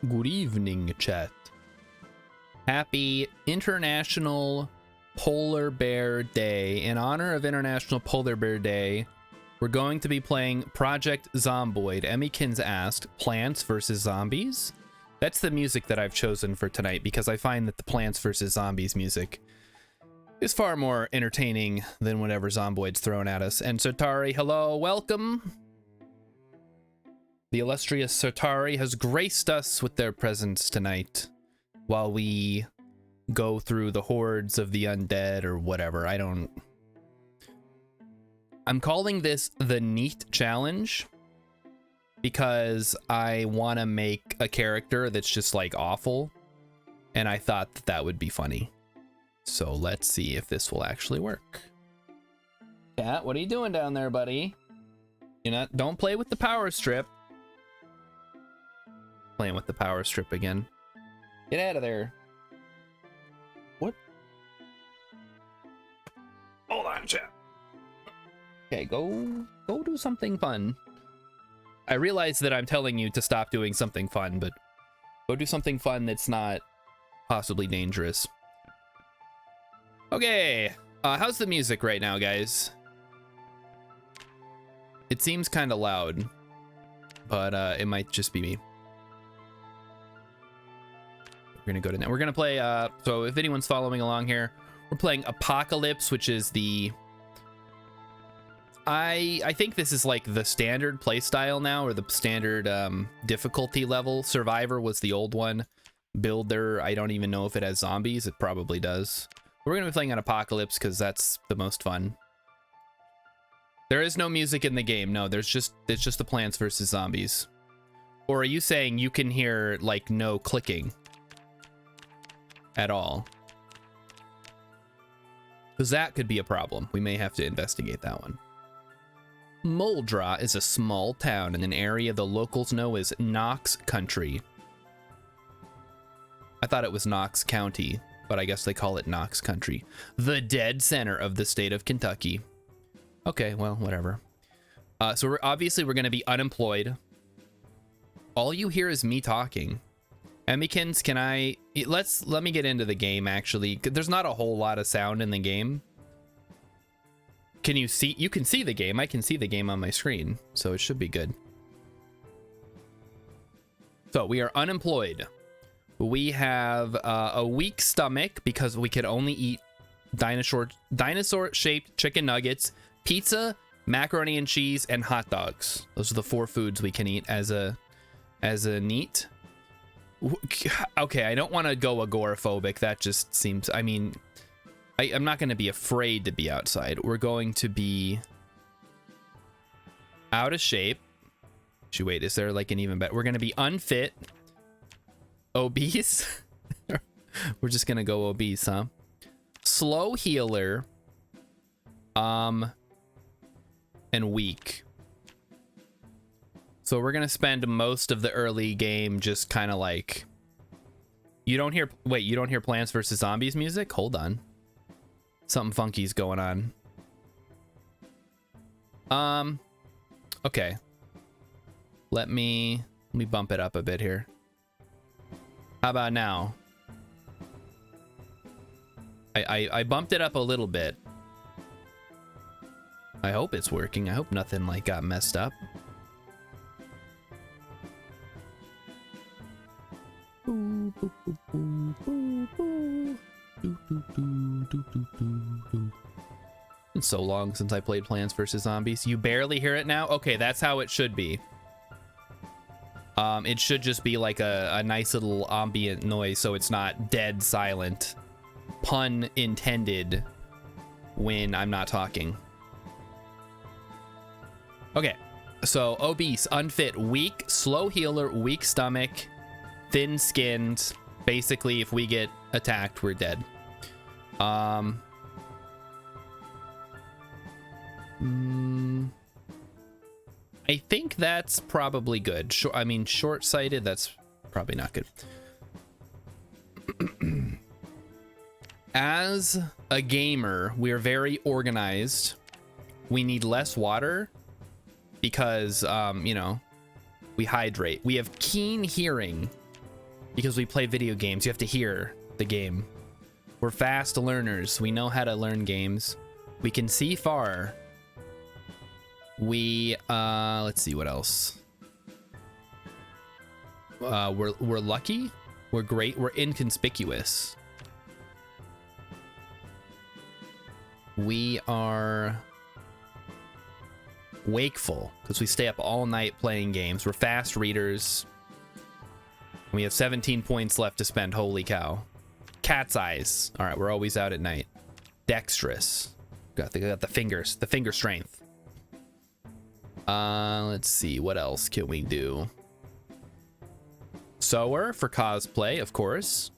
Good evening, chat. Happy International Polar Bear Day. In honor of International Polar Bear Day, we're going to be playing Project Zomboid. Emmykins asked, Plants versus Zombies? That's the music that I've chosen for tonight because I find that the Plants versus Zombies music is far more entertaining than whatever Zomboid's thrown at us. And Sotari, hello, welcome. The illustrious Sotari has graced us with their presence tonight while we go through the hordes of the undead or whatever. I'm calling this the Neat Challenge because I want to make a character that's just like awful, and I thought that that would be funny. So let's see if this will actually work. Cat, what are you doing down there, buddy? Don't play with the power strip. Playing with the power strip again. Get out of there. What? Hold on, chat. Okay, go do something fun. I realize that I'm telling you to stop doing something fun, but go do something fun that's not possibly dangerous. Okay, how's the music right now, guys? It seems kind of loud, but it might just be me. We're gonna go to now. We're gonna play. So if anyone's following along here, we're playing Apocalypse, which is the. I think this is like the standard play style now, or the standard difficulty level. Survivor was the old one. Builder, I don't even know if it has zombies. It probably does. We're gonna be playing on Apocalypse because that's the most fun. There is no music in the game. No, it's just the Plants versus Zombies. Or are you saying you can hear like no clicking at all? Because that could be a problem. We may have to investigate that one. Moldra is a small town in an area the locals know as Knox Country. I thought it was Knox County, but I guess they call it Knox Country. The dead center of the state of Kentucky. Okay, well, whatever. So we're going to be unemployed. All you hear is me talking. Emmykins, let me get into the game, actually. There's not a whole lot of sound in the game. Can you see? You can see the game. I can see the game on my screen, so it should be good. So we are unemployed. We have a weak stomach because we could only eat dinosaur-shaped chicken nuggets, pizza, macaroni and cheese, and hot dogs. Those are the 4 foods we can eat as a neat. Okay, I don't want to go agoraphobic. That just seems, I mean, I'm not going to be afraid to be outside. We're going to be out of shape. Actually, wait, is there like an even better? We're going to be unfit, obese. We're just going to go obese, huh? Slow healer, and weak. So we're gonna spend most of the early game just kind of like. You don't hear Plants vs. Zombies music? Hold on. Something funky's going on. Okay. Let me bump it up a bit here. How about now? I bumped it up a little bit. I hope it's working. I hope nothing like got messed up. It's so long since I played Plants vs. Zombies. You barely hear it now? Okay, that's how it should be. It should just be like a nice little ambient noise so it's not dead silent. Pun intended when I'm not talking. Okay, so obese, unfit, weak, slow healer, weak stomach, thin-skinned. Basically, if we get attacked, we're dead. I think that's probably good. I mean, short-sighted, that's probably not good. As a gamer, we're very organized. We need less water because, you know, we hydrate. We have keen hearing. because we play video games. You have to hear the game. We're fast learners. We know how to learn games. We can see far. We let's see what else. We're lucky. We're great. We're inconspicuous. We are wakeful because we stay up all night playing games. We're fast readers. We have 17 points left to spend. Holy cow. Cat's eyes. All right, we're always out at night. Dexterous. Got the fingers, the finger strength. Let's see, what else can we do? Sewer for cosplay, of course.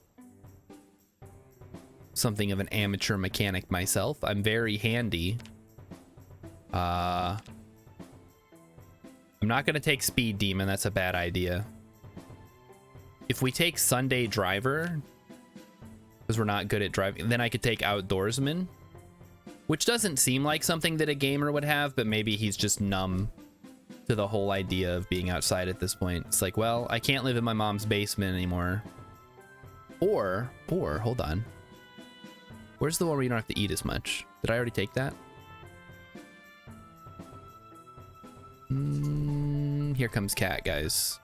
Something of an amateur mechanic myself. I'm very handy. I'm not gonna take Speed Demon, that's a bad idea. If we take Sunday Driver, because we're not good at driving, then I could take Outdoorsman, which doesn't seem like something that a gamer would have, but maybe he's just numb to the whole idea of being outside at this point. It's like, well, I can't live in my mom's basement anymore. Or, hold on. Where's the one where you don't have to eat as much? Did I already take that? Here comes Cat, guys.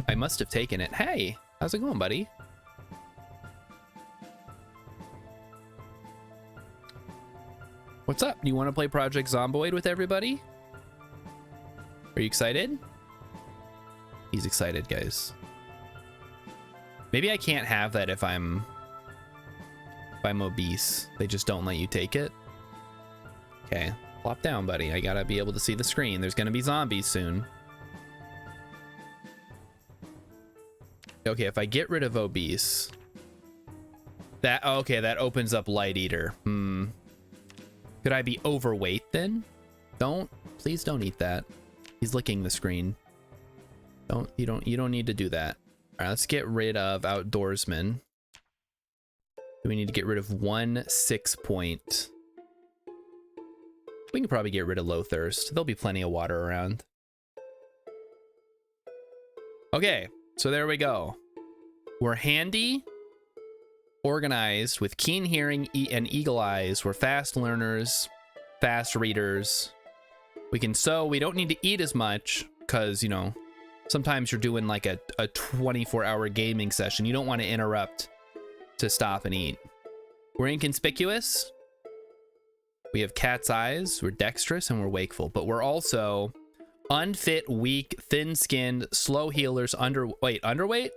I must have taken it. Hey, how's it going, buddy? What's up? You want to play Project Zomboid with everybody? Are you excited? He's excited, guys. Maybe I can't have that if I'm obese. They just don't let you take it. Okay, plop down, buddy. I gotta be able to see the screen. There's gonna be zombies soon. Okay, if I get rid of obese, that opens up light eater. Could I be overweight then? Please don't eat that. He's licking the screen. You don't need to do that. All right, let's get rid of Outdoorsman. We need to get rid of 1 6-point. We can probably get rid of Low Thirst. There'll be plenty of water around. Okay, so there we go. We're handy, organized, with keen hearing and eagle eyes. We're fast learners, fast readers. We can sew. We don't need to eat as much because, you know, sometimes you're doing like a 24-hour gaming session. You don't want to interrupt to stop and eat. We're inconspicuous. We have cat's eyes. We're dexterous and we're wakeful, but we're also unfit, weak, thin-skinned, slow healers, underweight?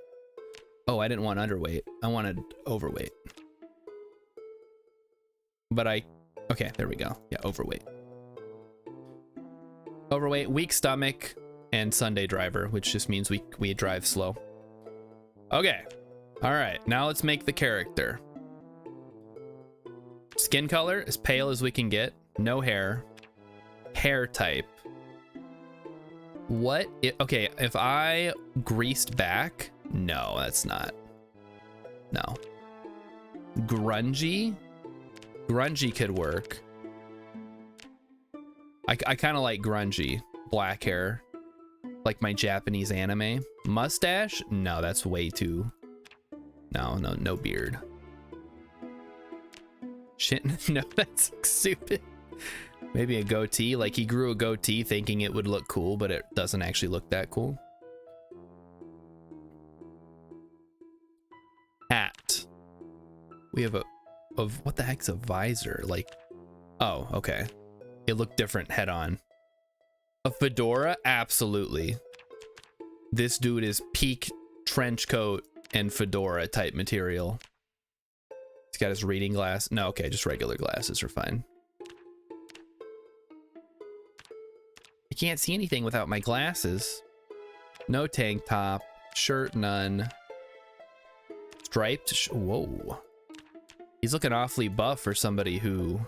Oh, I didn't want underweight. I wanted overweight. But okay, there we go. Yeah, overweight. Overweight, weak stomach, and Sunday driver, which just means we drive slow. Okay. All right, now let's make the character. Skin color, as pale as we can get. No hair. Hair type. Okay, if I greased back, no, that's not. No. Grungy? Grungy could work. I kind of like grungy. Black hair. Like my Japanese anime. Mustache? No, that's way too... No beard. Shit, no, that's stupid. Maybe a goatee. Like he grew a goatee thinking it would look cool, but it doesn't actually look that cool. Hat. We have what the heck's a visor? Like, oh, okay. It looked different head on. A fedora? Absolutely. This dude is peak trench coat and fedora type material. He's got his reading glass. No, okay, just regular glasses are fine. I can't see anything without my glasses. No tank top. Shirt, none. Striped. Whoa. He's looking awfully buff for somebody who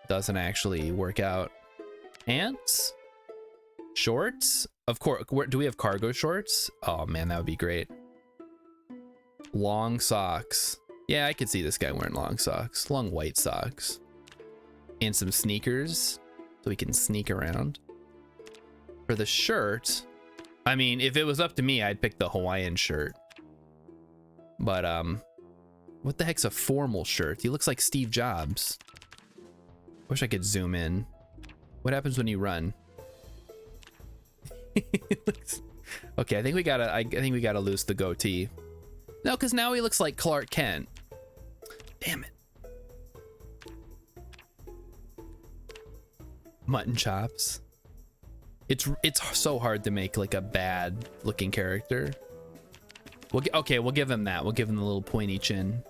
doesn't actually work out. Pants? Shorts? Of course. Do we have cargo shorts? Oh man, that would be great. Long socks. Yeah, I could see this guy wearing long socks. Long white socks. And some sneakers so we can sneak around. For the shirt, I mean, if it was up to me, I'd pick the Hawaiian shirt. But, what the heck's a formal shirt? He looks like Steve Jobs. Wish I could zoom in. What happens when you run? Okay, I think we gotta lose the goatee. No, because now he looks like Clark Kent. Damn it. Mutton chops. It's so hard to make like a bad looking character. Okay, we'll give him that. We'll give him the little pointy chin.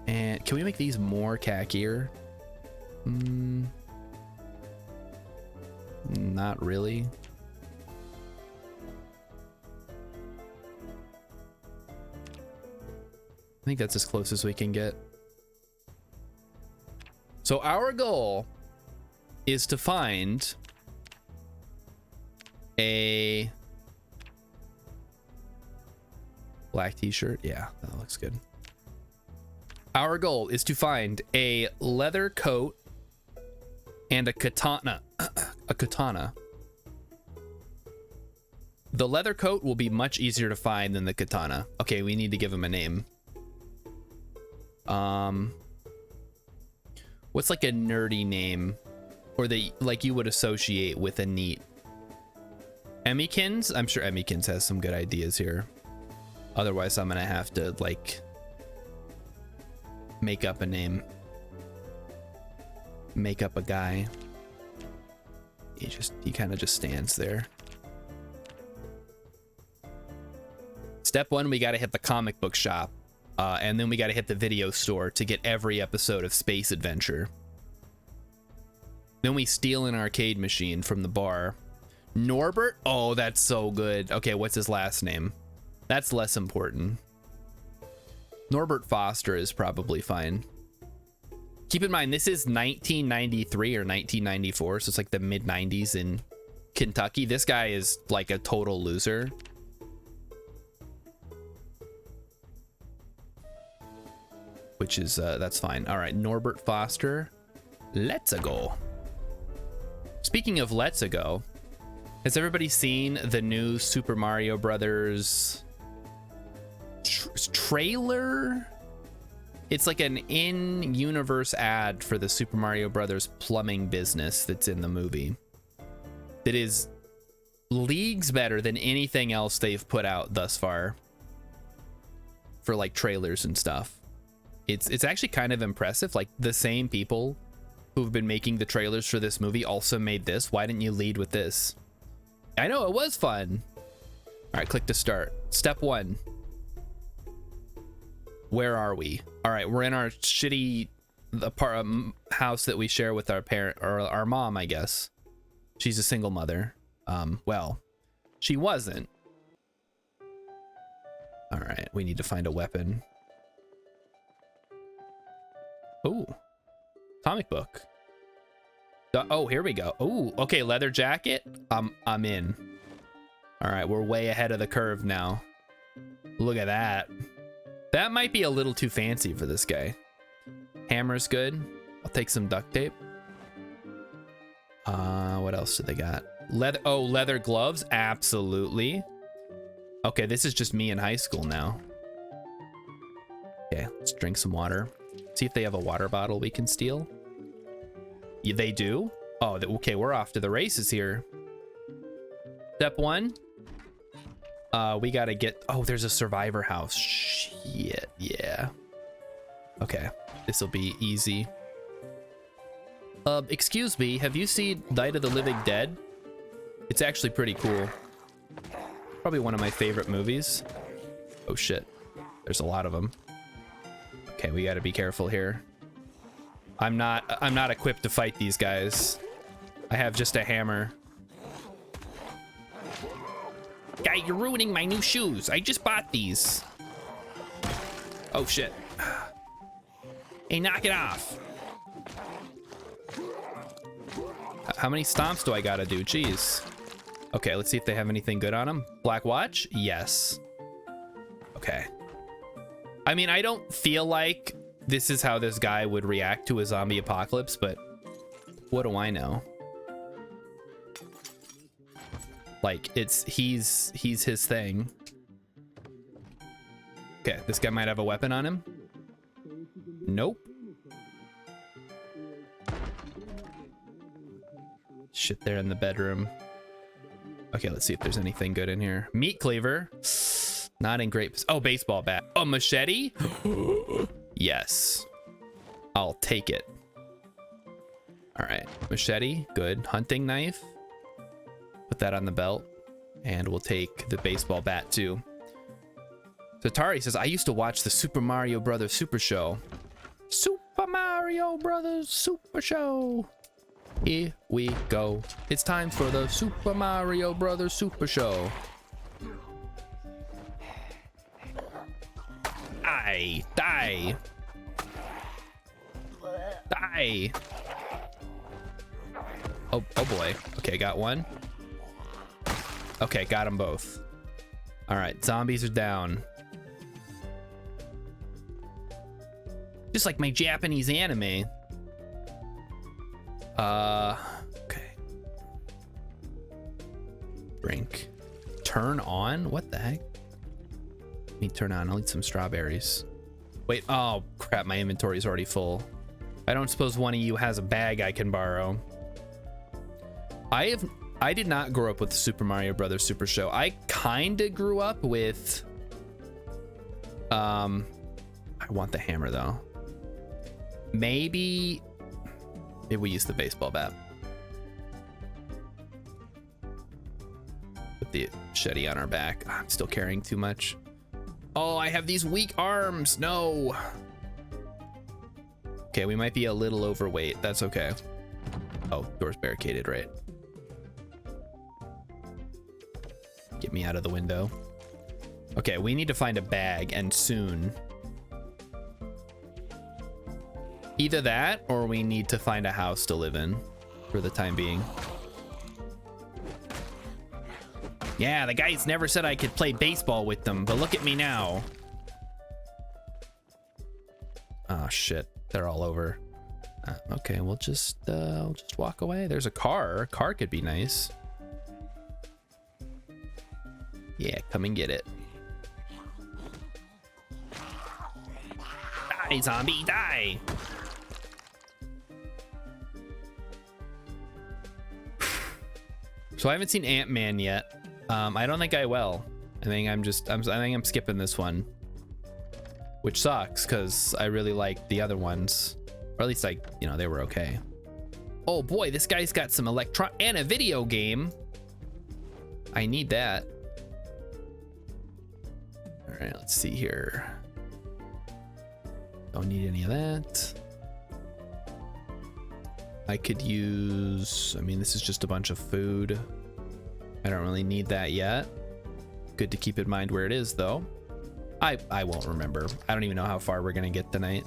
And can we make these more khackier? Not really. I think that's as close as we can get. So our goal is to find a black t-shirt. Yeah, that looks good. Our goal is to find a leather coat and a katana. A katana. The leather coat will be much easier to find than the katana. Okay, we need to give him a name. What's like a nerdy name, or that like you would associate with a neat? Emmykins? I'm sure Emmykins has some good ideas here. Otherwise, I'm gonna have to like make up a name. Make up a guy. He kind of just stands there. Step one, we got to hit the comic book shop. And then we got to hit the video store to get every episode of Space Adventure. Then we steal an arcade machine from the bar. Norbert? Oh, that's so good. Okay, what's his last name? That's less important. Norbert Foster is probably fine. Keep in mind, this is 1993 or 1994, so it's like the mid-90s in Kentucky. This guy is like a total loser. Which is, that's fine. All right, Norbert Foster. Let's go. Speaking of let's go, has everybody seen the new Super Mario Brothers trailer? It's like an in-universe ad for the Super Mario Brothers plumbing business that's in the movie. That is leagues better than anything else they've put out thus far for like trailers and stuff. It's actually kind of impressive. Like the same people who've been making the trailers for this movie also made this. Why didn't you lead with this? I know it was fun. All right, click to start. Step one. Where are we? All right, we're in our shitty house that we share with our parent, or our mom, I guess. She's a single mother. Well, she wasn't. All right, we need to find a weapon. Oh, comic book. Oh, here we go. Oh, okay, leather jacket. I'm in. All right, we're way ahead of the curve now. Look at that. That might be a little too fancy for this guy. Hammer's good. I'll take some duct tape. What else do they got? Leather. Oh, leather gloves. Absolutely. Okay, this is just me in high school now. Okay, let's drink some water. See if they have a water bottle we can steal. Yeah, they do? Oh, okay, we're off to the races here. Step one. We gotta get... Oh, there's a survivor house. Shit, yeah. Okay, this'll be easy. Excuse me, have you seen Night of the Living Dead? It's actually pretty cool. Probably one of my favorite movies. Oh shit, there's a lot of them. Okay, we gotta be careful here. I'm not equipped to fight these guys. I have just a hammer. Guy, you're ruining my new shoes. I just bought these. Oh shit. Hey, knock it off. How many stomps do I gotta do? Jeez. Okay, let's see if they have anything good on them. Black watch? Yes. Okay. I mean, I don't feel like this is how this guy would react to a zombie apocalypse, but what do I know? Like, he's his thing. Okay, this guy might have a weapon on him. Nope. Shit there in the bedroom. Okay, let's see if there's anything good in here. Meat cleaver. Not in great... Oh, baseball bat. Oh, machete? Yes. I'll take it. All right, machete, good. Hunting knife. Put that on the belt. And we'll take the baseball bat too. Tatari says, I used to watch the Super Mario Brothers Super Show. Super Mario Brothers Super Show. Here we go. It's time for the Super Mario Brothers Super Show. Die. Die. Die. Oh boy. Okay, got one. Okay, got them both. All right, zombies are down. Just like my Japanese anime. Okay. Drink. Turn on? What the heck? Need turn on. I'll eat some strawberries. Wait, oh crap, my inventory is already full. I don't suppose one of you has a bag I can borrow. I did not grow up with the Super Mario Brothers Super Show. I kinda grew up with I want the hammer though. Maybe we use the baseball bat. Put the machete on our back. I'm still carrying too much. Oh, I have these weak arms. No. Okay, we might be a little overweight. That's okay. Oh, door's barricaded, right? Get me out of the window. Okay, we need to find a bag, and soon. Either that, or we need to find a house to live in for the time being. Yeah, the guys never said I could play baseball with them, but look at me now. Oh shit, they're all over. Okay, we'll just walk away. There's a car. A car could be nice. Yeah, come and get it. Die, zombie, die! So I haven't seen Ant-Man yet. I don't think I will. I think I'm skipping this one, which sucks because I really like the other ones, or at least they were okay. Oh boy, this guy's got some and a video game. I need that. All right, let's see here. Don't need any of that. I could use, this is just a bunch of food. I don't really need that yet. Good to keep in mind where it is though. I won't remember. I don't even know how far we're gonna get tonight.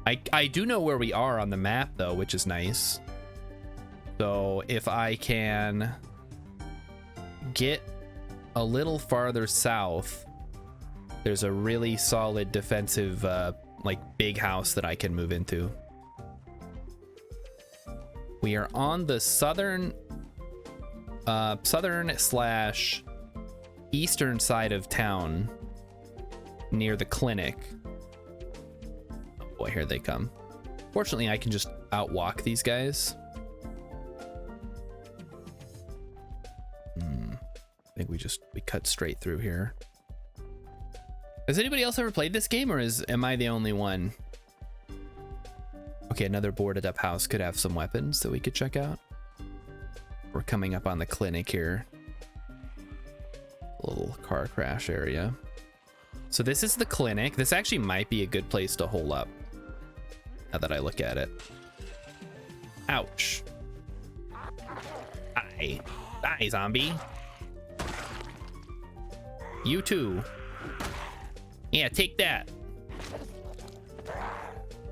I do know where we are on the map though, which is nice. So if I can get a little farther south, there's a really solid defensive big house that I can move into. We are on the southern slash eastern side of town near the clinic. Oh boy, here they come. Fortunately, I can just outwalk these guys. I think we cut straight through here. Has anybody else ever played this game, or am I the only one? Okay, another boarded up house could have some weapons that we could check out. We're coming up on the clinic here. A little car crash area. So this is the clinic. This actually might be a good place to hole up, now that I look at it. Ouch. Die. Die, zombie. You too. Yeah, take that.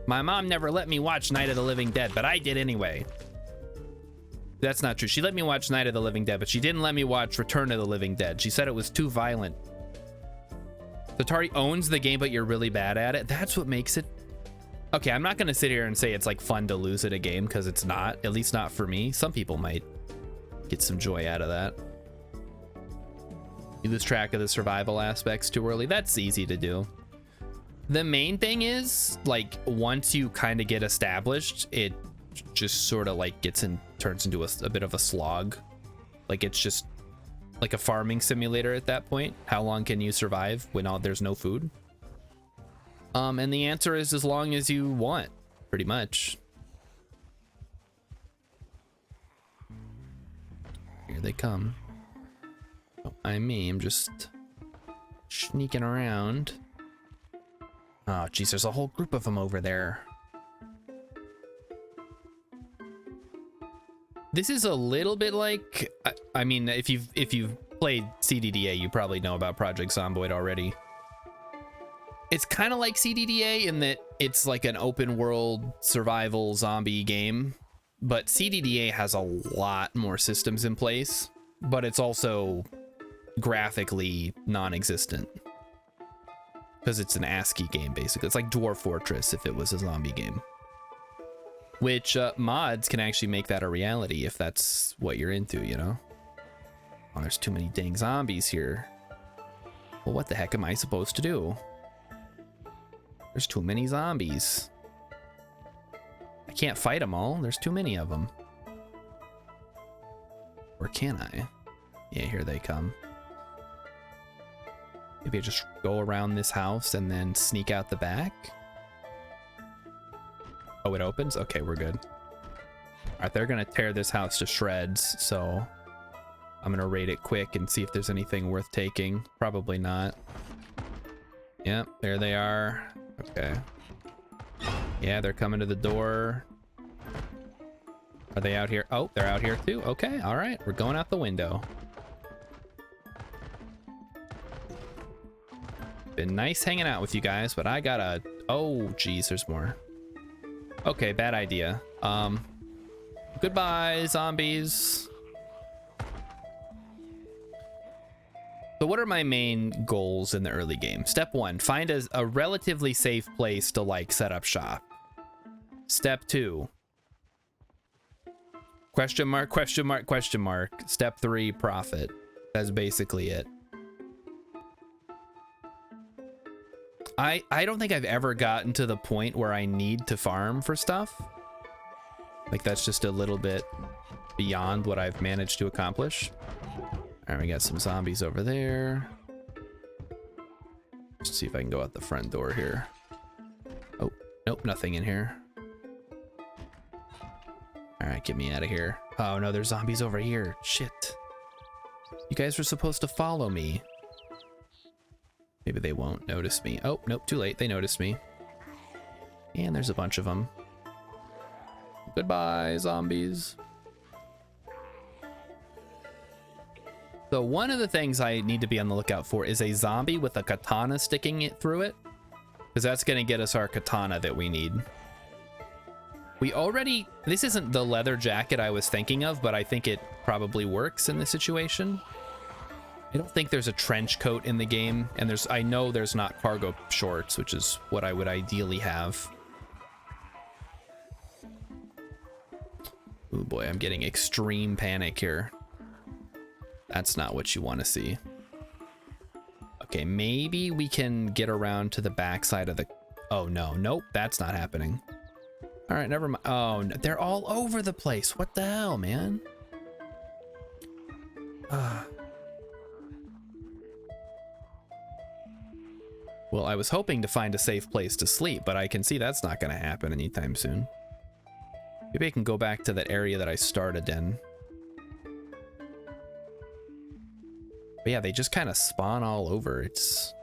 My mom never let me watch Night of the Living Dead, but I did anyway. That's not true. She let me watch Night of the Living Dead, but she didn't let me watch Return of the Living Dead. She said it was too violent. Atari owns the game, but you're really bad at it. That's what makes it... Okay, I'm not going to sit here and say it's fun to lose at a game, because it's not. At least not for me. Some people might. get some joy out of that. You lose track of the survival aspects too early. That's easy to do. The main thing is, like, once you kind of get established, it just sort of like turns into a bit of a slog. Like, it's just like a farming simulator at that point. How long can you survive when there's no food? And the answer is as long as you want, pretty much. Here they come. Oh, I'm just sneaking around. Oh, geez, there's a whole group of them over there. This is a little bit like, I mean, if you've played CDDA, you probably know about Project Zomboid already. It's kind of like CDDA in that it's like an open world survival zombie game, but CDDA has a lot more systems in place, but it's also graphically non-existent because it's an ASCII game, basically. It's like Dwarf Fortress if it was a zombie game, which mods can actually make that a reality if that's what you're into, you know? Oh, there's too many dang zombies here. Well, what the heck am I supposed to do? There's too many zombies. I can't fight them all. There's too many of them. Or can I? Yeah, here they come. Maybe I just go around this house and then sneak out the back. Oh, it opens? Okay, we're good. All right, they're gonna tear this house to shreds, so I'm gonna raid it quick and see if there's anything worth taking. Probably not. Yep, there they are. Okay. Yeah, they're coming to the door. Are they out here? Oh, they're out here too. Okay, all right, we're going out the window. Been nice hanging out with you guys, but I gotta... Oh, geez, there's more. Okay, bad idea. Goodbye, zombies. So what are my main goals in the early game? Step 1, find a relatively safe place to like set up shop. Step 2, question mark, question mark, question mark. Step 3, profit. That's basically it. I don't think I've ever gotten to the point where I need to farm for stuff. Like, that's just a little bit beyond what I've managed to accomplish. All right, we got some zombies over there. Let's see if I can go out the front door here. Oh, nope, nothing in here. All right, get me out of here. Oh no, there's zombies over here. Shit. You guys were supposed to follow me. Maybe they won't notice me. Oh, nope, too late. They noticed me. And there's a bunch of them. Goodbye, zombies. So one of the things I need to be on the lookout for is a zombie with a katana sticking it through it, because that's going to get us our katana that we need. We already... This isn't the leather jacket I was thinking of, but I think it probably works in this situation. I don't think there's a trench coat in the game, and I know there's not cargo shorts, which is what I would ideally have. Oh boy, I'm getting extreme panic here. That's not what you want to see. Okay, maybe we can get around to the backside of the... Oh no, nope, that's not happening. All right, never mind. Oh, no, they're all over the place. What the hell, man? Well, I was hoping to find a safe place to sleep, but I can see that's not going to happen anytime soon. Maybe I can go back to that area that I started in. But yeah, they just kind of spawn all over. It's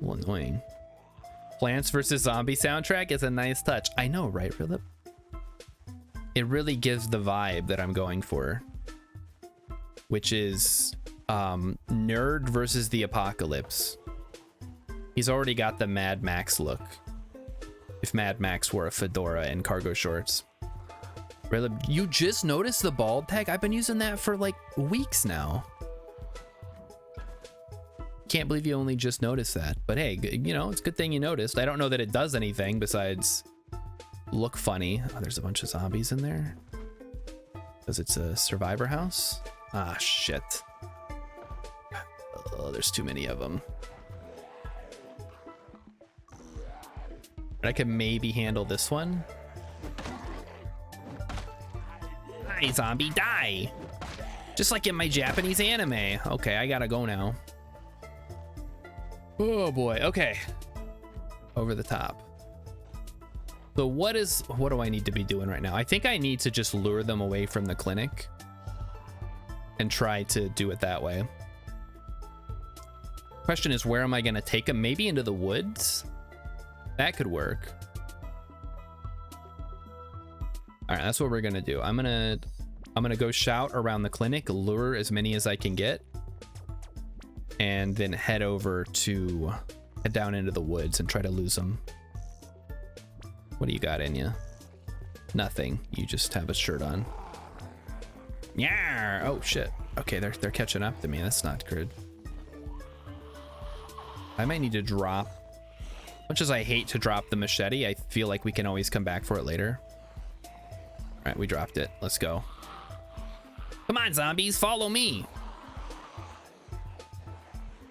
a little annoying. Plants vs. Zombie soundtrack is a nice touch. I know, right, Philip? It really gives the vibe that I'm going for, which is nerd versus the apocalypse. He's already got the Mad Max look. If Mad Max wore a fedora and cargo shorts. Really, you just noticed the bald tag? I've been using that for like weeks now. Can't believe you only just noticed that. But hey, you know, it's a good thing you noticed. I don't know that it does anything besides look funny. Oh, there's a bunch of zombies in there. Because it's a survivor house. Ah, shit. Oh, there's too many of them. I could maybe handle this one. Die, zombie, die! Just like in my Japanese anime. Okay, I gotta go now. Oh boy, okay. Over the top. So what do I need to be doing right now? I think I need to just lure them away from the clinic and try to do it that way. Question is, where am I gonna take them? Maybe into the woods? That could work. All right, that's what we're gonna do. I'm gonna go shout around the clinic, lure as many as I can get, and then head down into the woods and try to lose them. What do you got in you? Nothing. You just have a shirt on. Yeah. Oh shit. Okay, they're catching up to me. That's not good. I might need to drop. Much as I hate to drop the machete, I feel like we can always come back for it later. All right, we dropped it. Let's go. Come on, zombies, follow me.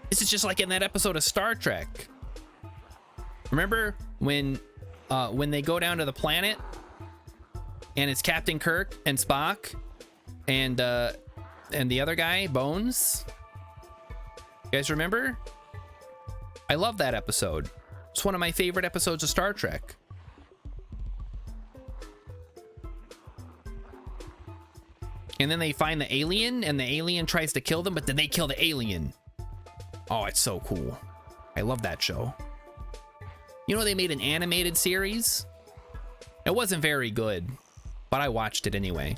This is just like in that episode of Star Trek. Remember when they go down to the planet and it's Captain Kirk and Spock and the other guy, Bones? You guys remember? I love that episode. It's one of my favorite episodes of Star Trek. And then they find the alien, and the alien tries to kill them, but then they kill the alien. Oh, it's so cool. I love that show. You know, they made an animated series. It wasn't very good, but I watched it anyway.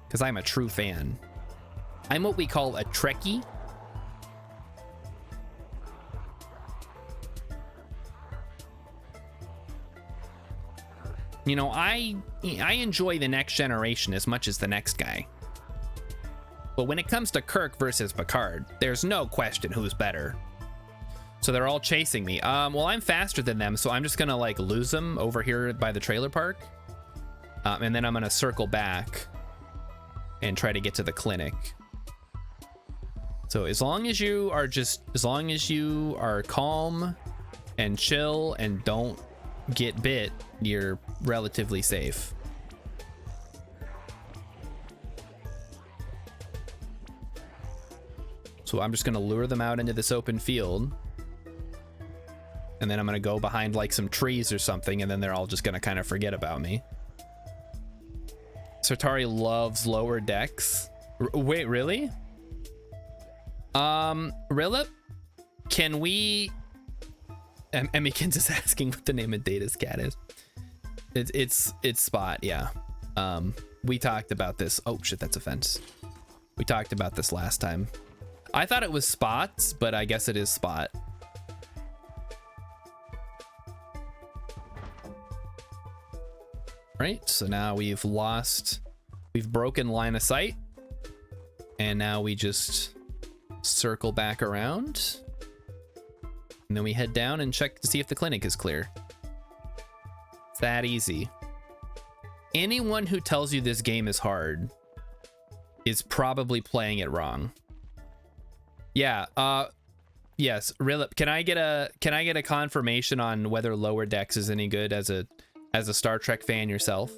Because I'm a true fan. I'm what we call a Trekkie. You know, I enjoy The Next Generation as much as the next guy. But when it comes to Kirk versus Picard, there's no question who's better. So they're all chasing me. Well, I'm faster than them, so I'm just gonna like lose them over here by the trailer park. And then I'm gonna circle back and try to get to the clinic. So as long as you are calm and chill and don't get bit, you're relatively safe. So I'm just gonna lure them out into this open field, and then I'm gonna go behind like some trees or something, and then they're all just gonna kind of forget about me. Sartari loves lower decks. Wait, really? Rillip, can we... Emmykins is asking what the name of Data's cat is. It's Spot, yeah. We talked about this. Oh shit, that's a fence. We talked about this last time. I thought it was Spots, but I guess it is Spot. Right, so now we've broken line of sight, and now we just circle back around, and then we head down and check to see if the clinic is clear. It's that easy. Anyone who tells you this game is hard is probably playing it wrong. Yeah, yes, Rillip, can I get a confirmation on whether Lower Decks is any good as a Star Trek fan yourself?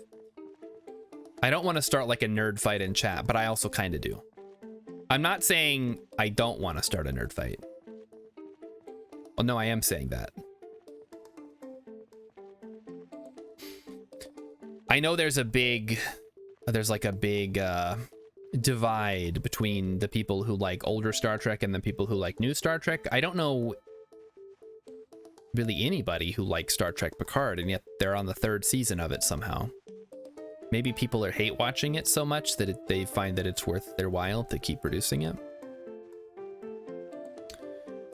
I don't want to start like a nerd fight in chat, but I also kind of do. I'm not saying I don't want to start a nerd fight. Well, no, I am saying that. I know there's like a big divide between the people who like older Star Trek and the people who like new Star Trek. I don't know really anybody who likes Star Trek Picard, and yet they're on the 3rd season of it somehow. Maybe people are hate watching it so much that they find that it's worth their while to keep producing it.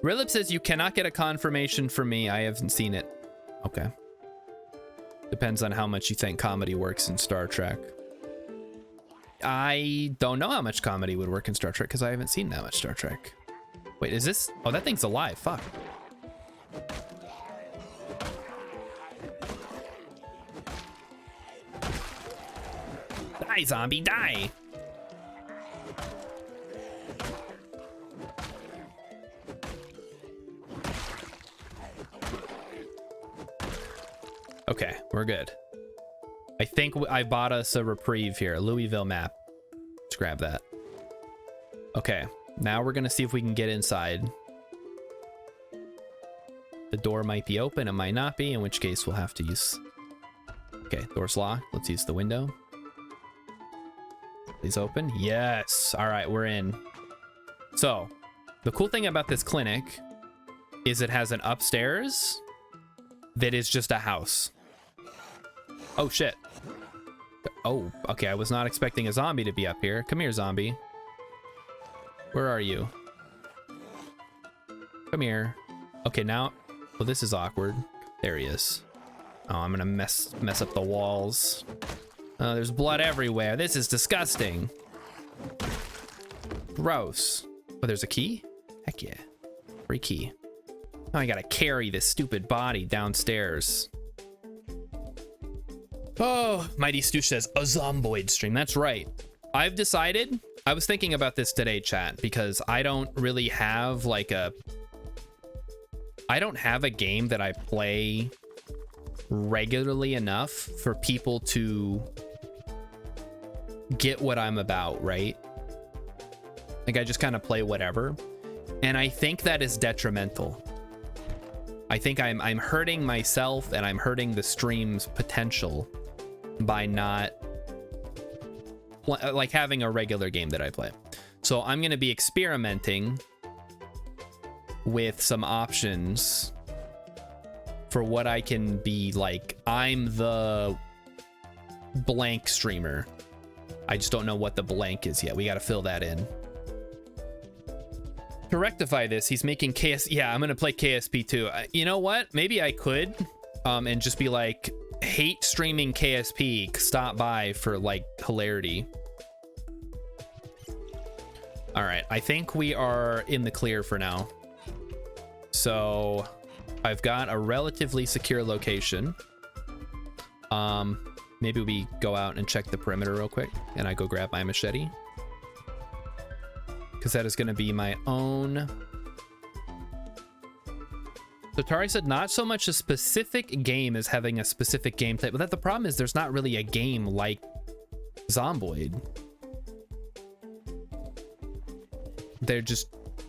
Rillip says you cannot get a confirmation from me. I haven't seen it. Okay. Depends on how much you think comedy works in Star Trek. I don't know how much comedy would work in Star Trek because I haven't seen that much Star Trek. Wait, is this? Oh, that thing's alive. Fuck. Die, zombie, die. Okay, we're good. I think I bought us a reprieve here. Louisville map. Let's grab that. Okay, now we're gonna see if we can get inside. The door might be open, it might not be, in which case we'll have to use... Okay, door's locked. Let's use the window. Please open. Yes. All right, we're in. So, the cool thing about this clinic is it has an upstairs that is just a house. Oh, shit. Oh, okay, I was not expecting a zombie to be up here. Come here, zombie. Where are you? Come here. Okay, now... Well, this is awkward. There he is. Oh, I'm gonna mess up the walls. Oh, there's blood everywhere. This is disgusting. Gross. Oh, there's a key? Heck yeah. Free key. Oh, I gotta carry this stupid body downstairs. Oh, Mighty Stoosh says, a Zomboid stream. That's right. I've decided, I was thinking about this today, chat, because I don't really have like I don't have a game that I play regularly enough for people to get what I'm about, right? Like I just kind of play whatever. And I think that is detrimental. I think I'm hurting myself and I'm hurting the stream's potential by not like having a regular game that I play. So I'm going to be experimenting with some options for what I can be like. I'm the blank streamer. I just don't know what the blank is yet. We got to fill that in. To rectify this, he's making KS. Yeah, I'm going to play KSP too. You know what? Maybe I could and just be like, hate streaming KSP. Stop by for like hilarity. All right. I think we are in the clear for now. So I've got a relatively secure location. Maybe we go out and check the perimeter real quick and I go grab my machete, because that is going to be my own. So Tari said not so much a specific game as having a specific game type, but that the problem is there's not really a game like Zomboid. They're just,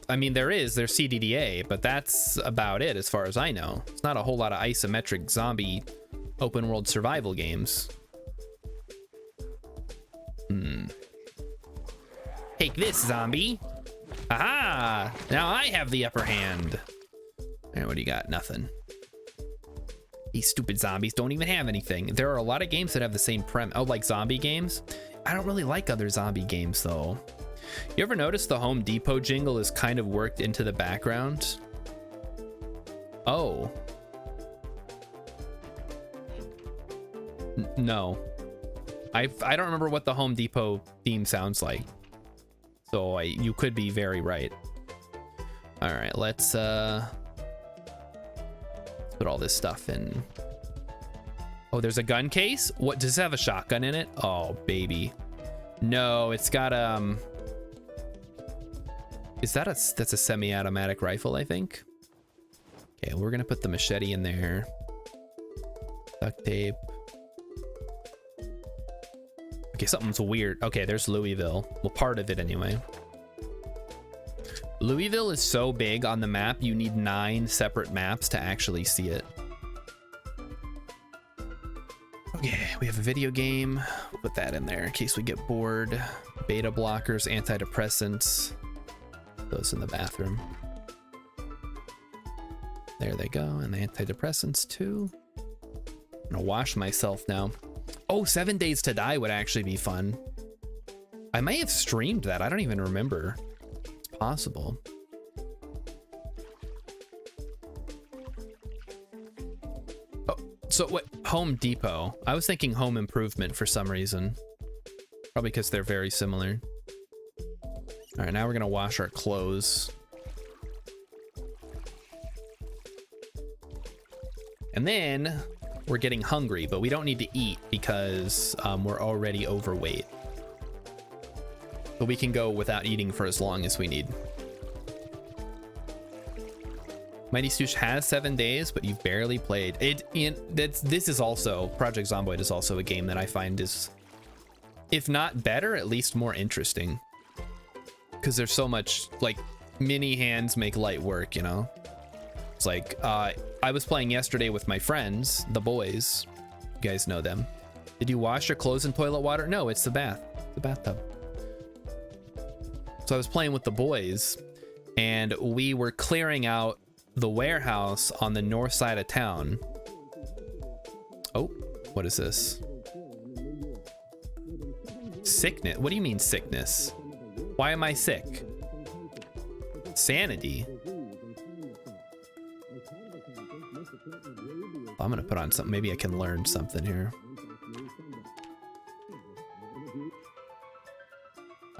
I mean, there's CDDA, but that's about it as far as I know. It's not a whole lot of isometric zombie open world survival games. Take this, zombie. Aha! Now I have the upper hand. And what do you got? Nothing. These stupid zombies don't even have anything. There are a lot of games that have the same oh, like zombie games. I don't really like other zombie games though. You ever notice the Home Depot jingle is kind of worked into the background? Oh. No. I don't remember what the Home Depot theme sounds like. So you could be very right. All right, let's put all this stuff in. Oh, there's a gun case? What, does it have a shotgun in it? Oh, baby. No, it's got is that that's a semi-automatic rifle, I think. Okay, we're gonna put the machete in there. Duct tape. Okay, something's weird. Okay, there's Louisville. Well, part of it anyway. Louisville is so big on the map, you need 9 separate maps to actually see it. Okay, we have a video game. We'll put that in there in case we get bored. Beta blockers, antidepressants. Those in the bathroom. There they go, and the antidepressants too. I'm gonna wash myself now. Oh, 7 Days to Die would actually be fun. I may have streamed that. I don't even remember. It's possible. Oh, so what? Home Depot. I was thinking Home Improvement for some reason. Probably because they're very similar. All right, now we're gonna wash our clothes. And then we're getting hungry, but we don't need to eat because we're already overweight. but we can go without eating for as long as we need. Mighty Stoosh has 7 days, but you've barely played it. This is also, Project Zomboid is also a game that I find is, if not better, at least more interesting. Because there's so much, like, mini hands make light work, you know? It's like, I was playing yesterday with my friends, the boys. You guys know them. Did you wash your clothes in toilet water? No, it's the bathtub. So I was playing with the boys, and we were clearing out the warehouse on the north side of town. Oh, what is this? Sickness? What do you mean sickness? Why am I sick? Sanity? I'm gonna put on something. Maybe I can learn something here.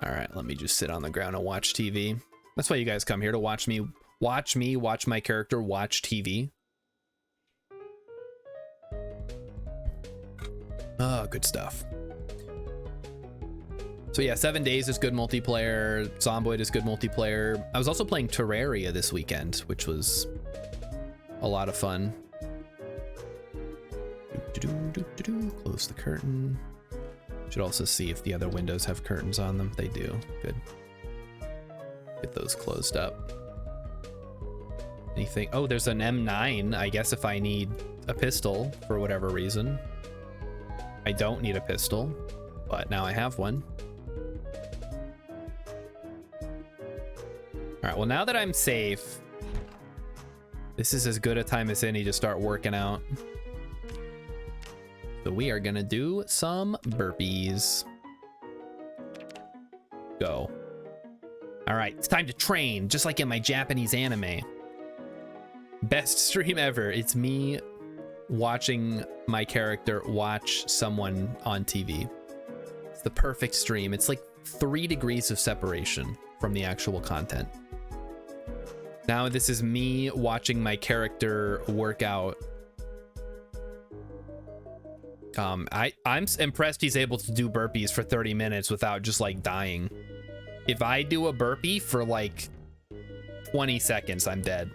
All right, let me just sit on the ground and watch TV. That's why you guys come here, to watch me, watch my character, watch TV. Oh, good stuff. So yeah, 7 days is good multiplayer. Zomboid is good multiplayer. I was also playing Terraria this weekend, which was a lot of fun. Close the curtain. Should also see if the other windows have curtains on them. They do. Good. Get those closed up. Anything? Oh, there's an M9. I guess if I need a pistol for whatever reason. I don't need a pistol, but now I have one. All right, well, now that I'm safe, this is as good a time as any to start working out. So we are gonna do some burpees. Go. All right, it's time to train, just like in my Japanese anime. Best stream ever. It's me watching my character watch someone on TV. It's the perfect stream. It's like 3 degrees of separation from the actual content. Now this is me watching my character work out. I'm impressed he's able to do burpees for 30 minutes without just like dying. If I do a burpee for like 20 seconds, I'm dead.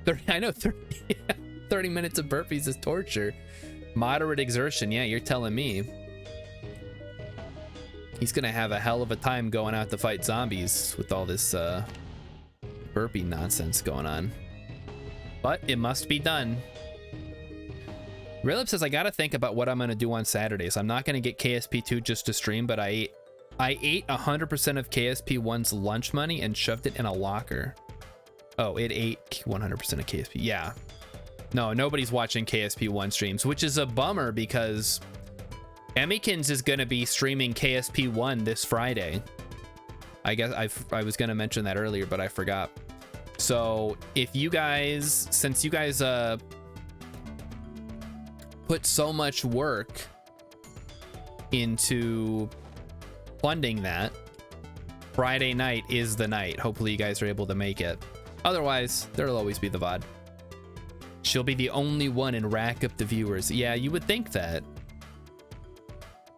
30 minutes of burpees is torture. Moderate exertion, yeah, you're telling me. He's gonna have a hell of a time going out to fight zombies with all this burpee nonsense going on. But it must be done. Relip says I gotta think about what I'm gonna do on Saturdays. I'm not gonna get KSP2 just to stream, but I ate 100% of KSP1's lunch money and shoved it in a locker. Oh, it ate 100% of KSP. Yeah. No, nobody's watching KSP1 streams, which is a bummer because Emmykins is gonna be streaming KSP1 this Friday. I guess I was gonna mention that earlier, but I forgot. So if you guys, since you guys put so much work into funding that, Friday night is the night. Hopefully you guys are able to make it. Otherwise, there'll always be the VOD. She'll be the only one and rack up the viewers. Yeah, you would think that.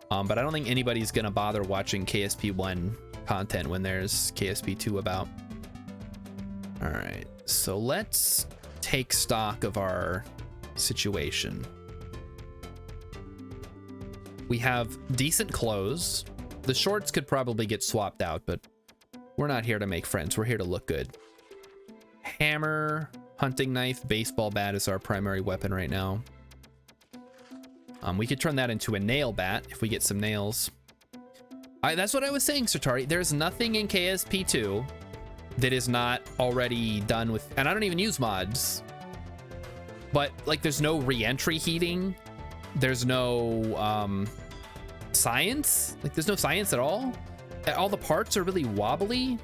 But I don't think anybody's gonna bother watching KSP1 content when there's KSP2 about. All right, so let's take stock of our situation. We have decent clothes. The shorts could probably get swapped out, but we're not here to make friends. We're here to look good. Hammer, hunting knife, baseball bat is our primary weapon right now. We could turn that into a nail bat if we get some nails. That's what I was saying, Sartari. There's nothing in KSP2 that is not already done with, and I don't even use mods, but like there's no re-entry heating. There's no science. Like there's no science at all. All the parts are really wobbly.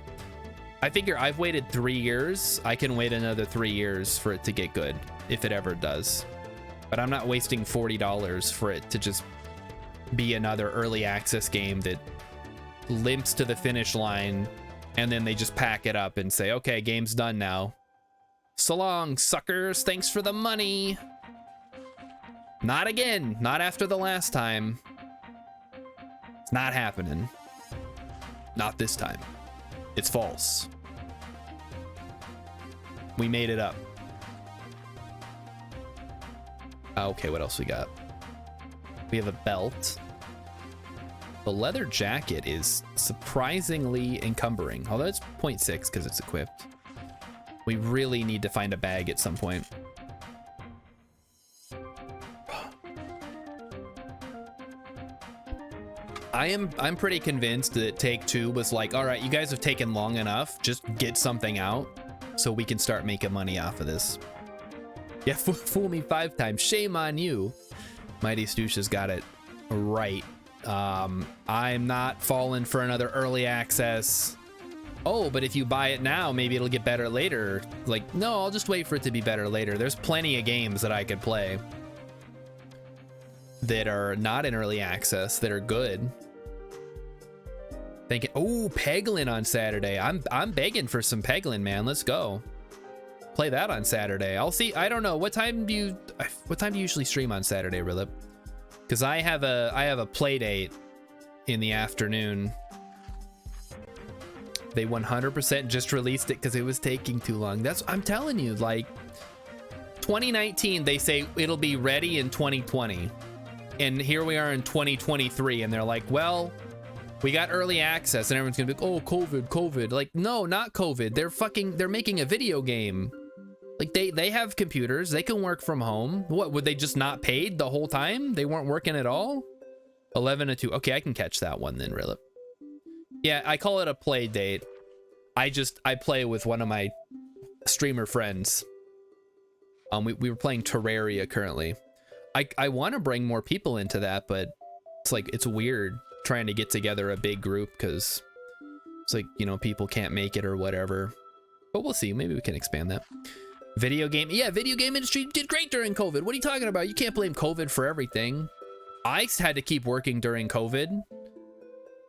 I figure I've waited 3 years. I can wait another 3 years for it to get good, if it ever does. But I'm not wasting $40 for it to just be another early access game that limps to the finish line and then they just pack it up and say, okay, game's done now. So long, suckers. Thanks for the money. Not again. Not after the last time. It's not happening. Not this time. It's false. We made it up. Okay, what else we got? We have a belt. The leather jacket is surprisingly encumbering, although it's 0.6 because it's equipped. We really need to find a bag at some point. I'm pretty convinced that Take-Two was like, all right, you guys have taken long enough, just get something out so we can start making money off of this. Yeah, fool me 5 times, shame on you. Mighty Stoosh has got it right. I'm not falling for another early access. Oh, but if you buy it now, maybe it'll get better later. Like, no, I'll just wait for it to be better later. There's plenty of games that I could play that are not in early access that are good. Thinking, oh, Peglin on Saturday. I'm begging for some Peglin, man. Let's go. Play that on Saturday. I'll see. I don't know. What time do you usually stream on Saturday, Rilip? Because I have a play date in the afternoon. They 100% just released it because it was taking too long. I'm telling you, like 2019, they say it'll be ready in 2020. And here we are in 2023 and they're like, well, we got early access, and everyone's gonna be like, oh, COVID. Like, no, not COVID. They're making a video game. Like, they have computers, they can work from home. What, would they just not paid the whole time? They weren't working at all? 11 to 2. Okay, I can catch that one then, Rilip. Yeah, I call it a play date. I play with one of my streamer friends. We were playing Terraria currently. I want to bring more people into that, but it's like, it's weird trying to get together a big group because it's like, you know, people can't make it or whatever. But we'll see. Maybe we can expand that. Video game. Yeah, video game industry did great during COVID. What are you talking about? You can't blame COVID for everything. I had to keep working during COVID.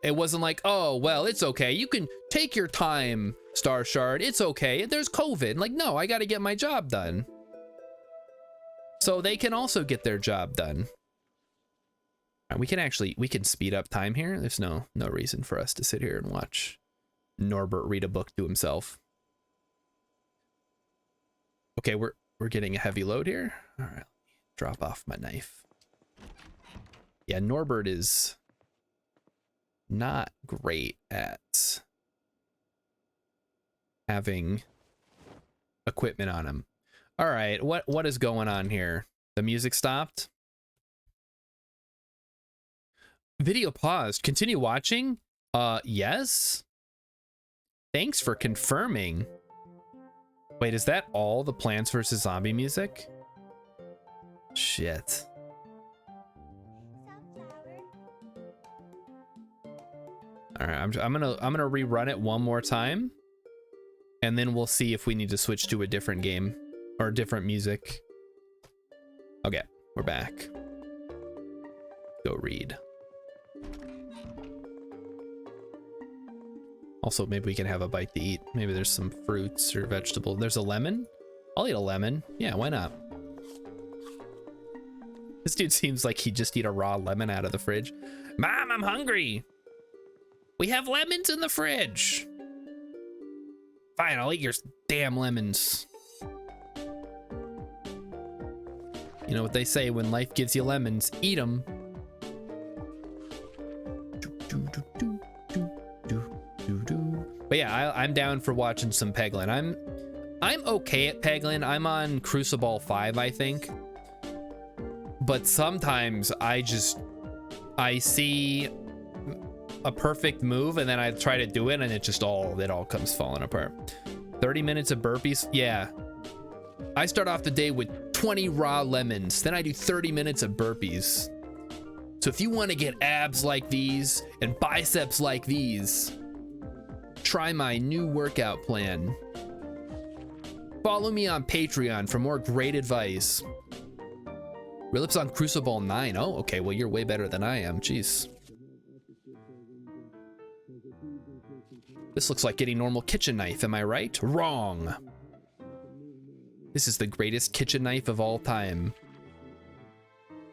It wasn't like, oh, well, it's okay. You can take your time, Star Shard. It's okay. There's COVID. Like, no, I got to get my job done. So they can also get their job done. We can speed up time here. There's no reason for us to sit here and watch Norbert read a book to himself. Okay, we're getting a heavy load here. All right, drop off my knife. Yeah, Norbert is not great at having equipment on him. All right, what is going on here? The music stopped. Video paused. Continue watching? Yes. Thanks for confirming. Wait, is that all the Plants vs. Zombie music? Shit. All right, I'm gonna rerun it one more time, and then we'll see if we need to switch to a different game or different music. Okay, we're back. Go read. Also, maybe we can have a bite to eat. Maybe there's some fruits or vegetables. There's a lemon? I'll eat a lemon. Yeah, why not? This dude seems like he'd just eat a raw lemon out of the fridge. Mom, I'm hungry. We have lemons in the fridge. Fine, I'll eat your damn lemons. You know what they say, when life gives you lemons, eat them. But yeah, I'm down for watching some Peglin. I'm okay at Peglin. I'm on Crucible 5, I think. But sometimes I see a perfect move and then I try to do it and it all comes falling apart. 30 minutes of burpees. Yeah. I start off the day with 20 raw lemons. Then I do 30 minutes of burpees. So if you want to get abs like these and biceps like these, try my new workout plan. Follow me on Patreon for more great advice. Rilip's on Crucible 9. Oh, okay. Well, you're way better than I am. Jeez. This looks like getting normal kitchen knife. Am I right? Wrong. This is the greatest kitchen knife of all time.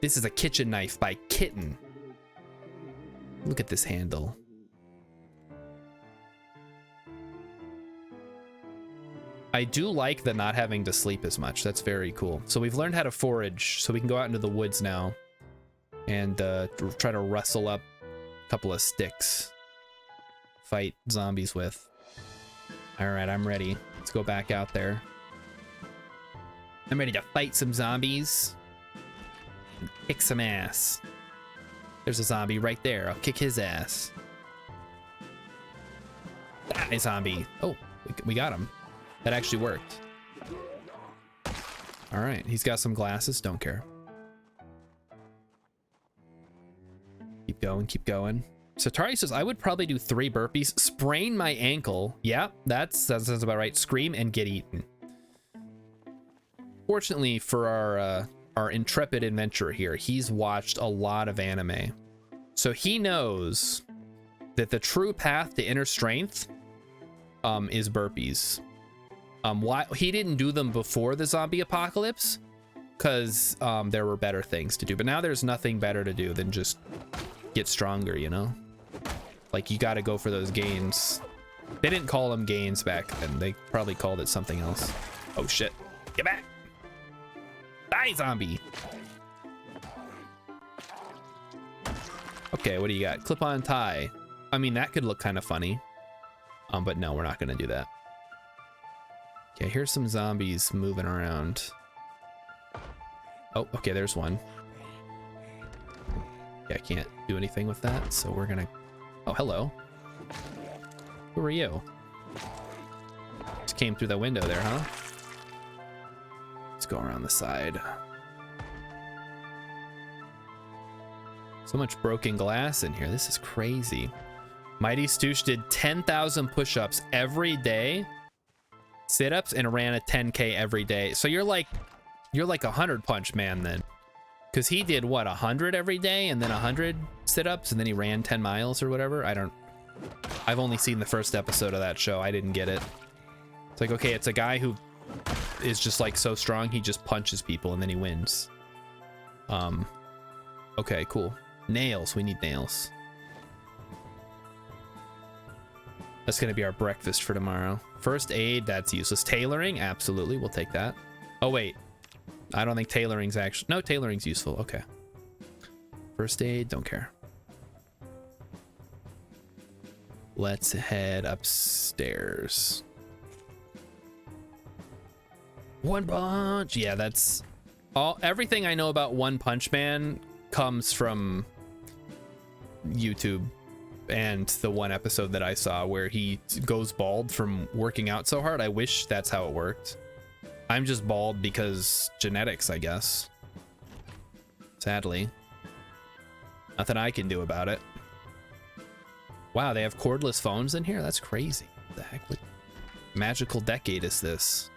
This is a kitchen knife by Kitten. Look at this handle. I do like the not having to sleep as much. That's very cool. So we've learned how to forage, so we can go out into the woods now and try to rustle up a couple of sticks. Fight zombies with. All right, I'm ready. Let's go back out there. I'm ready to fight some zombies. And kick some ass. There's a zombie right there. I'll kick his ass. Die, zombie. Oh, we got him. That actually worked. All right, he's got some glasses. Don't care. Keep going, keep going. Satari says, I would probably do 3 burpees, sprain my ankle. Yeah, that sounds about right. Scream and get eaten. Fortunately for our intrepid adventurer here, he's watched a lot of anime. So he knows that the true path to inner strength is burpees. Why he didn't do them before the zombie apocalypse? Because there were better things to do. But now there's nothing better to do than just get stronger, you know? Like, you gotta go for those gains. They didn't call them gains back then. They probably called it something else. Oh, shit. Get back! Die, zombie! Okay, what do you got? Clip-on tie. I mean, that could look kind of funny. But no, we're not gonna do that. Okay, here's some zombies moving around. Oh, okay, there's one. Yeah, I can't do anything with that, so we're gonna... Oh, hello. Who are you? Just came through the window there, huh? Let's go around the side. So much broken glass in here. This is crazy. Mighty Stoosh did 10,000 push-ups every day, sit-ups, and ran a 10K every day. So you're like a 100 punch man then. Because he did, what, 100 every day, and then 100 sit-ups, and then he ran 10 miles or whatever? I've only seen the first episode of that show. I didn't get it. It's like, okay, it's a guy who is just, like, so strong, he just punches people, and then he wins. Okay, cool. Nails. We need nails. That's going to be our breakfast for tomorrow. First aid, that's useless. Tailoring, absolutely. We'll take that. Oh, wait. I don't think tailoring's actually... No, tailoring's useful. Okay. First aid, don't care. Let's head upstairs. One Punch! Yeah, that's... Everything I know about One Punch Man comes from YouTube and the one episode that I saw where he goes bald from working out so hard. I wish that's how it worked. I'm just bald because genetics, I guess. Sadly. Nothing I can do about it. Wow, they have cordless phones in here? That's crazy. What the heck? What magical decade is this?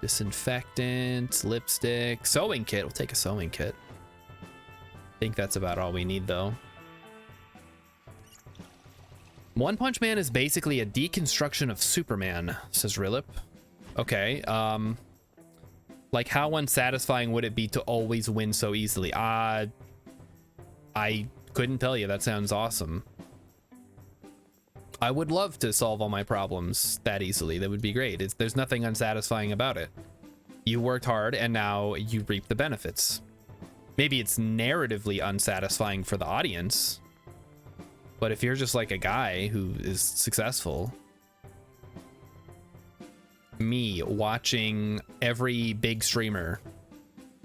Disinfectant, lipstick, sewing kit. We'll take a sewing kit. I think that's about all we need, though. One Punch Man is basically a deconstruction of Superman, says Rilip. Okay, like how unsatisfying would it be to always win so easily? I couldn't tell you. That sounds awesome. I would love to solve all my problems that easily. That would be great. There's nothing unsatisfying about it. You worked hard and now you reap the benefits. Maybe it's narratively unsatisfying for the audience, but if you're just like a guy who is successful, me watching every big streamer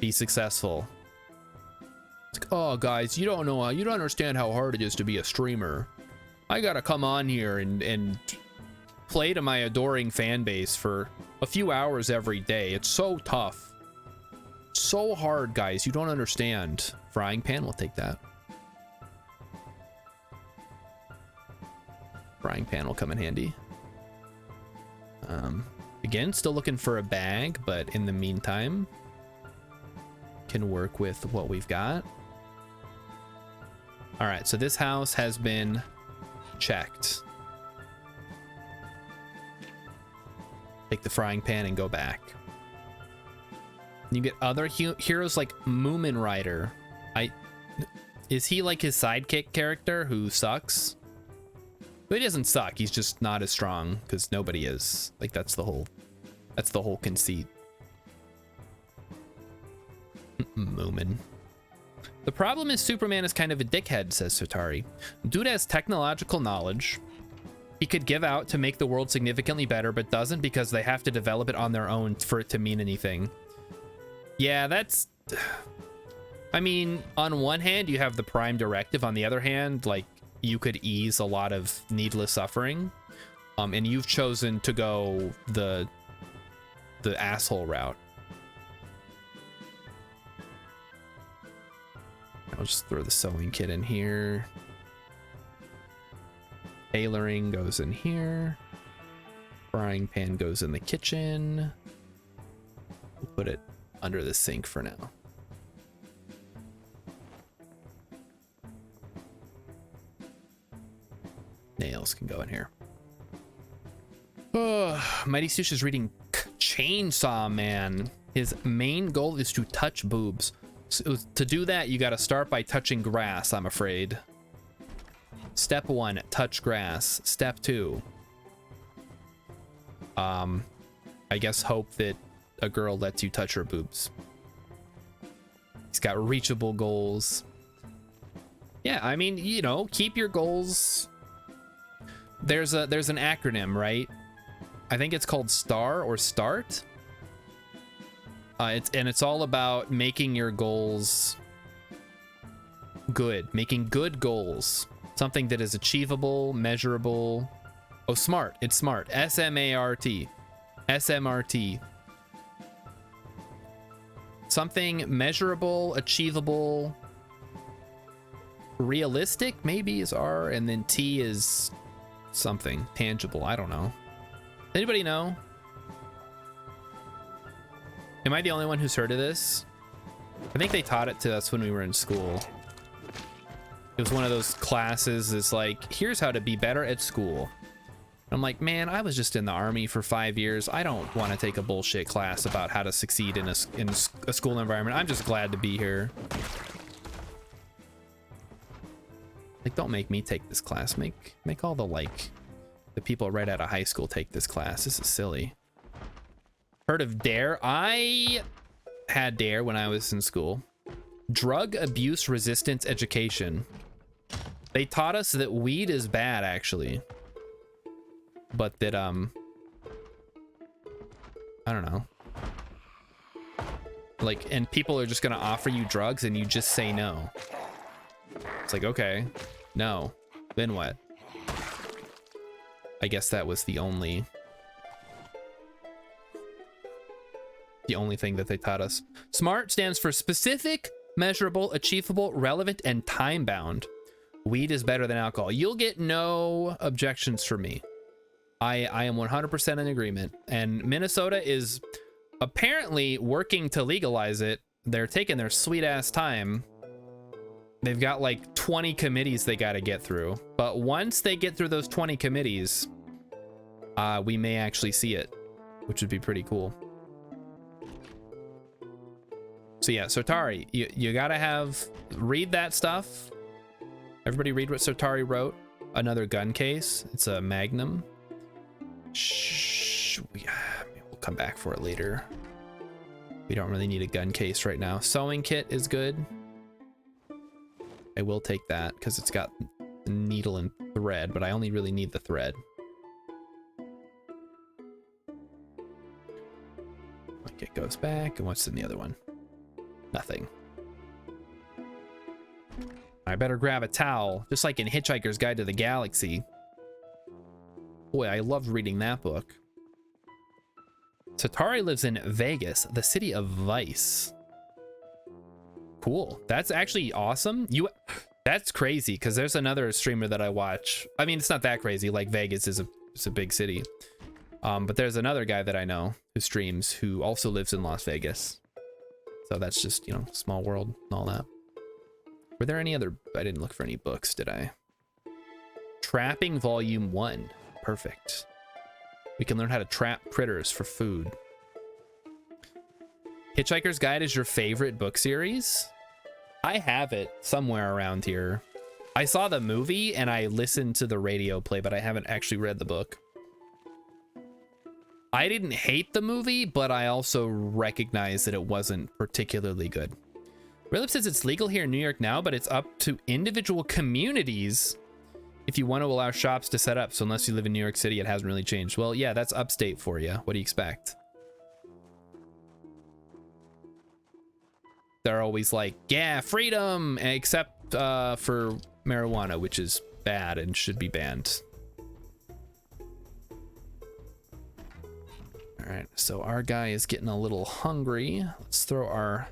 be successful, it's like, oh guys, you don't understand how hard it is to be a streamer. I gotta come on here and play to my adoring fan base for a few hours every day. It's so tough, so hard, guys. You don't understand. Frying pan, we'll take that. Frying pan will come in handy. Again, still looking for a bag, but in the meantime, can work with what we've got. All right, so this house has been checked. Take the frying pan and go back. You get other heroes like Moomin Rider. Is he like his sidekick character who sucks? But he doesn't suck. He's just not as strong because nobody is. Like, that's the whole That's the whole conceit. Moomin. The problem is Superman is kind of a dickhead, says Sotari. Dude has technological knowledge he could give out to make the world significantly better, but doesn't because they have to develop it on their own for it to mean anything. Yeah, that's... I mean, on one hand, you have the Prime Directive. On the other hand, like, you could ease a lot of needless suffering. And you've chosen to go the asshole route. I'll just throw the sewing kit in here. Tailoring goes in here. Frying pan goes in the kitchen. We'll put it under the sink for now. Nails can go in here. Oh, Mighty Sush is reading Chainsaw Man. His main goal is to touch boobs. So to do that, you got to start by touching grass, I'm afraid. Step 1, touch grass. Step 2, I guess hope that a girl lets you touch her boobs. He's got reachable goals. Yeah, I mean, you know, keep your goals. There's an acronym, right? I think it's called STAR or START. It's all about making your goals good, making good goals, something that is achievable, measurable. Oh, SMART. It's SMART. SMART. SMRT. Something measurable, achievable, realistic maybe is R, and then T is something tangible. I don't know. Anybody know? Am I the only one who's heard of this? I think they taught it to us when we were in school. It was one of those classes. It's like, here's how to be better at school. I'm like, man, I was just in the army for 5 years. I don't want to take a bullshit class about how to succeed in a school environment. I'm just glad to be here. Like, don't make me take this class. Make all the people right out of high school take this class. This is silly. Heard of DARE? I had DARE when I was in school. Drug Abuse Resistance Education. They taught us that weed is bad, actually. But that, I don't know. Like, and people are just gonna offer you drugs and you just say no. It's like, okay, no. Then what? I guess that was the only thing that they taught us. SMART stands for specific, measurable, achievable, relevant, and time-bound. Weed is better than alcohol. You'll get no objections from me. I am 100% in agreement. And Minnesota is apparently working to legalize it. They're taking their sweet-ass time. They've got like 20 committees they got to get through. But once they get through those 20 committees, we may actually see it, which would be pretty cool. So yeah, Sotari, you gotta read that stuff. Everybody read what Sotari wrote. Another gun case. It's a Magnum. Shh, we'll come back for it later. We don't really need a gun case right now. Sewing kit is good. I will take that because it's got needle and thread, but I only really need the thread. Okay, it goes back. And what's in the other one? Nothing. I better grab a towel, just like in Hitchhiker's Guide to the Galaxy. Boy, I loved reading that book. Sotari lives in Vegas, the city of vice. Cool. That's actually awesome. That's crazy, because there's another streamer that I watch. I mean, it's not that crazy. Like, Vegas is a big city. But there's another guy that I know who streams who also lives in Las Vegas. So that's just, you know, small world and all that. Were there any other... I didn't look for any books, did I? Trapping Volume 1. Perfect. We can learn how to trap critters for food. Hitchhiker's Guide is your favorite book series? I have it somewhere around here. I saw the movie and I listened to the radio play, but I haven't actually read the book. I didn't hate the movie, but I also recognize that it wasn't particularly good. Relip says it's legal here in New York now, but it's up to individual communities if you want to allow shops to set up. So unless you live in New York City, it hasn't really changed. Well, yeah, that's upstate for you. What do you expect? They're always like, yeah, freedom, except for marijuana, which is bad and should be banned. All right, so our guy is getting a little hungry. Let's throw our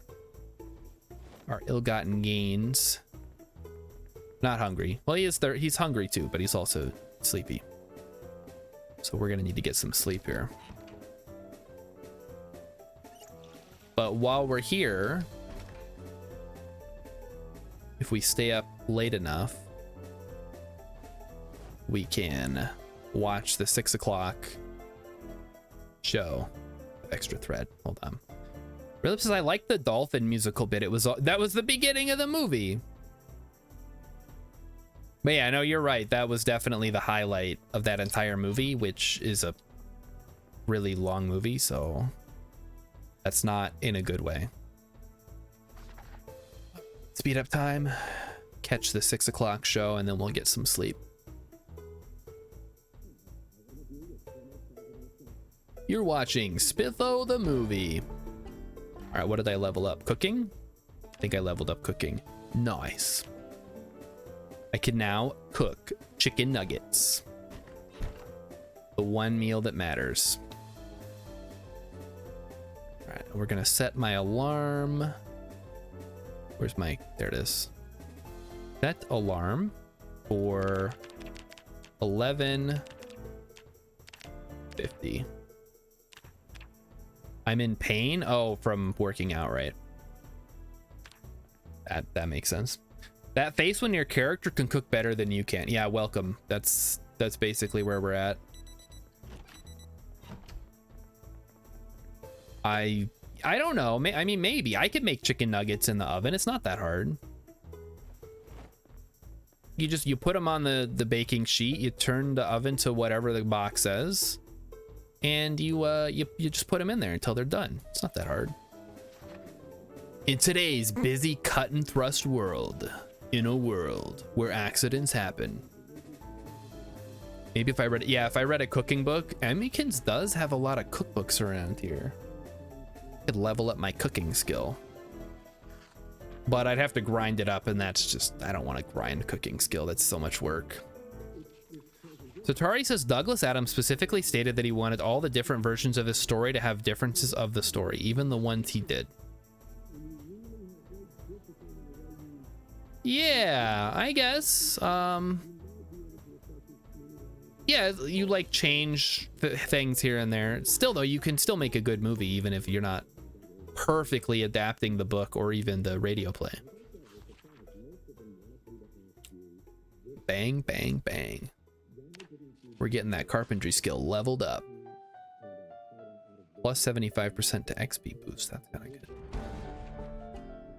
ill-gotten gains. Not hungry. Well, he is there. He's hungry too, but he's also sleepy. So we're gonna need to get some sleep here. But while we're here, if we stay up late enough, we can watch the 6 o'clock show. Extra thread. Hold on. Relip says I like the dolphin musical bit. That was the beginning of the movie. But yeah, no, you're right. That was definitely the highlight of that entire movie, which is a really long movie, so that's not in a good way. Speed up time, catch the 6 o'clock show, and then we'll get some sleep. You're watching Spitho the movie. All right, what did I level up? Cooking? I think I leveled up cooking. Nice. I can now cook chicken nuggets. The one meal that matters. All right, we're gonna set my alarm. Where's my, there it is. Set alarm for 11:50. I'm in pain. Oh, from working out, right? That makes sense. That face when your character can cook better than you can. Yeah, welcome. That's basically where we're at. I don't know. I mean, maybe I could make chicken nuggets in the oven. It's not that hard. You put them on the baking sheet. You turn the oven to whatever the box says, and you just put them in there until they're done. It's not that hard. In today's busy cut and thrust world, in a world where accidents happen. Maybe if I read a cooking book. Emmykins does have a lot of cookbooks around here. I could level up my cooking skill, but I'd have to grind it up, and that's just, I don't want to grind cooking skill. That's so much work. So Tari says Douglas Adams specifically stated that he wanted all the different versions of his story to have differences of the story, even the ones he did. Yeah, I guess. Yeah, you like change things here and there. Still though, you can still make a good movie even if you're not perfectly adapting the book or even the radio play. Bang, bang, bang. We're getting that carpentry skill leveled up. Plus 75% to XP boost. That's kind of good.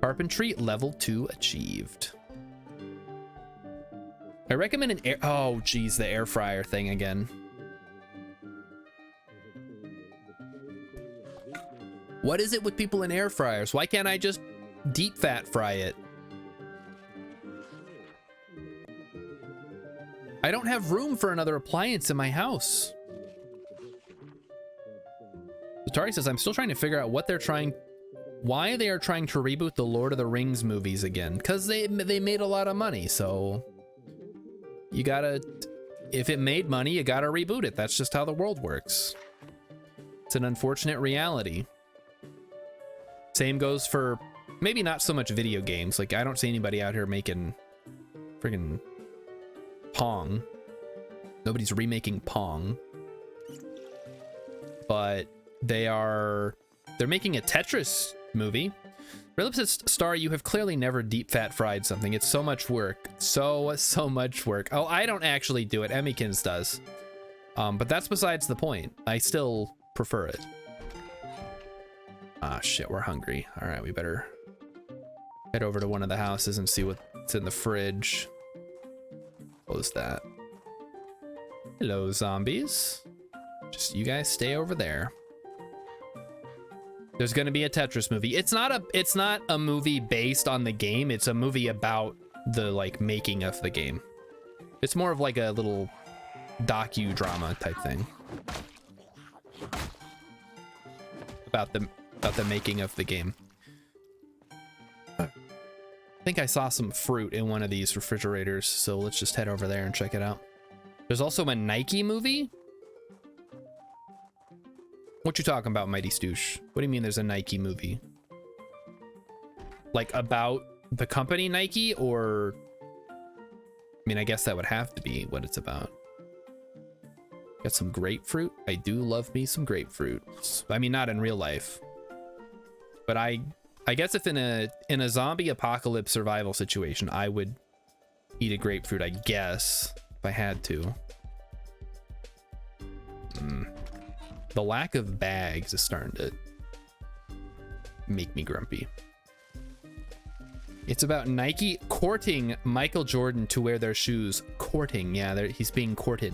Carpentry level 2 achieved. I recommend an air. Oh, geez, the air fryer thing again. What is it with people in air fryers? Why can't I just deep fat fry it? I don't have room for another appliance in my house. Atari says, I'm still trying to figure out what they're trying, why they are trying to reboot the Lord of the Rings movies again. Because they made a lot of money, so you gotta, if it made money, you gotta reboot it. That's just how the world works. It's an unfortunate reality. Same goes for maybe not so much video games. Like, I don't see anybody out here making friggin' Pong. Nobody's remaking Pong. But they're making a Tetris movie. Relip says, Star, you have clearly never deep fat fried something. It's so much work. So much work. Oh, I don't actually do it. Emmykins does. But that's besides the point. I still prefer it. Ah, shit, we're hungry. All right, we better head over to one of the houses and see what's in the fridge. Close that. Hello, zombies. Just you guys stay over there. There's gonna be a Tetris movie. It's not a movie based on the game. It's a movie about the like making of the game. It's more of like a little docudrama type thing about the making of the game. I think I saw some fruit in one of these refrigerators, so let's just head over there and check it out. There's also a Nike movie. What you talking about, Mighty Stoosh? What do you mean there's a Nike movie? Like about the company Nike, or... I mean, I guess that would have to be what it's about. Got some grapefruit. I do love me some grapefruit. I mean, not in real life. But I guess if in a zombie apocalypse survival situation, I would eat a grapefruit, I guess, if I had to. The lack of bags is starting to make me grumpy. It's about Nike courting Michael Jordan to wear their shoes. Courting, yeah, he's being courted.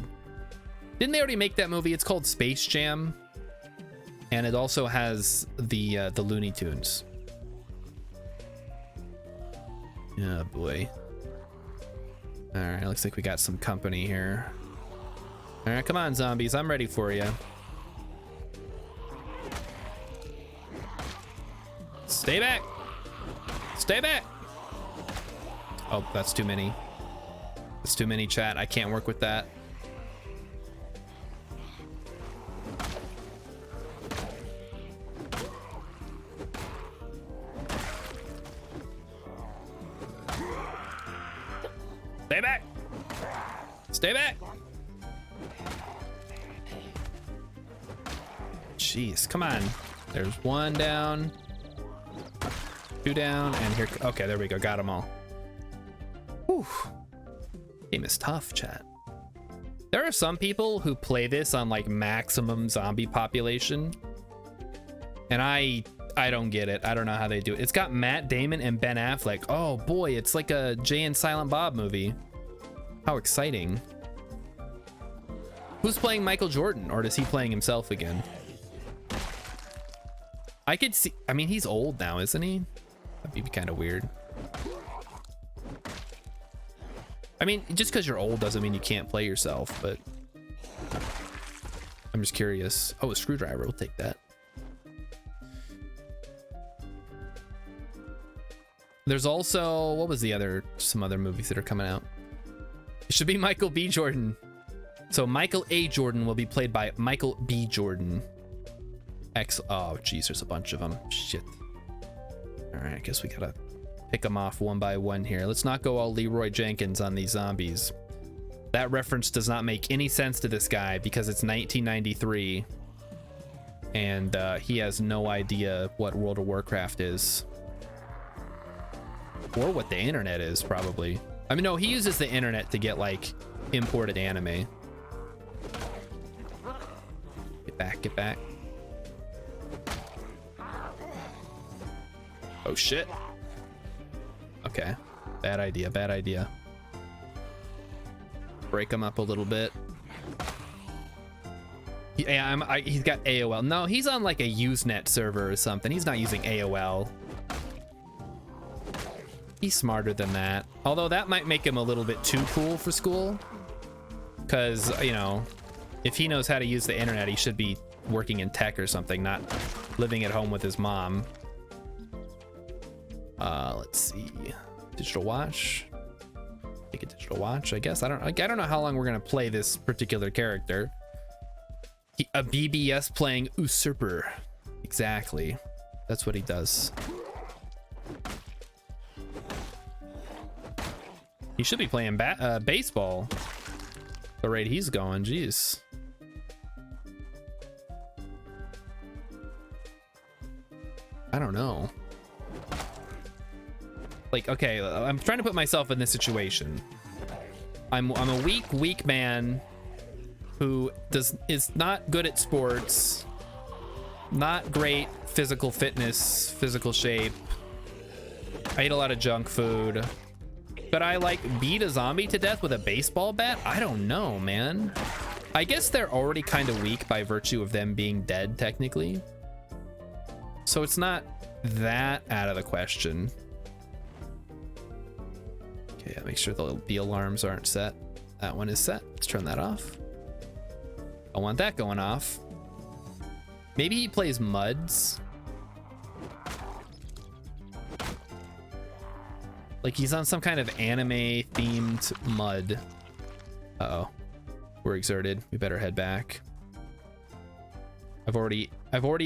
Didn't they already make that movie? It's called Space Jam, and it also has the Looney Tunes. Oh boy. All right, looks like we got some company here. All right, come on, zombies, I'm ready for you. Stay back! Stay back! Oh, that's too many. That's too many, chat. I can't work with that. Stay back! Stay back! Jeez, come on. There's one down. Two down, and here, okay, there we go, got them all. Whew. Game is tough, chat. There are some people who play this on like maximum zombie population, and I don't get it. I don't know how they do it. It's got Matt Damon and Ben Affleck. Oh boy, it's like a Jay and Silent Bob movie. How exciting. Who's playing Michael Jordan, or is he playing himself again? I could see, I mean, he's old now, isn't he? That'd be kind of weird. I mean, just because you're old doesn't mean you can't play yourself, but I'm just curious. Oh, a screwdriver, we'll take that. There's also, what was some other movies that are coming out? It should be Michael B. Jordan. So Michael A. Jordan will be played by Michael B. Jordan. Oh, geez, there's a bunch of them. Shit. All right, I guess we gotta pick them off one by one here. Let's not go all Leroy Jenkins on these zombies. That reference does not make any sense to this guy because it's 1993 and he has no idea what World of Warcraft is. Or what the internet is, probably. I mean, no, he uses the internet to get like imported anime. Get back, get back. Oh shit. Okay, bad idea, bad idea. Break him up a little bit. Yeah, he's got AOL. No, he's on like a Usenet server or something. He's not using AOL. He's smarter than that. Although that might make him a little bit too cool for school. Because, you know, if he knows how to use the internet, he should be working in tech or something, not living at home with his mom. Let's see. Digital watch. Take a digital watch, I guess. I don't know how long we're gonna play this particular character. A BBS playing usurper. Exactly. That's what he does. He should be playing baseball. The rate he's going, jeez. I don't know. Like, okay, I'm trying to put myself in this situation. I'm a weak man who is not good at sports, not great physical fitness, physical shape. I eat a lot of junk food. Could I like beat a zombie to death with a baseball bat? I don't know, man. I guess they're already kind of weak by virtue of them being dead, technically. So it's not that out of the question. Okay, make sure the alarms aren't set. That one is set. Let's turn that off. I want that going off. Maybe he plays Muds. Like he's on some kind of anime themed mud. Uh-oh. We're exerted. We better head back. I've already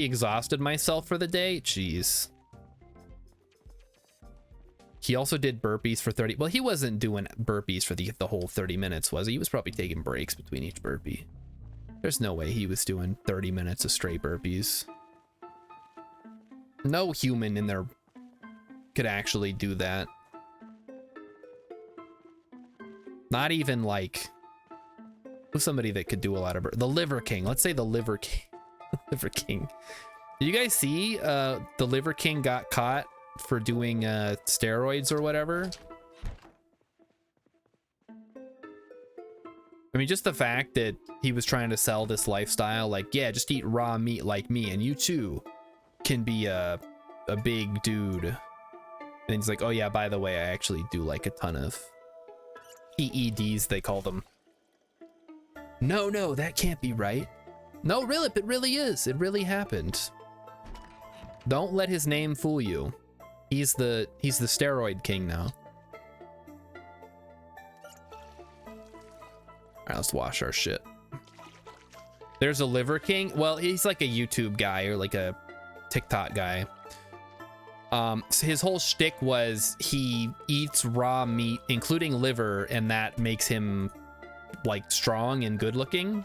exhausted myself for the day. Jeez. He also did burpees for 30. Well, he wasn't doing burpees for the whole 30 minutes, was he? He was probably taking breaks between each burpee. There's no way he was doing 30 minutes of straight burpees. No human in there could actually do that. Not even like somebody that could do a lot of the Liver King. Let's say the Liver King. Liver King. Did you guys see the Liver King got caught for doing steroids or whatever? I mean, just the fact that he was trying to sell this lifestyle, like, yeah, just eat raw meat like me and you too can be a big dude. And he's like, oh yeah, by the way, I actually do like a ton of PEDs, they call them. No, that can't be right. No, really, it really is. It really happened. Don't let his name fool you. He's the steroid king now. All right, let's wash our shit. There's a Liver King. Well, he's like a YouTube guy or like a TikTok guy. So his whole shtick was he eats raw meat, including liver, and that makes him like strong and good looking.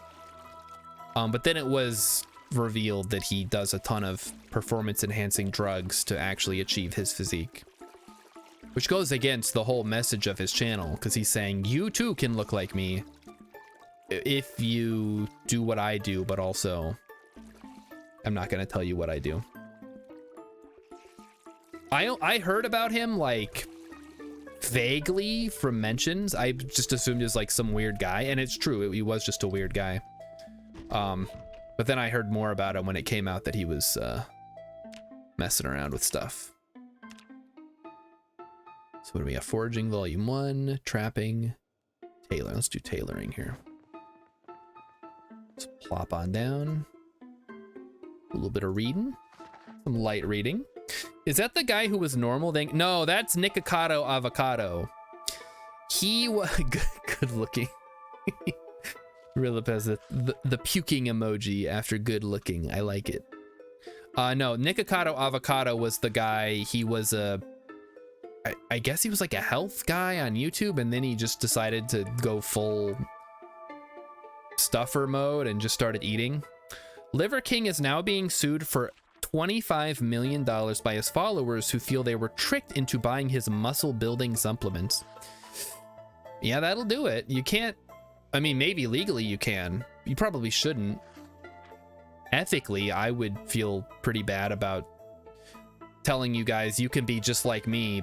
But then it was revealed that he does a ton of performance enhancing drugs to actually achieve his physique, which goes against the whole message of his channel, because he's saying you too can look like me if you do what I do, but also I'm not going to tell you what I do. I heard about him like vaguely from mentions. I just assumed he was like some weird guy, and it's true, he was just a weird guy. But then I heard more about him when it came out that he was messing around with stuff. So what do we got? Foraging volume 1, trapping, tailor. Let's do tailoring here. Let's plop on down. A little bit of reading, some light reading. Is that the guy who was normal then? No, that's Nikocado Avocado. He was good looking. Rilip has the puking emoji after good looking. I like it. No, Nikocado Avocado was the guy. He was I guess he was like a health guy on YouTube, and then he just decided to go full stuffer mode and just started eating. Liver King is now being sued for $25 million by his followers who feel they were tricked into buying his muscle building supplements. Yeah, that'll do it. You can't, I mean, maybe legally you can. You probably shouldn't. Ethically, I would feel pretty bad about telling you guys you can be just like me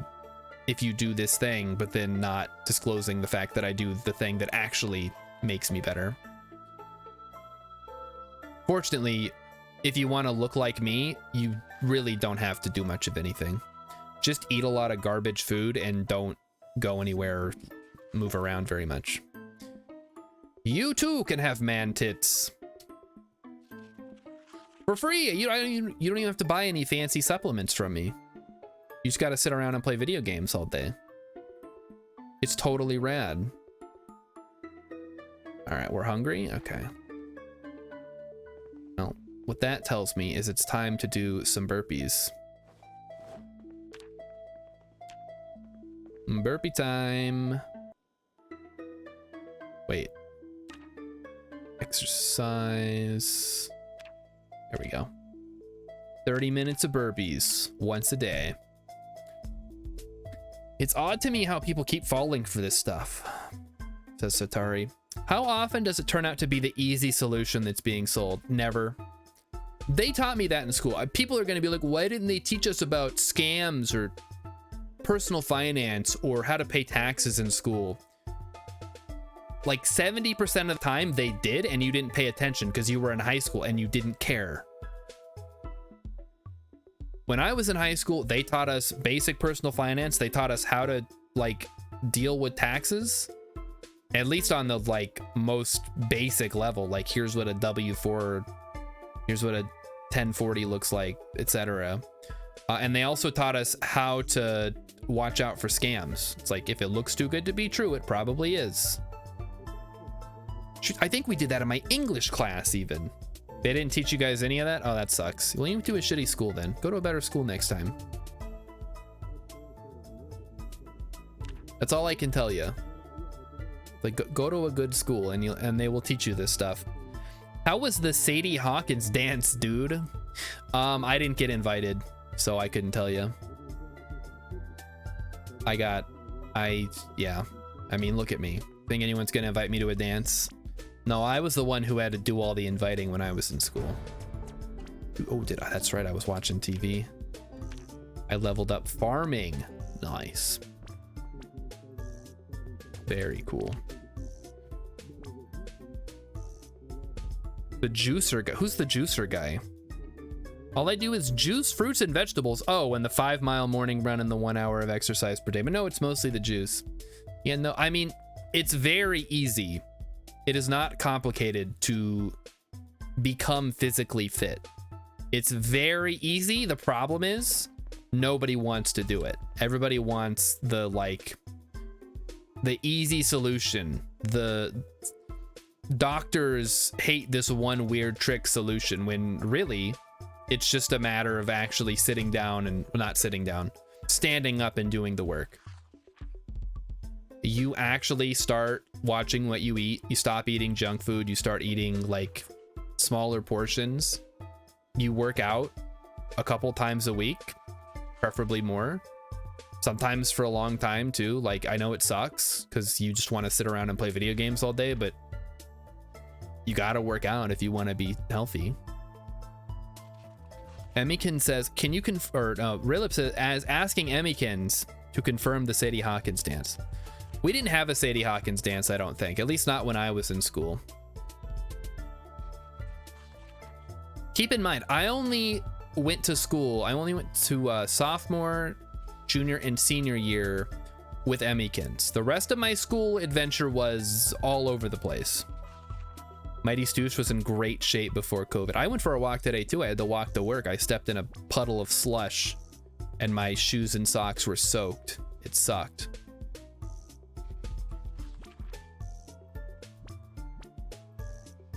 if you do this thing, but then not disclosing the fact that I do the thing that actually makes me better. Fortunately, if you want to look like me, you really don't have to do much of anything. Just eat a lot of garbage food and don't go anywhere or move around very much. You too can have man tits for free. You don't even have to buy any fancy supplements from me. You just got to sit around and play video games all day. It's totally rad. All right, we're hungry. Okay. Well, what that tells me is it's time to do some burpees. Burpee time. Wait. Exercise. There we go. 30 minutes of burpees once a day. It's odd to me how people keep falling for this stuff, says Satari. How often does it turn out to be the easy solution that's being sold? Never. They taught me that in school. People are going to be like, why didn't they teach us about scams or personal finance or how to pay taxes in school? like 70% of the time they did, and you didn't pay attention because you were in high school and you didn't care. When I was in high school, they taught us basic personal finance. They taught us how to like deal with taxes, at least on the like most basic level. Like, here's what a W-4, here's what a 1040 looks like, etc. And they also taught us how to watch out for scams. It's like, if it looks too good to be true, it probably is. Shoot, I think we did that in my English class even. They didn't teach you guys any of that? Oh, that sucks. Well, you went to a shitty school then. Go to a better school next time. That's all I can tell you. Like, go to a good school and they will teach you this stuff. How was the Sadie Hawkins dance, dude? I didn't get invited, so I couldn't tell you. Yeah. I mean, look at me. Think anyone's gonna invite me to a dance? No, I was the one who had to do all the inviting when I was in school. Oh, did I? That's right, I was watching TV. I leveled up farming. Nice. Very cool. The juicer guy. Who's the juicer guy? All I do is juice fruits and vegetables. Oh, and the 5-mile morning run and the 1 hour of exercise per day. But no, it's mostly the juice. Yeah, no, I mean, it's very easy. It is not complicated to become physically fit. It's very easy. The problem is nobody wants to do it. Everybody wants the easy solution. The doctors hate this one weird trick solution when really it's just a matter of actually sitting down and not sitting down, standing up and doing the work. You actually start watching what you eat. You stop eating junk food. You start eating like smaller portions. You work out a couple times a week, preferably more. Sometimes for a long time too. Like, I know it sucks because you just want to sit around and play video games all day, but you got to work out if you want to be healthy. Emmykin says, can you Rilip says, as asking Emmykins to confirm the Sadie Hawkins dance. We didn't have a Sadie Hawkins dance, I don't think. At least not when I was in school. Keep in mind, I only went to sophomore, junior, and senior year with Emmykins. The rest of my school adventure was all over the place. Mighty Stoosh was in great shape before COVID. I went for a walk today too. I had to walk to work. I stepped in a puddle of slush and my shoes and socks were soaked. It sucked.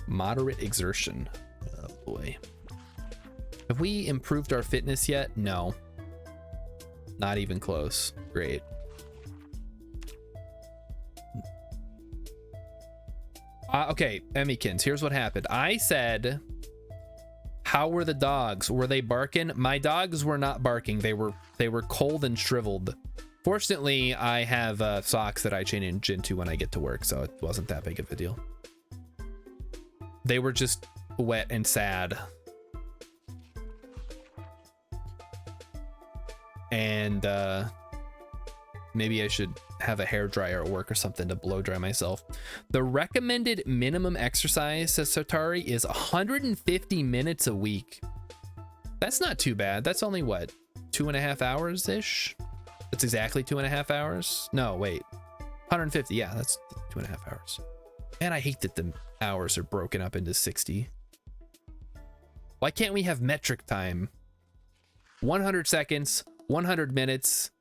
Moderate exertion. Oh boy. Have we improved our fitness yet? No. Not even close. Great. Okay, Emmykins, here's what happened. I said, how were the dogs? Were they barking? My dogs were not barking. They were cold and shriveled. Fortunately, I have socks that I change into when I get to work, so it wasn't that big of a deal. They were just wet and sad. And maybe I should have a hairdryer at work or something to blow dry myself. The recommended minimum exercise, says Sotari, is 150 minutes a week. That's not too bad. That's only what, 2.5 hours ish? That's exactly 2.5 hours. No, wait, 150. Yeah, that's 2.5 hours. And I hate that the hours are broken up into 60. Why can't we have metric time? 100 seconds, 100 minutes,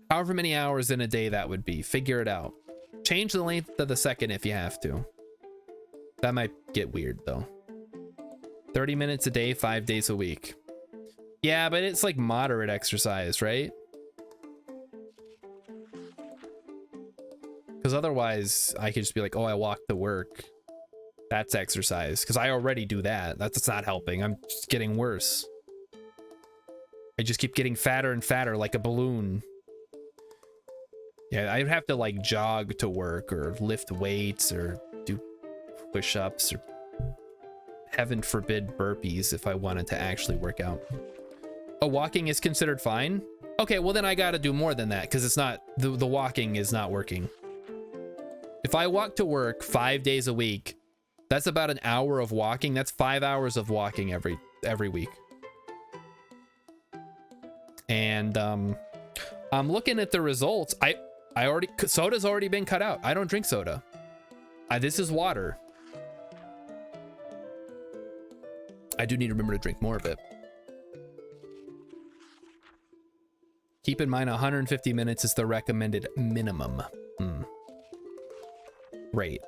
however many hours in a day that would be. Figure it out. Change the length of the second if you have to. That might get weird though. 30 minutes a day, 5 days a week. Yeah, but it's like moderate exercise, right? Because otherwise I could just be like, oh, I walked to work. That's exercise. Because I already do that. That's not helping. I'm just getting worse. I just keep getting fatter and fatter like a balloon. Yeah, I'd have to like jog to work or lift weights or do push-ups or heaven forbid burpees if I wanted to actually work out. Oh, walking is considered fine? Okay, well then I gotta do more than that because it's not, the walking is not working. If I walk to work 5 days a week, that's about an hour of walking. That's 5 hours of walking every week. And I'm looking at the results. Soda's already been cut out. I don't drink soda. This is water. I do need to remember to drink more of it. Keep in mind 150 minutes is the recommended minimum. Right.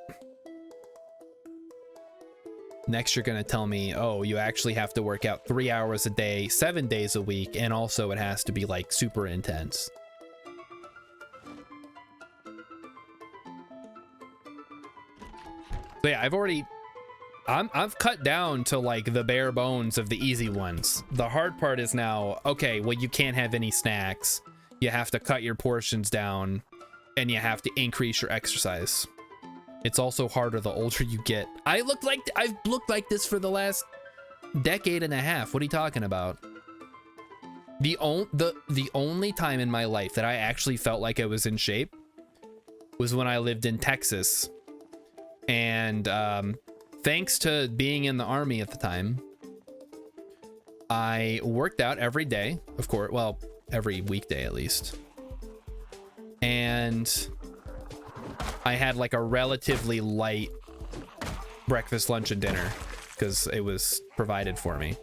Next, you're gonna tell me, oh, you actually have to work out 3 hours a day, 7 days a week, and also it has to be like super intense. So yeah, I've cut down to like the bare bones of the easy ones. The hard part is now, okay, well, you can't have any snacks. You have to cut your portions down and you have to increase your exercise. It's also harder the older you get. I've looked like this for the last decade and a half. What are you talking about? The only time in my life that I actually felt like I was in shape was when I lived in Texas. And thanks to being in the Army at the time, I worked out every day, of course, well, every weekday at least. And I had like a relatively light breakfast, lunch, and dinner because it was provided for me.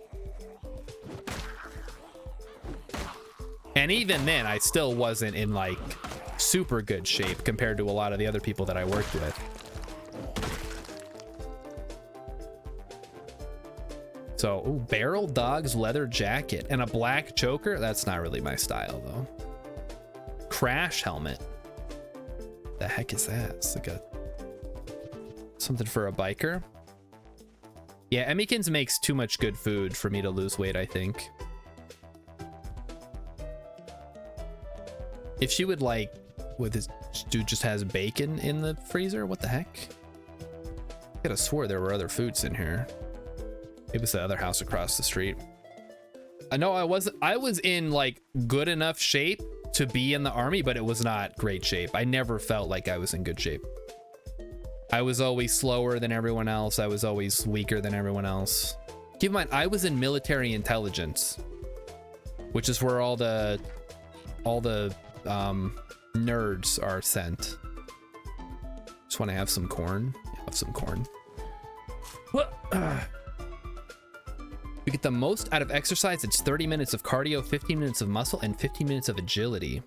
And even then, I still wasn't in like super good shape compared to a lot of the other people that I worked with. So, ooh, barrel dog's leather jacket and a black choker. That's not really my style though. Crash helmet. The heck is that? It's like something for a biker. Yeah, Emmykins makes too much good food for me to lose weight, I think. If she would like, with this dude just has bacon in the freezer, what the heck? I could have swore there were other foods in here. It was the other house across the street. I know I was in like good enough shape to be in the Army, but it was not great shape. I never felt like I was in good shape. I was always slower than everyone else. I was always weaker than everyone else. Keep in mind, I was in military intelligence, which is where all the nerds are sent. Just want to have some corn. Yeah, have some corn. What? We get the most out of exercise. It's 30 minutes of cardio, 15 minutes of muscle, and 15 minutes of agility.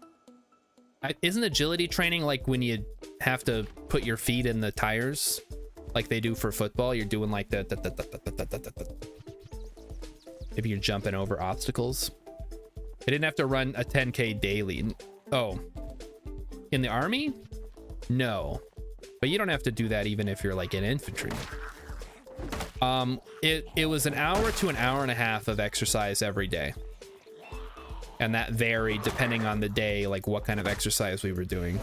Isn't agility training like when you have to put your feet in the tires like they do for football? You're doing like the maybe you're jumping over obstacles. I didn't have to run a 10K daily. Oh, in the Army? No, but you don't have to do that even if you're like in infantry. It was an hour to an hour and a half of exercise every day. And that varied depending on the day, like what kind of exercise we were doing.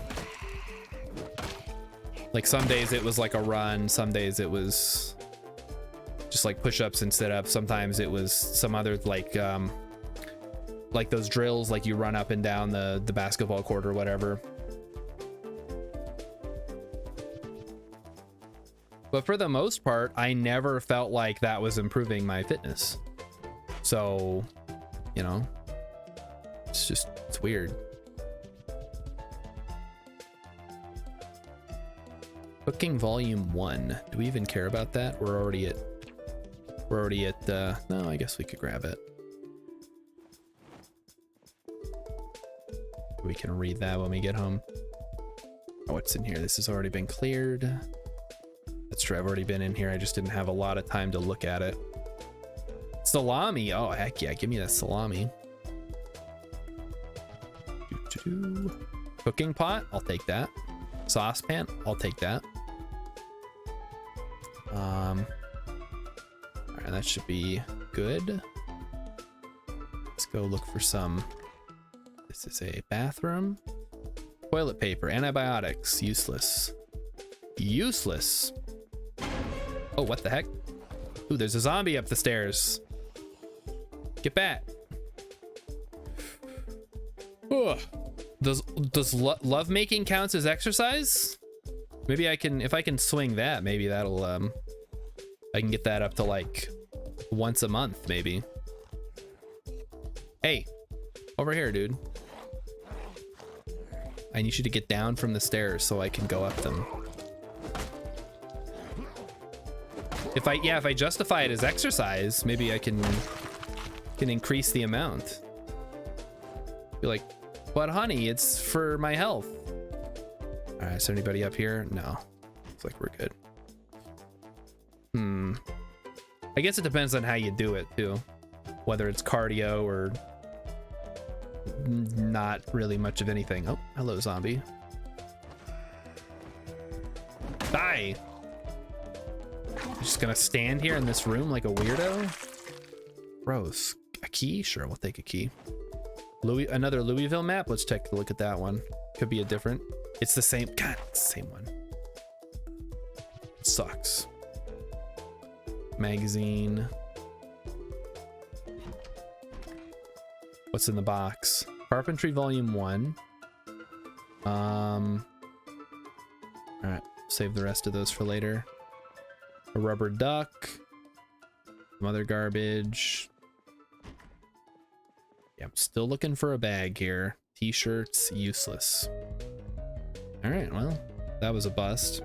Like some days it was like a run, some days it was just like push-ups and sit-ups. Sometimes it was some other like those drills, like you run up and down the basketball court or whatever. But for the most part, I never felt like that was improving my fitness. So, you know, it's weird. Cooking volume 1. Do we even care about that? We're already at no, I guess we could grab it. We can read that when we get home. Oh, what's in here? This has already been cleared. That's true, I've already been in here. I just didn't have a lot of time to look at it. Salami. Oh, heck yeah, give me that salami. Cooking pot, I'll take that. Saucepan, I'll take that. All right, that should be good. Let's go look for some. This is a bathroom. Toilet paper, antibiotics, useless. Useless. Oh, what the heck? Ooh, there's a zombie up the stairs. Get back. Ugh. Does lovemaking counts as exercise? Maybe I can, if I can swing that, maybe that'll, I can get that up to like once a month, maybe. Hey, over here, dude. I need you to get down from the stairs so I can go up them. If I justify it as exercise, maybe I can increase the amount. Be like, but honey, it's for my health. All right, is there anybody up here? No, looks like we're good. I guess it depends on how you do it too, whether it's cardio or not really much of anything. Oh, hello, zombie. Die. I'm just gonna stand here in this room like a weirdo. Gross. A key? Sure, we'll take a key. Another Louisville map. Let's take a look at that one. Could be a different. It's the same. God, it's the same one. It sucks. Magazine. What's in the box? Carpentry Volume 1. All right, save the rest of those for later. A rubber duck. Some other garbage. Yeah, I'm still looking for a bag here. T-shirts, useless. All right, well, that was a bust.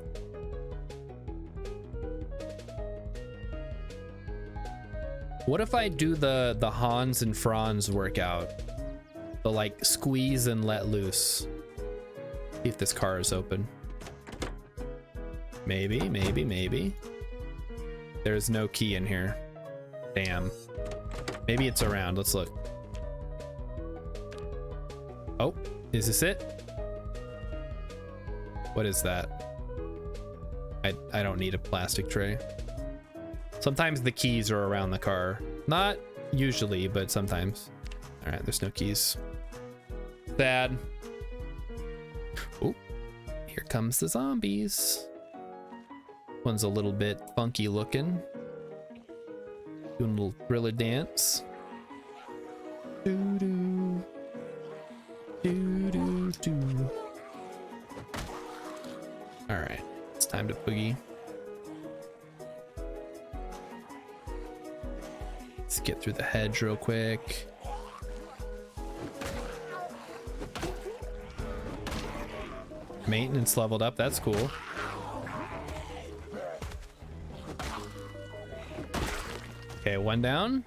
What if I do the Hans and Franz workout? The like squeeze and let loose. See if this car is open. Maybe, maybe, maybe. There's no key in here. Damn. Maybe it's around. Let's look. Oh, is this it? What is that? I don't need a plastic tray. Sometimes the keys are around the car. Not usually, but sometimes. All right, there's no keys. Sad. Oh, here comes the zombies. One's a little bit funky looking. Doing a little thriller dance. Doo doo. Doo doo doo. All right, it's time to boogie. Let's get through the hedge real quick. Maintenance leveled up, that's cool. Okay, one down.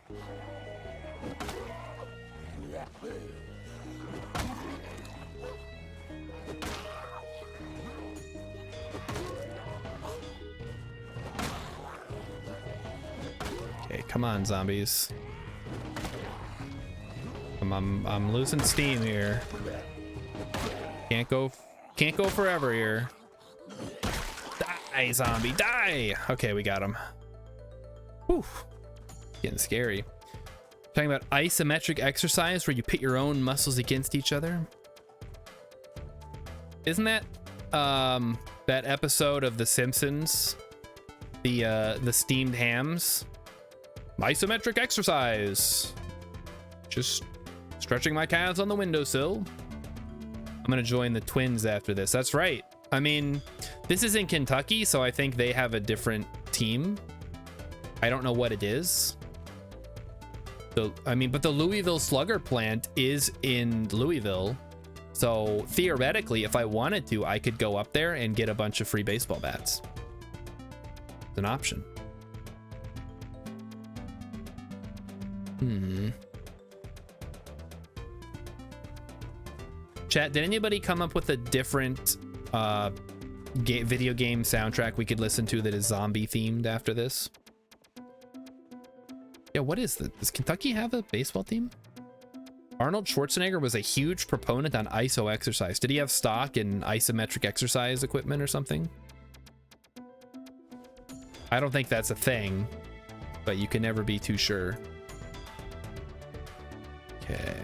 Okay, come on, zombies. I'm losing steam here. Can't go forever here. Die, zombie, die! Okay, we got him. Whew. Getting scary. Talking about isometric exercise where you pit your own muscles against each other. Isn't that that episode of The Simpsons? The steamed hams? Isometric exercise. Just stretching my calves on the windowsill. I'm gonna join the Twins after this. That's right. I mean, this is in Kentucky, so I think they have a different team. I don't know what it is. But the Louisville Slugger plant is in Louisville. So theoretically, if I wanted to, I could go up there and get a bunch of free baseball bats. It's an option. Chat, did anybody come up with a different video game soundtrack we could listen to that is zombie themed after this? Yeah, what is that? Does Kentucky have a baseball team? Arnold Schwarzenegger was a huge proponent on ISO exercise. Did he have stock in isometric exercise equipment or something? I don't think that's a thing, but you can never be too sure. Okay.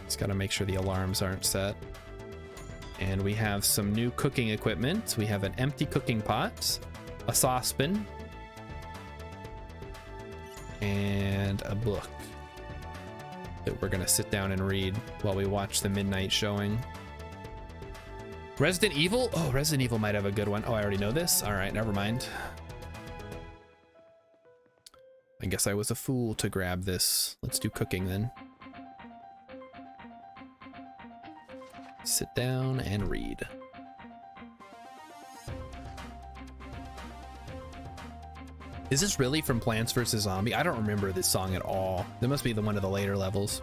Just gotta make sure the alarms aren't set. And we have some new cooking equipment. We have an empty cooking pot, a saucepan, and a book that we're gonna sit down and read while we watch the midnight showing. Resident Evil? Oh, Resident Evil might have a good one. Oh, I already know this. All right, never mind. I guess I was a fool to grab this. Let's do cooking then. Sit down and read. Is this really from Plants vs. Zombie? I don't remember this song at all. That must be one of the later levels.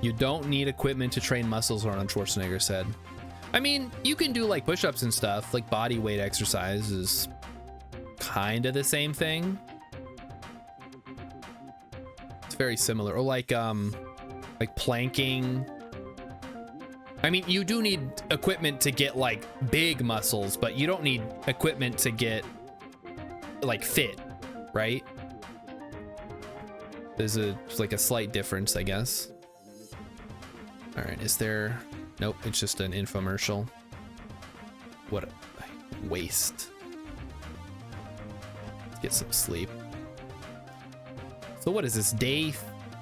You don't need equipment to train muscles, Arnold Schwarzenegger said. I mean, you can do like push-ups and stuff, like body weight exercise is kind of the same thing. It's very similar. Or like planking. I mean, you do need equipment to get like big muscles, but you don't need equipment to get like fit, right? There's like a slight difference, I guess. All right, is there? Nope, it's just an infomercial. What a waste. Let's get some sleep. So what is this, day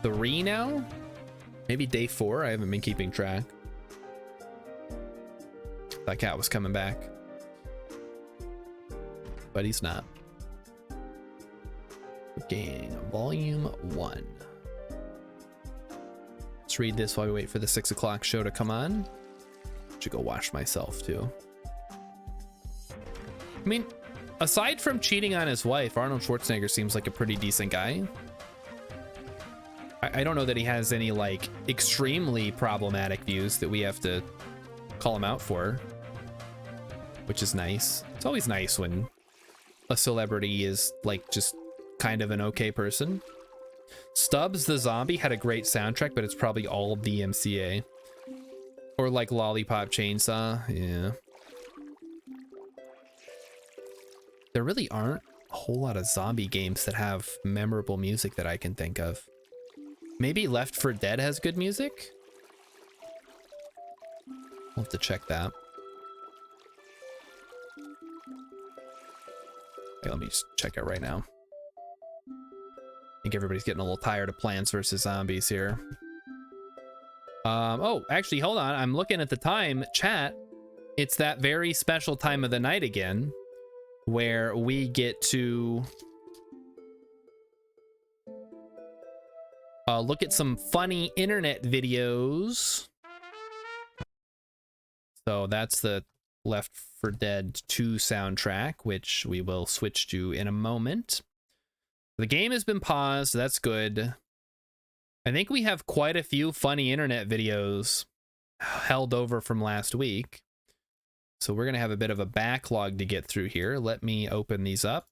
3 now? Maybe day 4? I haven't been keeping track. That cat was coming back. But he's not. Gang, volume 1. Let's read this while we wait for the 6 o'clock show to come on. Should go wash myself too. I mean, aside from cheating on his wife, Arnold Schwarzenegger seems like a pretty decent guy. I don't know that he has any like extremely problematic views that we have to call him out for, which is nice. It's always nice when a celebrity is like just kind of an okay person. Stubbs the Zombie had a great soundtrack, but it's probably all DMCA. Or like Lollipop Chainsaw, yeah. There really aren't a whole lot of zombie games that have memorable music that I can think of. Maybe Left 4 Dead has good music? We'll have to check that. Okay, let me just check it right now. I think everybody's getting a little tired of Plants vs. Zombies here. Oh, actually, hold on. I'm looking at the time. Chat, it's that very special time of the night again, where we get to look at some funny internet videos. So that's the Left 4 Dead 2 soundtrack, which we will switch to in a moment. The game has been paused. That's good. I think we have quite a few funny internet videos held over from last week. So we're going to have a bit of a backlog to get through here. Let me open these up.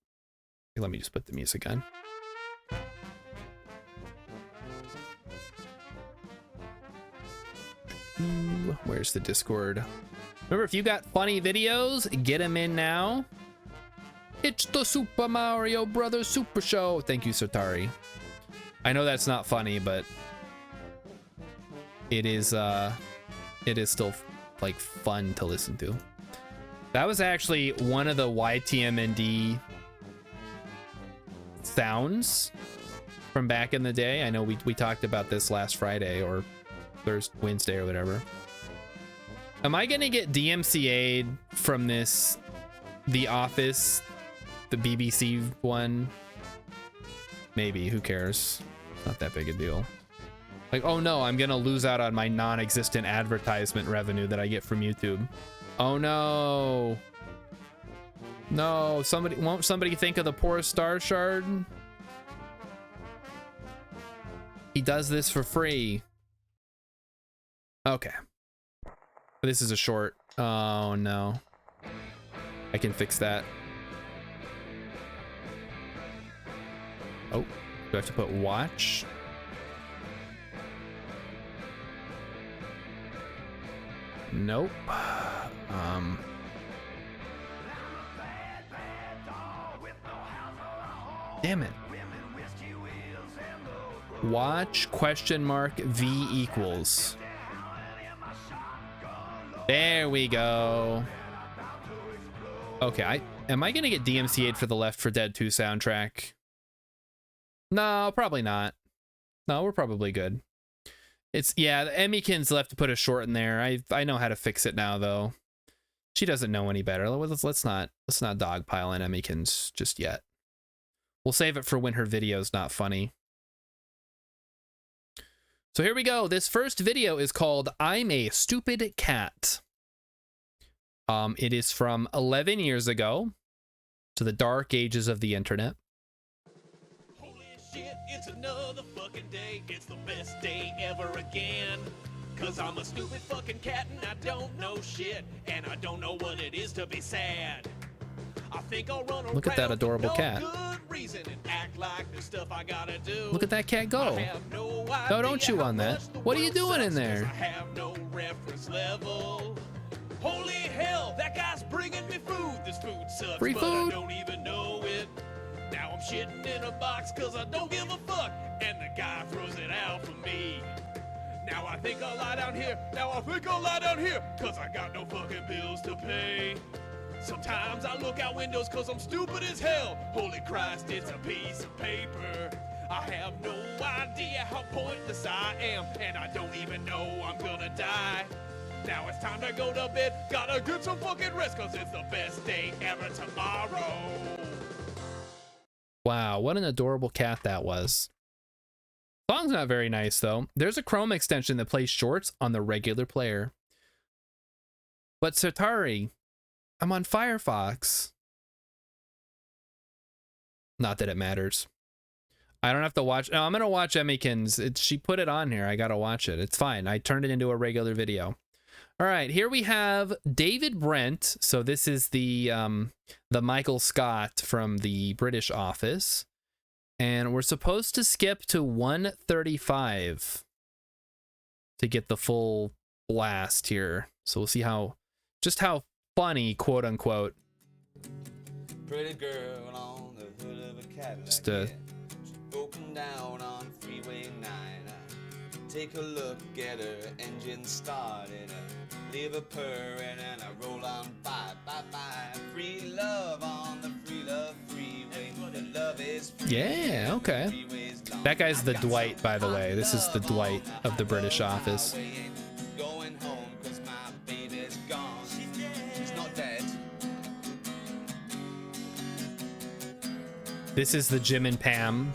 Let me just put the music on. Ooh, where's the Discord? Remember, if you got funny videos, get them in now. It's the Super Mario Brothers Super Show. Thank you, Sotari. I know that's not funny, but it is still like fun to listen to. That was actually one of the YTMND sounds from back in the day. I know we talked about this last Friday or Thursday, Wednesday or whatever. Am I gonna get DMCA'd from this The Office, the BBC one? Maybe, who cares? Not that big a deal. Like, oh no, I'm gonna lose out on my non-existent advertisement revenue that I get from YouTube. Oh no. No, won't somebody think of the poor Star Shard? He does this for free. Okay. This is a short. Oh no. I can fix that. Oh, do I have to put watch? Nope. Damn it. Watch question mark V equals. There we go. Okay, am I gonna get DMCA'd for the Left 4 Dead 2 soundtrack? No, probably not. No, we're probably good. It's, yeah, Emmykin's left to put a short in there. I know how to fix it now, though. She doesn't know any better. Let's not dogpile on Emmykin's just yet. We'll save it for when her video's not funny. So here we go. This first video is called I'm a Stupid Cat. It is from 11 years ago, to the dark ages of the internet. Holy shit, it's another fucking day. It's the best day ever again. Cause I'm a stupid fucking cat and I don't know shit. And I don't know what it is to be sad. I think I'll run Look at that adorable cat. Good reason and act like there's stuff I gotta do. Look at that cat go. No, don't chew on that. What are you doing in there? I have no reference level. Holy hell, that guy's bringing me food. This food sucks, Free but food? I don't even know it. Now I'm shitting in a box cause I don't give a fuck. And the guy throws it out for me. Now I think I'll lie down here. Cause I got no fucking bills to pay. Sometimes I look out windows cause I'm stupid as hell. Holy Christ, it's a piece of paper. I have no idea how pointless I am. And I don't even know I'm gonna die. Now it's time to go to bed. Gotta get some fucking rest cause it's the best day ever tomorrow. Wow, what an adorable cat that was. Song's not very nice though. There's a Chrome extension that plays shorts on the regular player. But Satari, I'm on Firefox. Not that it matters. I don't have to watch. No, I'm gonna watch Emmykin's. She put it on here. I gotta watch it. It's fine. I turned it into a regular video. All right, here we have David Brent. So this is the Michael Scott from the British Office, and we're supposed to skip to 135 to get the full blast here. So we'll see how funny, quote unquote. Pretty girl on the hood of a Cadillac. Just broken down on Freeway 9. Take a look at her engine started. Leave her purring and I roll on by. Free love on the free love freeway. The love is free. Yeah, okay. That guy's the Dwight, by the way. This is the Dwight of the British Office. Going home 'cause my baby's gone. She's not dead. This is the Jim and Pam.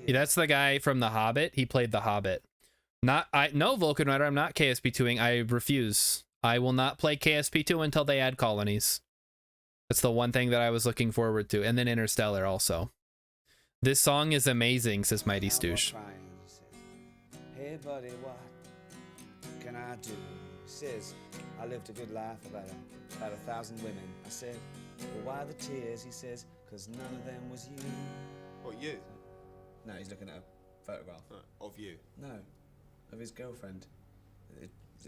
Yeah, that's the guy from The Hobbit. He played The Hobbit. No, Vulcan Rider, I'm not KSP2ing. I refuse. I will not play KSP2 until they add colonies. That's the one thing that I was looking forward to. And then Interstellar also. This song is amazing, says Mighty Stoosh. Hey buddy, what can I do? He says, I lived a good life, about 1,000 women. I said, well, why the tears? He says, 'cause none of them was you. What, you? No, he's looking at a photograph. Of you? No, of his girlfriend.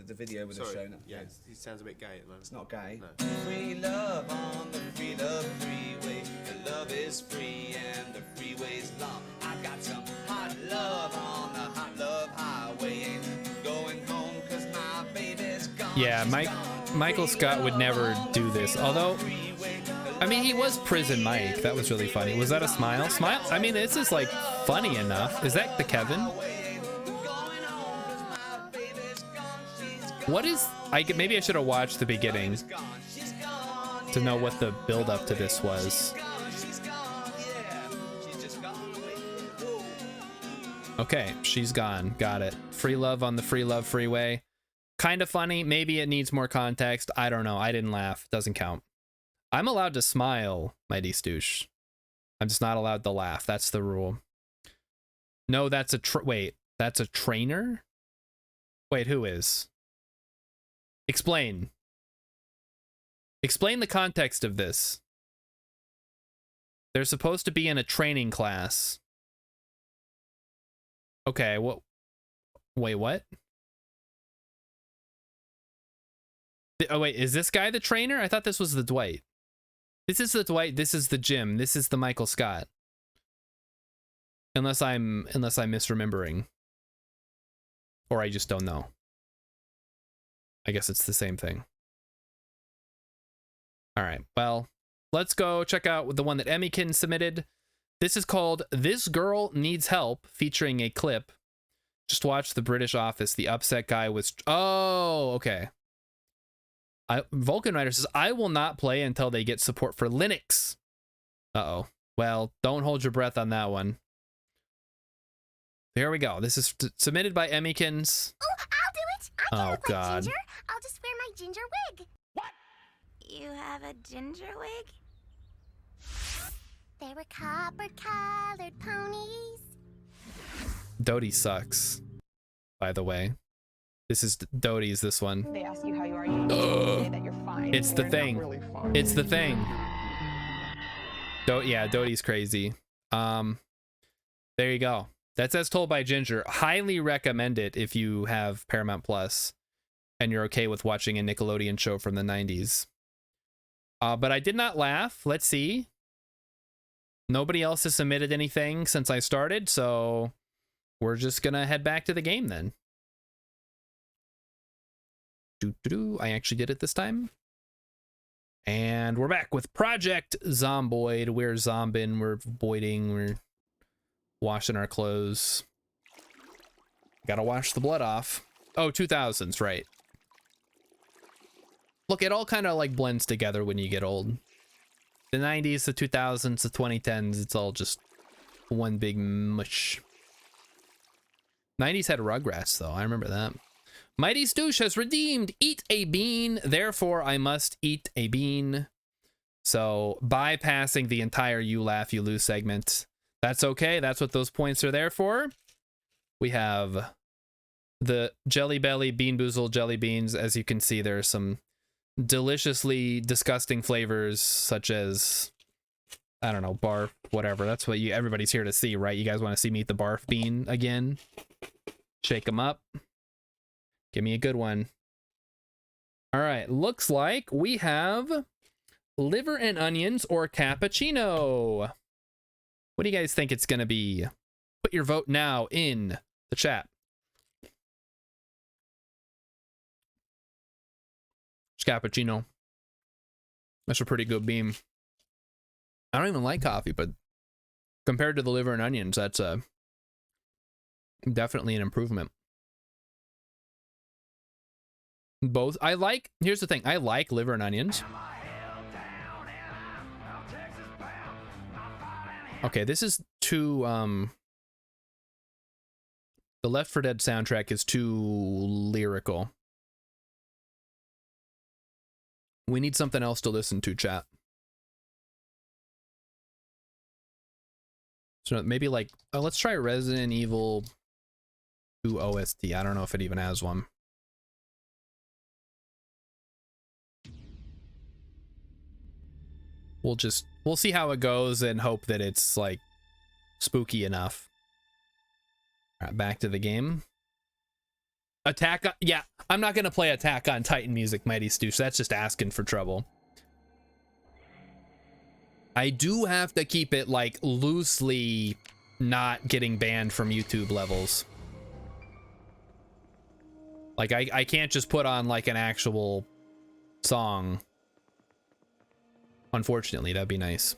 The video would have shown it. Yeah, he sounds a bit gay at the moment. It's not gay. No. Free love on the free love freeway. The love is free and the freeway's long. I got some hot love on the hot love highway. Ain't going home 'cause my baby's gone. Yeah, Michael Scott would never do this. Although, I mean, he was Prison Mike. That was really funny. Was that a smile? Smile? I mean, this is like funny enough. Is that the Kevin? What is... maybe I should have watched the beginning to know what the build up to this was. Okay, she's gone. Got it. Free love on the free love freeway. Kind of funny. Maybe it needs more context. I don't know. I didn't laugh. Doesn't count. I'm allowed to smile, Mighty Stoosh. I'm just not allowed to laugh. That's the rule. No, that's a... wait. That's a trainer? Wait, who is? Explain. Explain the context of this. They're supposed to be in a training class. Okay, what? Wait, what? Oh, wait, is this guy the trainer? I thought this was the Dwight. This is the Dwight, this is the Jim, this is the Michael Scott. Unless I'm misremembering. Or I just don't know. I guess it's the same thing. All right, well, let's go check out the one that Emmykin submitted. This is called This Girl Needs Help, featuring a clip. Just watch the British Office. The upset guy was... Oh, okay. Vulcan Rider says, I will not play until they get support for Linux. Uh-oh. Well, don't hold your breath on that one. Here we go. This is submitted by Emmykins. Oh, I'll do it. I can look God. like Ginger. I'll just wear my ginger wig. What? You have a ginger wig? They were copper-colored ponies. Dodie sucks, by the way. This is Dodie's, this one. They ask you how you are, you say that you're fine. It's the You're thing. not really fine. It's the thing. Yeah, Dodie's crazy. There you go. That's As Told by Ginger. Highly recommend it if you have Paramount Plus and you're okay with watching a Nickelodeon show from the 90s. But I did not laugh. Let's see. Nobody else has submitted anything since I started, so we're just gonna head back to the game then. I actually did it this time. And we're back with Project Zomboid. We're zombing, we're voiding, we're washing our clothes. Gotta wash the blood off. Oh, 2000s, right. Look, it all kind of like blends together when you get old. The 90s, the 2000s, the 2010s, it's all just one big mush. 90s had Rugrats, though. I remember that. Mighty Stoosh has redeemed Eat a Bean, therefore I must eat a bean. So, bypassing the entire You Laugh, You Lose segment. That's okay. That's what those points are there for. We have the Jelly Belly Bean Boozled jelly beans. As you can see, there are some deliciously disgusting flavors, such as, I don't know, barf, whatever. That's what everybody's here to see, right? You guys want to see me eat the barf bean again? Shake them up. Give me a good one. All right, looks like we have liver and onions or cappuccino. What do you guys think it's going to be? Put your vote now in the chat. It's cappuccino. That's a pretty good bean. I don't even like coffee, but compared to the liver and onions, that's definitely an improvement. Both. Here's the thing. I like liver and onions. Okay, this is too, the Left 4 Dead soundtrack is too lyrical. We need something else to listen to, chat. So maybe like, oh, let's try Resident Evil 2 OST. I don't know if it even has one. We'll see how it goes and hope that it's like spooky enough. All right, back to the game. Yeah, I'm not gonna play Attack on Titan music, Mighty Stoosh. That's just asking for trouble. I do have to keep it like loosely not getting banned from YouTube levels. Like I can't just put on like an actual song. Unfortunately, that'd be nice.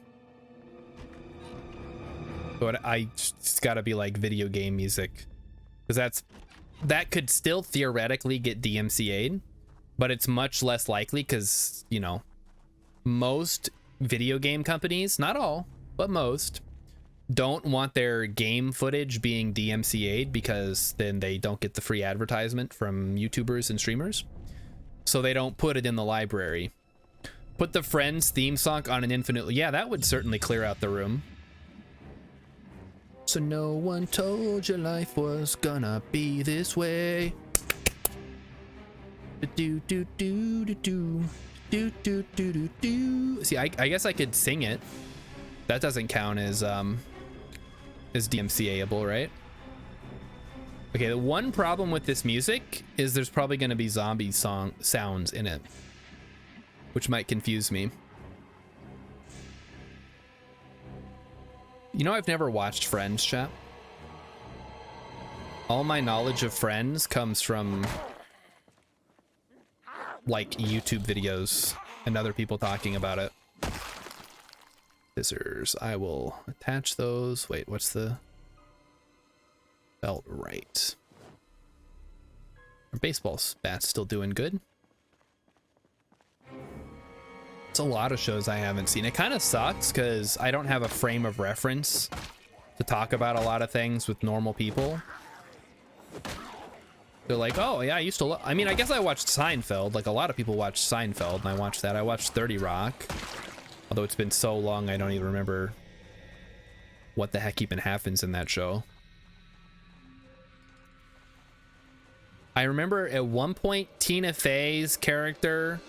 But it's gotta be like video game music. Because that could still theoretically get DMCA'd, but it's much less likely because, you know, most video game companies, not all, but most, don't want their game footage being DMCA'd because then they don't get the free advertisement from YouTubers and streamers. So they don't put it in the library. Put the Friends theme song on an infinite... Yeah, that would certainly clear out the room. So no one told you life was gonna be this way. Do do do do do do do do do do. See, I guess I could sing it. That doesn't count as DMCA-able, right? Okay, the one problem with this music is there's probably gonna be zombie sounds in it, which might confuse me. You know, I've never watched Friends, chat. All my knowledge of Friends comes from like YouTube videos and other people talking about it. Scissors. I will attach those. Wait, what's the felt right? Our baseball bat's still doing good. It's a lot of shows I haven't seen. It kind of sucks because I don't have a frame of reference to talk about a lot of things with normal people. They're like, oh yeah, I used to I mean, I guess I watched Seinfeld. Like a lot of people watch Seinfeld, and I watched that. I watched 30 Rock. Although it's been so long, I don't even remember what the heck even happens in that show. I remember at one point, Tina Fey's character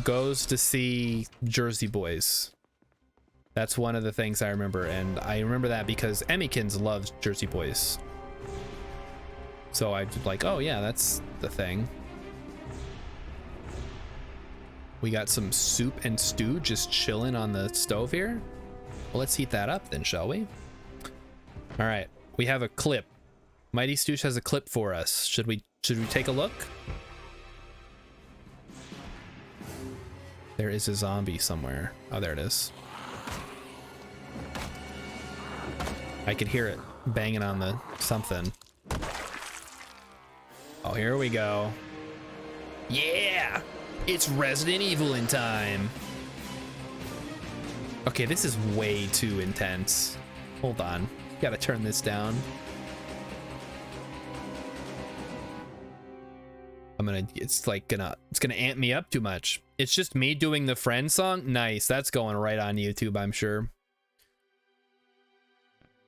goes to see Jersey Boys. That's one of the things I remember, and I remember that because Emmykins loves Jersey Boys. So I was like, oh yeah, that's the thing. We got some soup and stew just chilling on the stove here. Well, let's heat that up then, shall we? All right, we have a clip. Mighty Stoosh has a clip for us. Should we take a look? There is a zombie somewhere. Oh, there it is. I could hear it banging on the something. Oh, here we go. Yeah! It's Resident Evil in time. Okay, this is way too intense. Hold on. Gotta turn this down. It's gonna amp me up too much. It's just me doing the Friend song. Nice, that's going right on YouTube, I'm sure.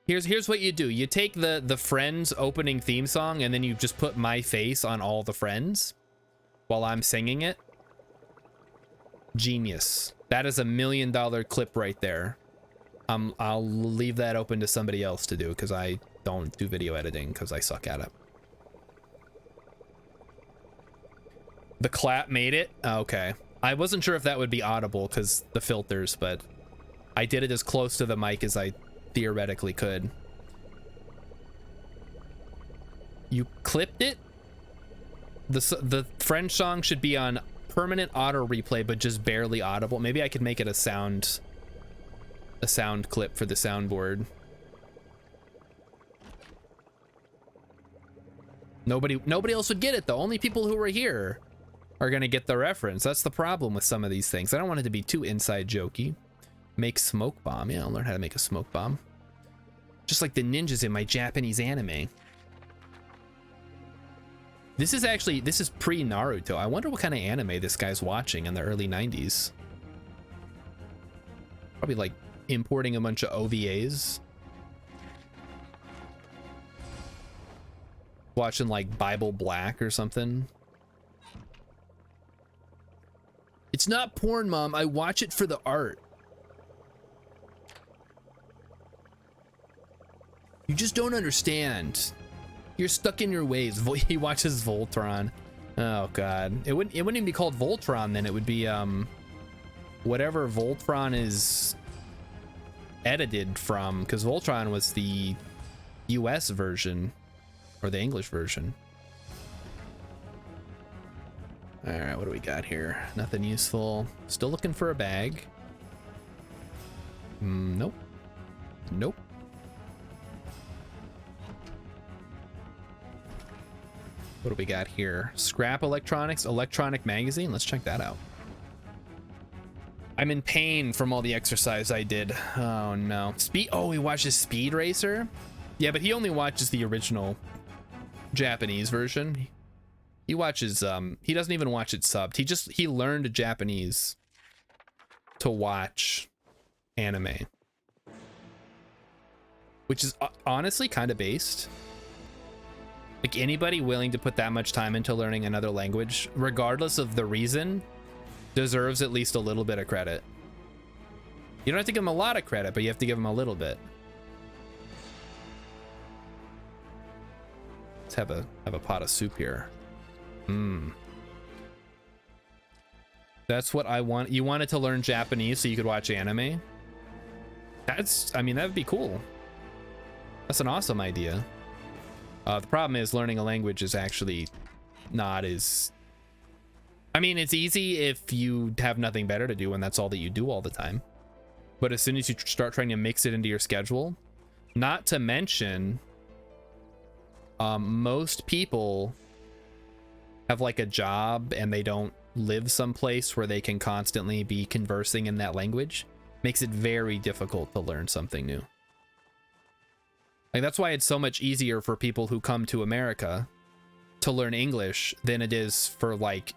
Here's what you do. You take the Friends opening theme song and then you just put my face on all the Friends while I'm singing it. Genius. That is $1 million clip right there. I'll leave that open to somebody else to do because I don't do video editing because I suck at it. The clap made it? Okay. I wasn't sure if that would be audible because the filters, but I did it as close to the mic as I theoretically could. You clipped it? The French song should be on permanent auto replay, but just barely audible. Maybe I could make it a sound clip for the soundboard. Nobody else would get it though. Only people who were here are gonna get the reference. That's the problem with some of these things. I don't want it to be too inside jokey. Make smoke bomb. Yeah, I'll learn how to make a smoke bomb. Just like the ninjas in my Japanese anime. This is pre-Naruto. I wonder what kind of anime this guy's watching in the early 90s. Probably like importing a bunch of OVAs. Watching like Bible Black or something. It's not porn, Mom. I watch it for the art. You just don't understand. You're stuck in your ways. He watches Voltron. Oh god. It wouldn't even be called Voltron then. It would be whatever Voltron is edited from, because Voltron was the US version or the English version. All right, what do we got here? Nothing useful. Still looking for a bag. Nope. Nope. What do we got here? Scrap electronics, electronic magazine. Let's check that out. I'm in pain from all the exercise I did. Oh no. Oh, he watches Speed Racer? Yeah, but he only watches the original Japanese version. He watches, he doesn't even watch it subbed. He learned Japanese to watch anime. Which is honestly kind of based. Like anybody willing to put that much time into learning another language, regardless of the reason, deserves at least a little bit of credit. You don't have to give them a lot of credit, but you have to give them a little bit. Let's have a pot of soup here. That's what I want. You wanted to learn Japanese so you could watch anime? I mean, that'd be cool. That's an awesome idea. The problem is learning a language is actually not as... I mean, it's easy if you have nothing better to do and that's all that you do all the time. But as soon as you start trying to mix it into your schedule, not to mention, most people have like a job and they don't live someplace where they can constantly be conversing in that language, makes it very difficult to learn something new. Like that's why it's so much easier for people who come to America to learn English than it is for like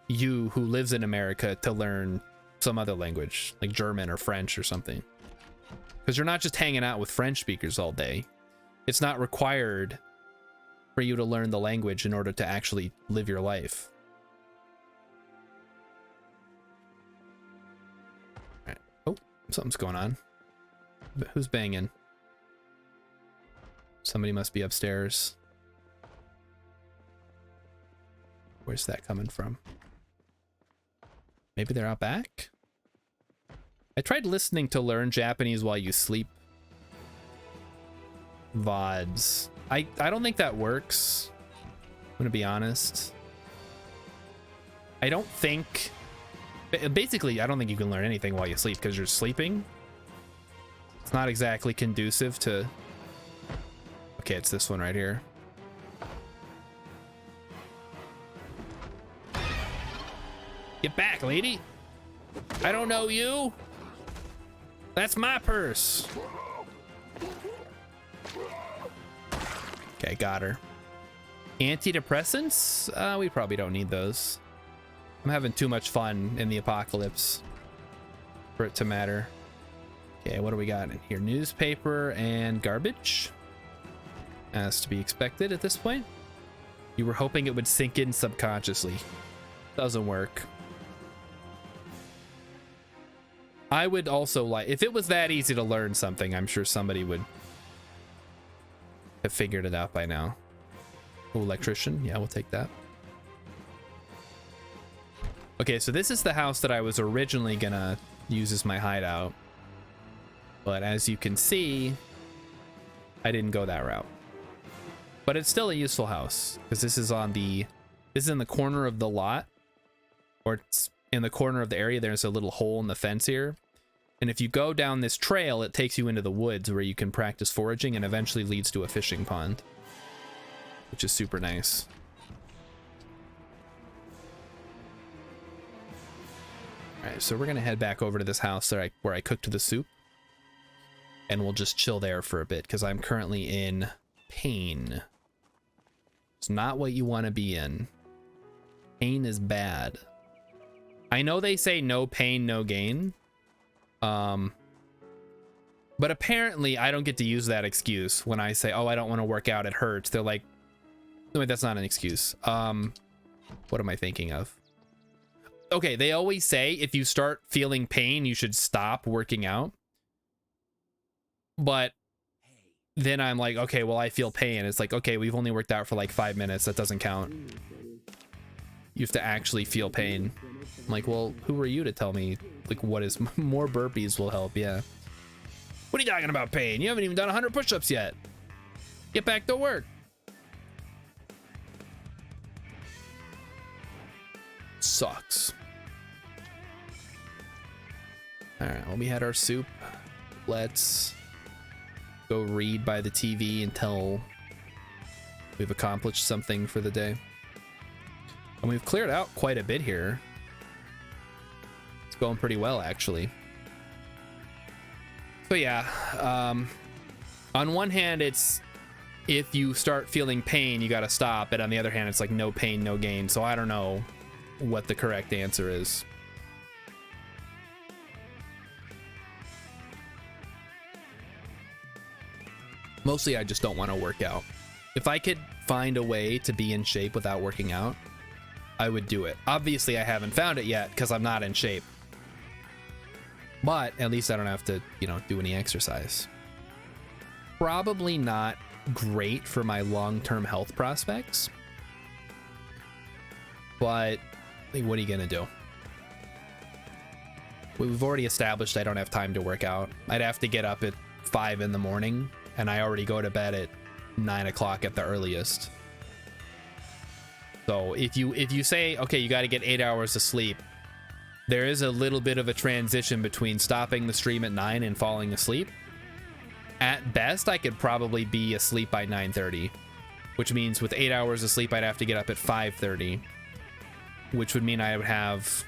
you who lives in America to learn some other language like German or French or something. Because you're not just hanging out with French speakers all day. It's not required for you to learn the language in order to actually live your life. All right. Oh, something's going on. Who's banging? Somebody must be upstairs. Where's that coming from? Maybe they're out back? I tried listening to learn Japanese while you sleep VODs. I don't think that works. I'm gonna be honest. I don't think... Basically, I don't think you can learn anything while you sleep because you're sleeping. It's not exactly conducive to... Okay, it's this one right here. Get back, lady. I don't know you. That's my purse. Okay, got her. Antidepressants? We probably don't need those. I'm having too much fun in the apocalypse for it to matter. Okay, what do we got in here? Newspaper and garbage. As to be expected at this point. You were hoping it would sink in subconsciously. Doesn't work. I would also like, if it was that easy to learn something, I'm sure somebody would have figured it out by now. Oh, electrician. Yeah, we'll take that. Okay, so this is the house that I was originally gonna use as my hideout. But as you can see, I didn't go that route. But it's still a useful house because this is in the corner of the lot, or it's in the corner of the area. There's a little hole in the fence here. And if you go down this trail, it takes you into the woods where you can practice foraging and eventually leads to a fishing pond, which is super nice. All right, so we're gonna head back over to this house where I cooked the soup, and we'll just chill there for a bit because I'm currently in pain. It's not what you want to be in. Pain is bad. I know they say no pain, no gain. But apparently I don't get to use that excuse when I say, oh, I don't want to work out, it hurts. They're like, no, wait, that's not an excuse. What am I thinking of? Okay, they always say if you start feeling pain, you should stop working out. But then I'm like, okay, well, I feel pain. It's like, okay, we've only worked out for like 5 minutes. That doesn't count. You have to actually feel pain. I'm like, well, who are you to tell me, like, what is more burpees will help? Yeah. What are you talking about pain? You haven't even done 100 push-ups yet. Get back to work. Sucks. All right, well, we had our soup. Let's go read by the TV until we've accomplished something for the day. And we've cleared out quite a bit here. It's going pretty well, actually. So yeah, on one hand, it's if you start feeling pain, you gotta stop. And on the other hand, it's like no pain, no gain. So I don't know what the correct answer is. Mostly, I just don't want to work out. If I could find a way to be in shape without working out, I would do it. Obviously, I haven't found it yet because I'm not in shape. But at least I don't have to, you know, do any exercise. Probably not great for my long-term health prospects. But like, what are you gonna do? We've already established I don't have time to work out. I'd have to get up at 5 in the morning, and I already go to bed at 9 o'clock at the earliest. So if you say, okay, you got to get 8 hours of sleep, there is a little bit of a transition between stopping the stream at 9 and falling asleep. At best, I could probably be asleep by 9:30. which means with 8 hours of sleep, I'd have to get up at 5:30, which would mean I would have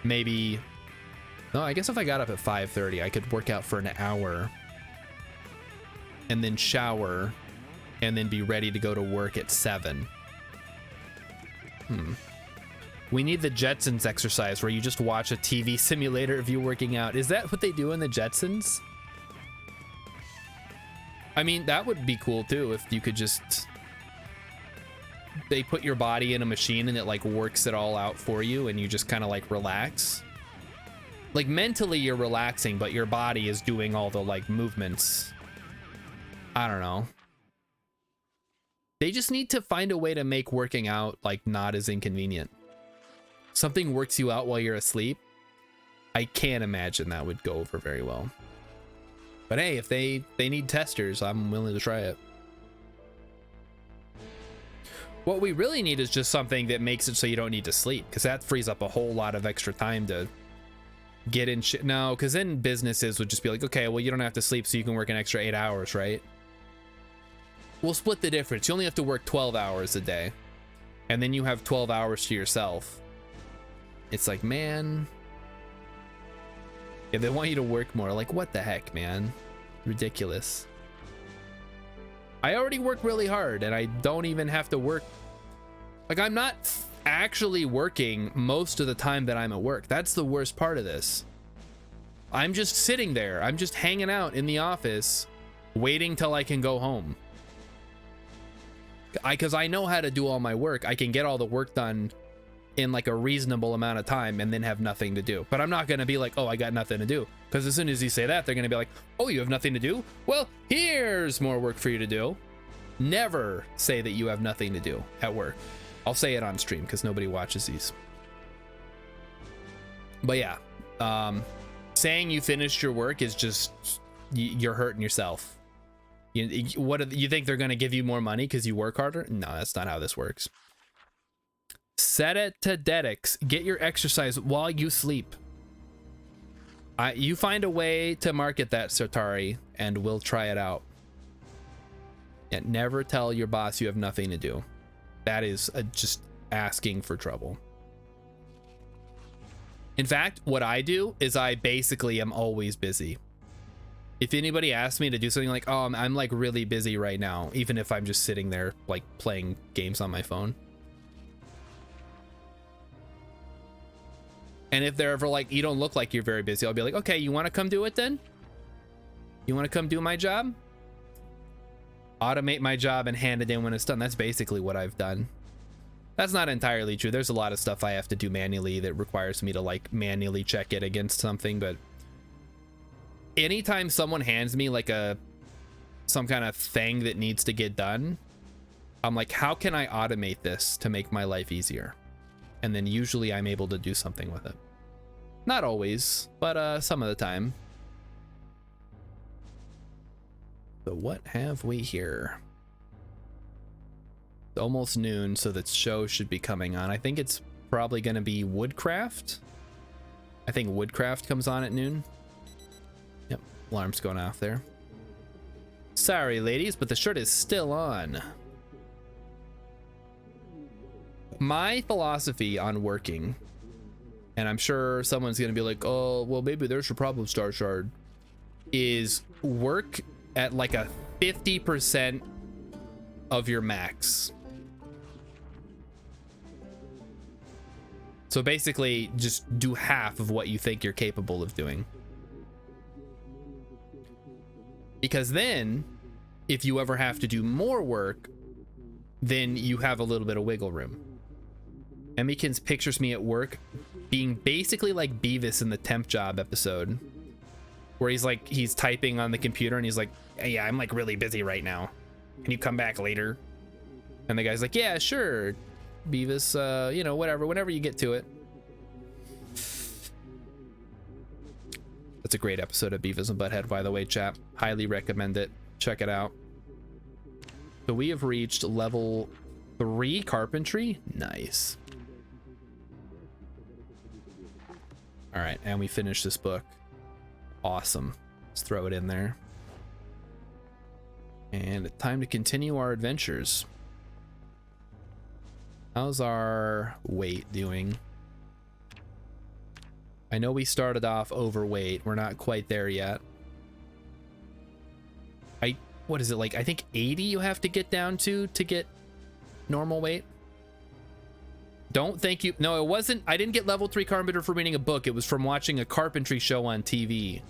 maybe, no, I guess if I got up at 5:30, I could work out for an hour and then shower and then be ready to go to work at 7. We need the Jetsons exercise where you just watch a TV simulator of you working out. Is that what they do in the Jetsons? I mean, that would be cool too if you could just, they put your body in a machine and it like works it all out for you and you just kind of like relax. Like mentally you're relaxing, but your body is doing all the like movements. I don't know. They just need to find a way to make working out like not as inconvenient. Something works you out while you're asleep. I can't imagine that would go over very well. But hey, if they need testers, I'm willing to try it. What we really need is just something that makes it so you don't need to sleep, because that frees up a whole lot of extra time to get in shit. No, because then businesses would just be like, okay, well, you don't have to sleep, so you can work an extra 8 hours, right? We'll split the difference. You only have to work 12 hours a day, and then you have 12 hours to yourself. It's like, man, yeah, they want you to work more. Like, what the heck, man? Ridiculous. I already work really hard, and I don't even have to work. Like, I'm not actually working most of the time that I'm at work. That's the worst part of this. I'm just sitting there. I'm just hanging out in the office, waiting till I can go home. Because I know how to do all my work. I can get all the work done in like a reasonable amount of time and then have nothing to do. But I'm not going to be like, oh, I got nothing to do. Because as soon as you say that, they're going to be like, oh, you have nothing to do? Well, here's more work for you to do. Never say that you have nothing to do at work. I'll say it on stream because nobody watches these. But yeah, saying you finished your work is just, you're hurting yourself. You think they're going to give you more money because you work harder? No, that's not how this works. Set it to Dedix. Get your exercise while you sleep. You find a way to market that, Sartari, and we'll try it out. And never tell your boss you have nothing to do. That is just asking for trouble. In fact, what I do is I basically am always busy. If anybody asks me to do something like, oh, I'm like really busy right now, even if I'm just sitting there like playing games on my phone. And if they're ever like, you don't look like you're very busy, I'll be like, okay, you want to come do it then? You want to come do my job? Automate my job and hand it in when it's done. That's basically what I've done. That's not entirely true. There's a lot of stuff I have to do manually that requires me to like manually check it against something, but anytime someone hands me like some kind of thing that needs to get done, I'm like, how can I automate this to make my life easier? And then usually I'm able to do something with it. Not always, but some of the time. So what have we here? It's almost noon, so the show should be coming on. I think it's probably going to be Woodcraft. I think Woodcraft comes on at noon. Yep, alarm's going off there. Sorry, ladies, but the shirt is still on. My philosophy on working, and I'm sure someone's going to be like, oh, well, maybe there's your problem, Star Shard, is work at like a 50% of your max. So basically, just do half of what you think you're capable of doing. Because then, if you ever have to do more work, then you have a little bit of wiggle room. Emmykins pictures me at work being basically like Beavis in the Temp Job episode, where he's typing on the computer and he's like, hey, yeah, I'm like really busy right now. Can you come back later? And the guy's like, yeah, sure, Beavis, you know, whatever, whenever you get to it. That's a great episode of Beavis and Butthead, by the way, chap. Highly recommend it. Check it out. So we have reached level 3 carpentry. Nice. All right, and we finished this book. Awesome. Let's throw it in there. And time to continue our adventures. How's our weight doing? I know we started off overweight. We're not quite there yet. What is it, like, I think 80 you have to get down to get normal weight? Don't think you... No, it wasn't... I didn't get level 3 carpenter from reading a book. It was from watching a carpentry show on TV.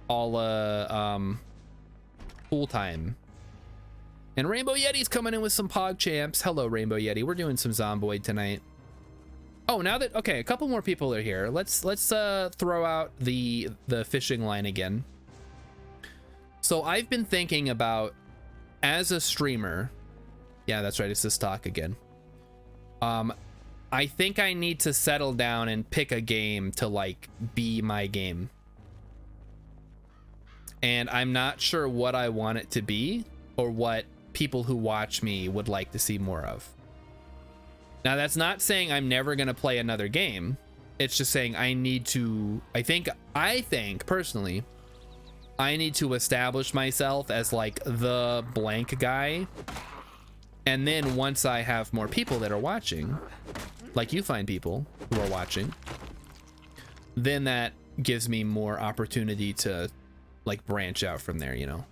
All, full time. And Rainbow Yeti's coming in with some Pog Champs. Hello, Rainbow Yeti. We're doing some Zomboid tonight. Oh, now that... Okay, a couple more people are here. Let's throw out the fishing line again. So I've been thinking about, as a streamer... Yeah, that's right. It's this talk again. I think I need to settle down and pick a game to, like, be my game. And I'm not sure what I want it to be or what people who watch me would like to see more of. Now, that's not saying I'm never going to play another game. It's just saying I need to... I think personally, I need to establish myself as, like, the blank guy. And then once I have more people that are watching, like you find people who are watching, then that gives me more opportunity to, like, branch out from there, you know?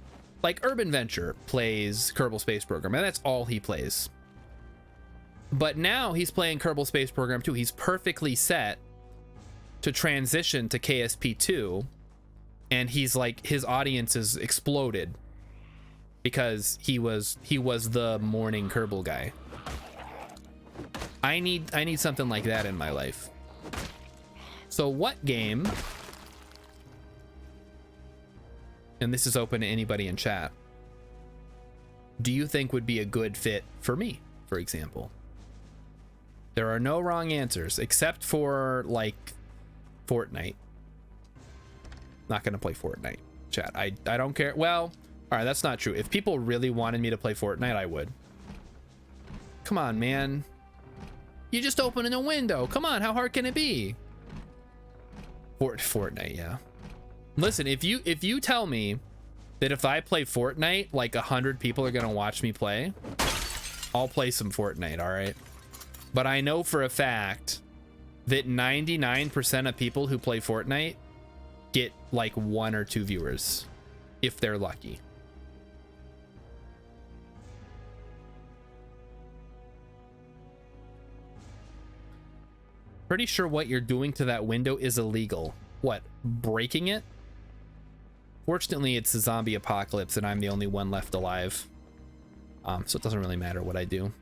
Like Urban Venture plays Kerbal Space Program, and that's all he plays. But now he's playing Kerbal Space Program 2. He's perfectly set to transition to KSP 2, and he's like, his audience has exploded because he was the morning Kerbal guy. I need something like that in my life. So what game, and this is open to anybody in chat, do you think would be a good fit for me, for example? There are no wrong answers except for, like, Fortnite. Not gonna play Fortnite, chat. I don't care. Well, all right, that's not true. If people really wanted me to play Fortnite, I would. Come on, man. You just opened a window. Come on, how hard can it be? Fortnite, yeah. Listen, if you tell me that if I play Fortnite, like 100 people are gonna watch me play, I'll play some Fortnite, all right? But I know for a fact that 99% of people who play Fortnite get like 1 or 2 viewers, if they're lucky. Pretty sure what you're doing to that window is illegal. What, breaking it? Fortunately, it's a zombie apocalypse and I'm the only one left alive. So it doesn't really matter what I do.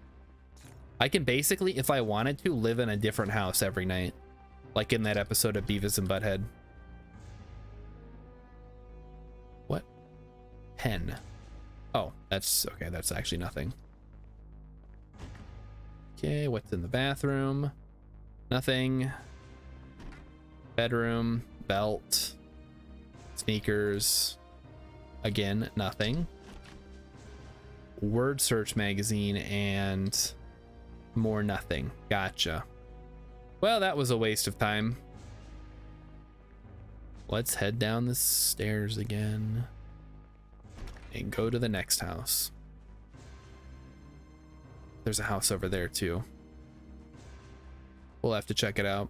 I can basically, if I wanted to, live in a different house every night. Like in that episode of Beavis and Butthead. What? Pen. Oh, that's okay. That's actually nothing. Okay, what's in the bathroom? Nothing. Bedroom, belt, sneakers. Again, nothing. Word search magazine and more nothing. Gotcha. Well, that was a waste of time. Let's head down the stairs again and go to the next house. There's a house over there too. We'll have to check it out.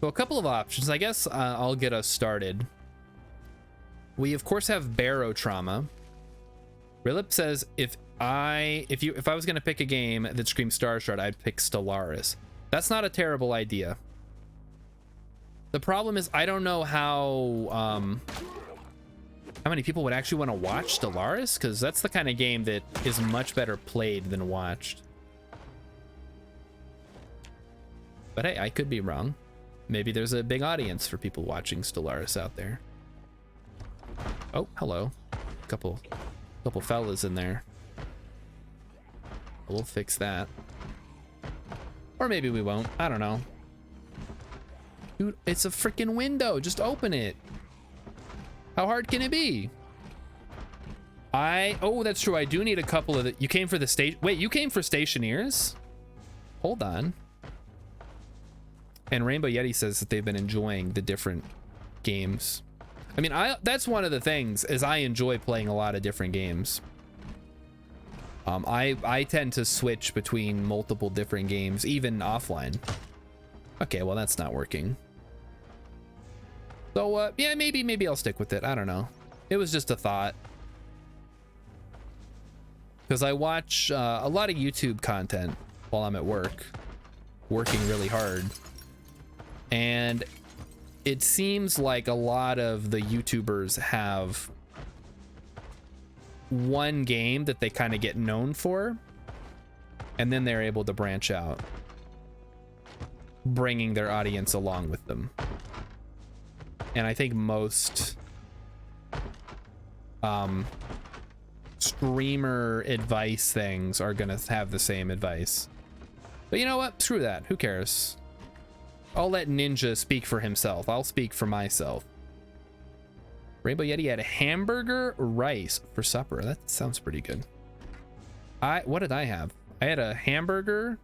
So a couple of options. I guess I'll get us started. We of course have barotrauma. Rilip says if I was gonna pick a game that screams Star Shard, I'd pick Stellaris. That's not a terrible idea. The problem is I don't know how many people would actually want to watch Stellaris, because that's the kind of game that is much better played than watched. But hey, I could be wrong. Maybe there's a big audience for people watching Stellaris out there. Oh, hello. Couple fellas in there. We'll fix that. Or maybe we won't. I don't know. Dude, it's a freaking window. Just open it. How hard can it be? Oh, that's true. I do need a couple of you came for the station. Wait, you came for stationeers? Hold on. And Rainbow Yeti says that they've been enjoying the different games. I mean, that's one of the things, is I enjoy playing a lot of different games. I tend to switch between multiple different games, even offline. Okay, well that's not working. So yeah, maybe I'll stick with it. I don't know. It was just a thought. Because I watch a lot of YouTube content while I'm at work, working really hard. And it seems like a lot of the YouTubers have one game that they kind of get known for, and then they're able to branch out, bringing their audience along with them. And I think most streamer advice things are gonna have the same advice. But you know what? Screw that. Who cares? I'll let Ninja speak for himself. I'll speak for myself. Rainbow Yeti had a hamburger rice for supper. That sounds pretty good. What did I have? I had a hamburger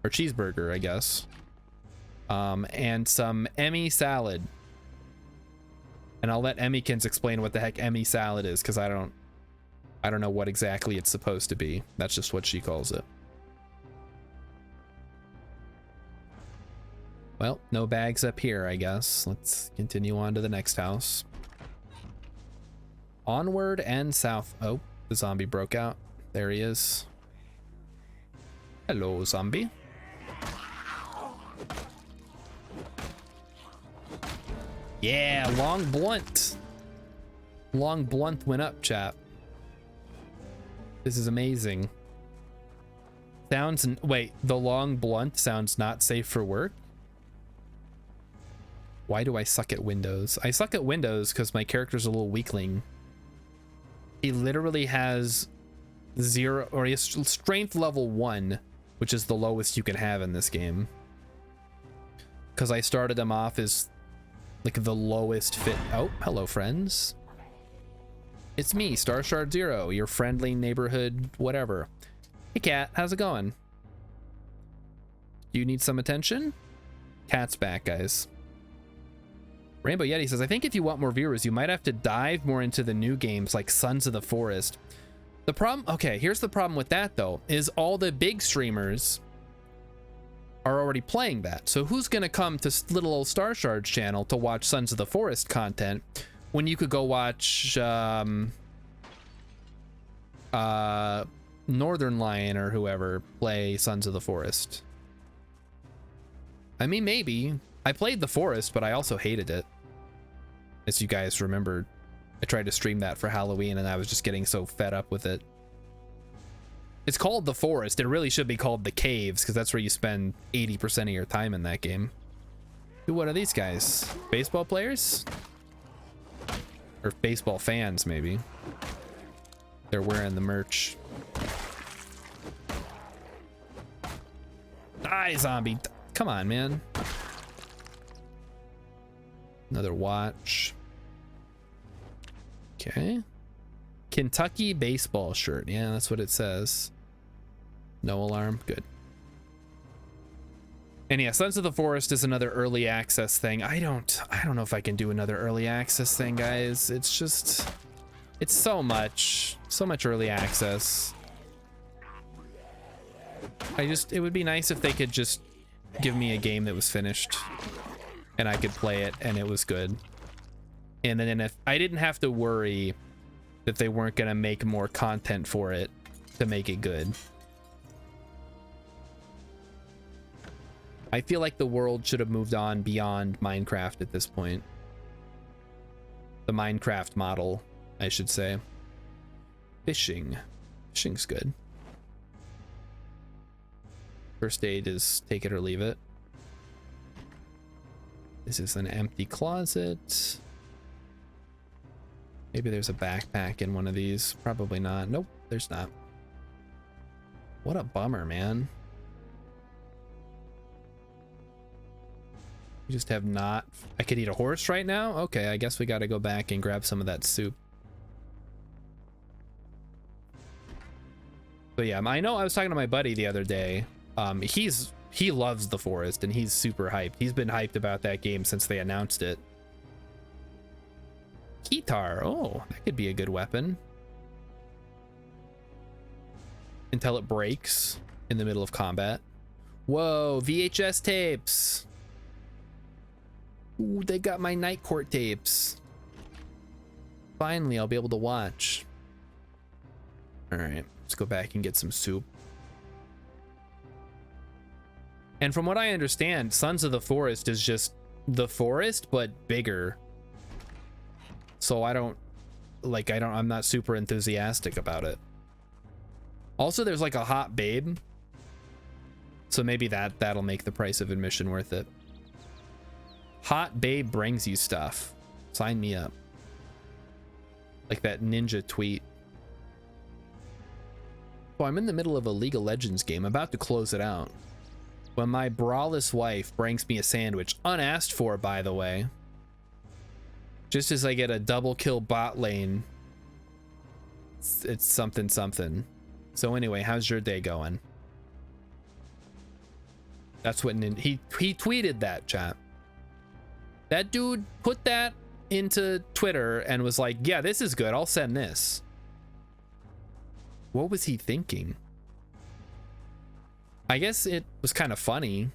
or cheeseburger, I guess. And some Emmy salad. And I'll let Emmykins explain what the heck Emmy salad is, because I don't know what exactly it's supposed to be. That's just what she calls it. Well, no bags up here, I guess. Let's continue on to the next house. Onward and south. Oh, the zombie broke out. There he is. Hello, zombie. Yeah, long blunt. Long blunt went up, chap. This is amazing. Wait, the long blunt sounds not safe for work? Why do I suck at Windows? I suck at Windows because my character's a little weakling. He literally has 0, or he has strength level 1, which is the lowest you can have in this game. Because I started him off as like the lowest fit. Oh, hello friends. It's me, Star Shard Zero, your friendly neighborhood whatever. Hey cat, how's it going? You need some attention? Cat's back, guys. Rainbow Yeti says, I think if you want more viewers, you might have to dive more into the new games like Sons of the Forest. The problem, okay, here's the problem with that though, is all the big streamers are already playing that. So who's gonna come to little old Star Shard's channel to watch Sons of the Forest content when you could go watch Northern Lion or whoever play Sons of the Forest? I mean, maybe. I played The Forest, but I also hated it. As you guys remember, I tried to stream that for Halloween and I was just getting so fed up with it. It's called The Forest. It really should be called The Caves, because that's where you spend 80% of your time in that game. Ooh, what are these guys? Baseball players? Or baseball fans, maybe. They're wearing the merch. Die, zombie. Come on, man. Another watch. Okay. Kentucky baseball shirt. Yeah, that's what it says. No alarm. Good. And yeah, Sons of the Forest is another early access thing. I don't know if I can do another early access thing, guys. It's just, it's so much early access. It would be nice if they could just give me a game that was finished and I could play it and it was good. And then if I didn't have to worry that they weren't gonna make more content for it to make it good. I feel like the world should have moved on beyond Minecraft at this point. The Minecraft model, I should say. Fishing. Fishing's good. First aid is take it or leave it. This is an empty closet. Maybe there's a backpack in one of these. Probably not. Nope, there's not. What a bummer, man. You just have not... I could eat a horse right now? Okay, I guess we gotta go back and grab some of that soup. But yeah, I know I was talking to my buddy the other day. He loves The Forest and he's super hyped. He's been hyped about that game since they announced it. Guitar. Oh, that could be a good weapon. until it breaks in the middle of combat. Whoa, VHS tapes. Ooh, they got my Night Court tapes. Finally, I'll be able to watch. All right, let's go back and get some soup. And from what I understand, Sons of the Forest is just the forest, but bigger. So I'm not super enthusiastic about it. Also, there's like a hot babe. So maybe that'll make the price of admission worth it. Hot babe brings you stuff. Sign me up. Like that ninja tweet. Oh, I'm in the middle of a League of Legends game, about to close it out, when my braless wife brings me a sandwich, unasked for, by the way. Just as I get a double kill bot lane. It's something something. So anyway, how's your day going? That's what he tweeted that, chat. That dude put that into Twitter and was like, yeah, this is good, I'll send this. What was he thinking? I guess it was kind of funny.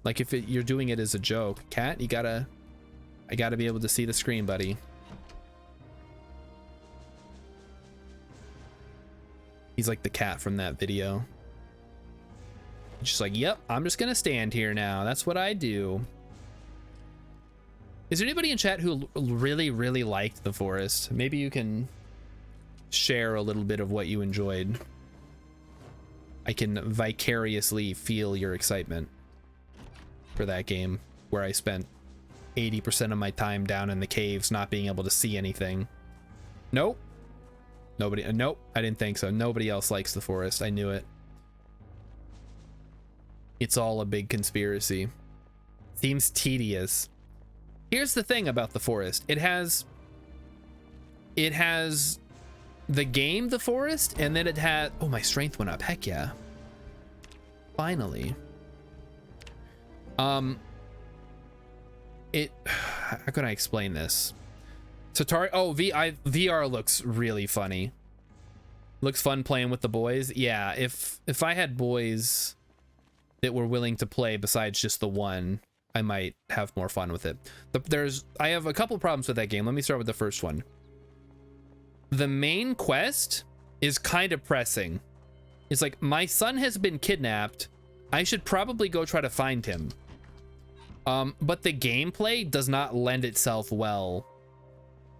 Like if you're doing it as a joke. Cat, I gotta be able to see the screen, buddy. He's like the cat from that video. He's just like, yep, I'm just gonna stand here now. That's what I do. Is there anybody in chat who really, really liked The Forest? Maybe you can share a little bit of what you enjoyed. I can vicariously feel your excitement for that game, where I spent 80% of my time down in the caves not being able to see anything. Nope. Nobody. Nope. I didn't think so. Nobody else likes The Forest. I knew it. It's all a big conspiracy. Seems tedious. Here's the thing about The Forest. It has the game The Forest, and then it had, oh, my strength went up. Heck yeah. Finally. How can I explain this? Satari, oh, VR looks really funny. Looks fun playing with the boys. Yeah, if I had boys that were willing to play besides just the one, I might have more fun with it. I have a couple problems with that game. Let me start with the first one. The main quest is kind of pressing. It's like, my son has been kidnapped. I should probably go try to find him. But the gameplay does not lend itself well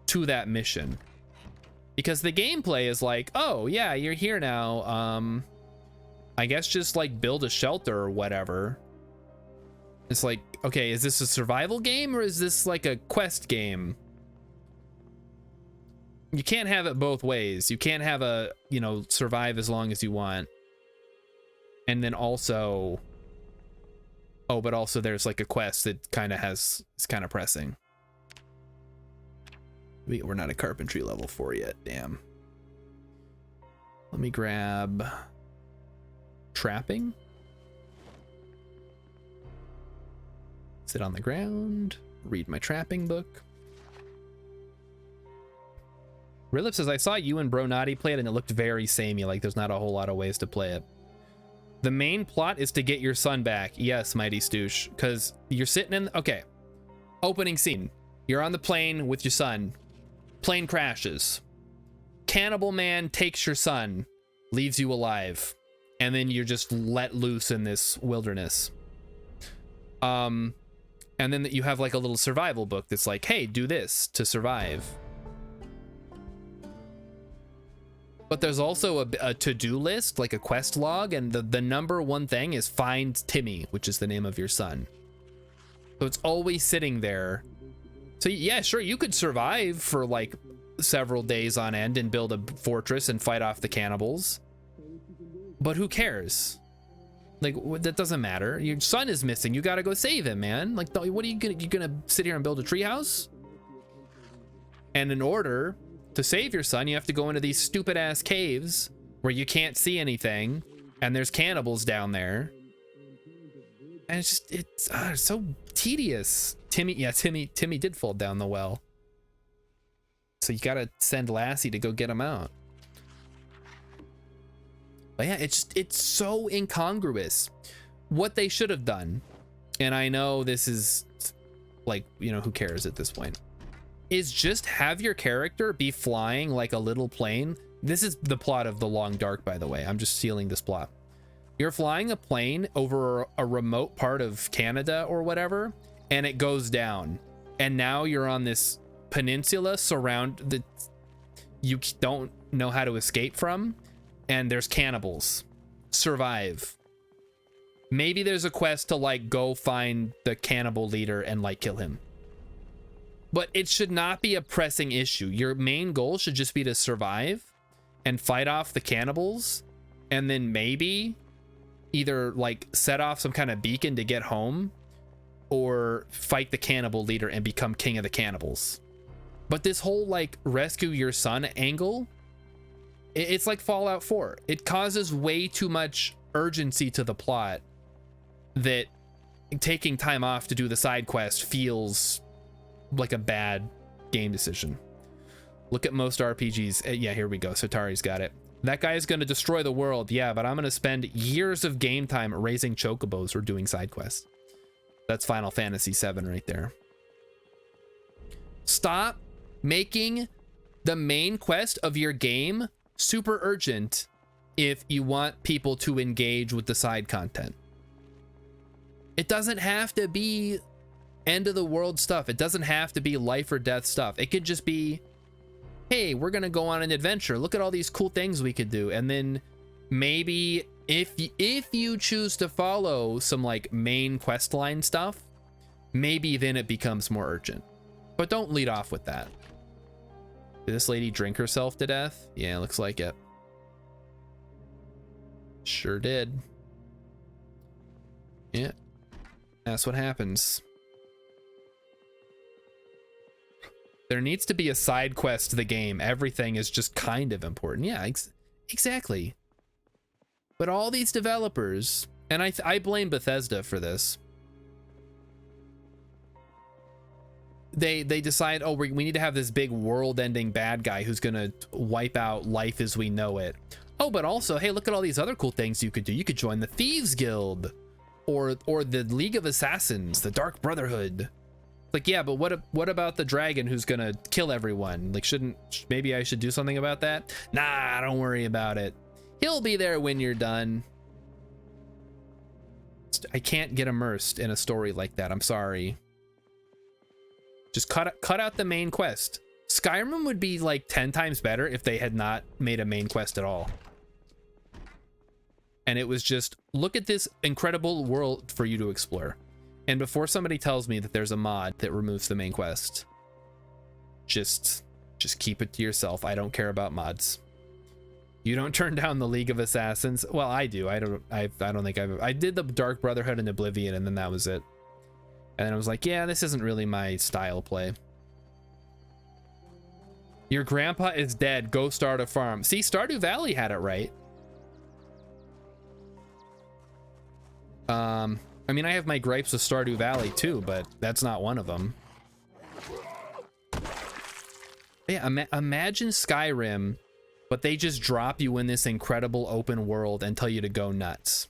to that mission. Because the gameplay is like, oh yeah, you're here now. I guess just like build a shelter or whatever. It's like, okay, is this a survival game or is this like a quest game? You can't have it both ways. You can't have a, you know, survive as long as you want. And then also, oh, but also there's like a quest that kind of is kind of pressing. We're not at carpentry level 4 yet, damn. Let me grab trapping. Sit on the ground, read my trapping book. Rilip says, I saw you and Bro Naughty play it and it looked very samey, like there's not a whole lot of ways to play it. The main plot is to get your son back. Yes, Mighty Stoosh, because you're sitting in, okay. Opening scene. You're on the plane with your son. Plane crashes. Cannibal man takes your son, leaves you alive, and then you're just let loose in this wilderness. And then you have like a little survival book that's like, hey, do this to survive. But there's also a to-do list, like a quest log, and the number one thing is find Timmy, which is the name of your son. So it's always sitting there. So yeah, sure, you could survive for like several days on end and build a fortress and fight off the cannibals. But who cares? Like, that doesn't matter. Your son is missing. You gotta go save him, man. Like, what are you gonna sit here and build a treehouse? And in order to save your son, you have to go into these stupid ass caves where you can't see anything, and there's cannibals down there. And it's just, it's so tedious. Timmy did fall down the well. So you gotta send Lassie to go get him out. But yeah, it's so incongruous. What they should have done, and I know this is like, you know, who cares at this point, is just have your character be flying like a little plane. This is the plot of The Long Dark, by the way. I'm just stealing this plot. You're flying a plane over a remote part of Canada or whatever, and it goes down. And now you're on this peninsula that you don't know how to escape from, and there's cannibals. Survive. Maybe there's a quest to like go find the cannibal leader and like kill him. But it should not be a pressing issue. Your main goal should just be to survive and fight off the cannibals, and then maybe either like set off some kind of beacon to get home, or fight the cannibal leader and become king of the cannibals. But this whole like rescue your son angle, it's like Fallout 4. It causes way too much urgency to the plot that taking time off to do the side quest feels like a bad game decision. Look at most RPGs. Yeah, here we go. Sotari's got it. That guy is going to destroy the world. Yeah, but I'm going to spend years of game time raising chocobos or doing side quests. That's Final Fantasy VII right there. Stop making the main quest of your game super urgent if you want people to engage with the side content. It doesn't have to be end of the world stuff. It doesn't have to be life or death stuff. It could just be, hey, we're gonna go on an adventure. Look at all these cool things we could do. And then maybe if you choose to follow some like main quest line stuff, maybe then it becomes more urgent. But don't lead off with that. Did this lady drink herself to death? Yeah, looks like it. Sure did. Yeah, that's what happens. There needs to be a side quest to the game. Everything is just kind of important. Yeah, exactly. But all these developers, and I blame Bethesda for this. They decide, oh, we need to have this big world-ending bad guy who's gonna wipe out life as we know it. Oh, but also, hey, look at all these other cool things you could do. You could join the Thieves Guild, or the League of Assassins, the Dark Brotherhood. Like, yeah, but what about the dragon who's gonna kill everyone? Like, maybe I should do something about that? Nah, don't worry about it. He'll be there when you're done. I can't get immersed in a story like that. I'm sorry. Just cut out the main quest. Skyrim would be like 10 times better if they had not made a main quest at all. And it was just, look at this incredible world for you to explore. And before somebody tells me that there's a mod that removes the main quest, just keep it to yourself. I don't care about mods. You don't turn down the League of Assassins. Well, I do. I don't think I did the Dark Brotherhood and Oblivion, and then that was it. And then I was like, yeah, this isn't really my style play. Your grandpa is dead. Go start a farm. See, Stardew Valley had it right. I mean, I have my gripes with Stardew Valley too, but that's not one of them. Yeah, imagine Skyrim, but they just drop you in this incredible open world and tell you to go nuts.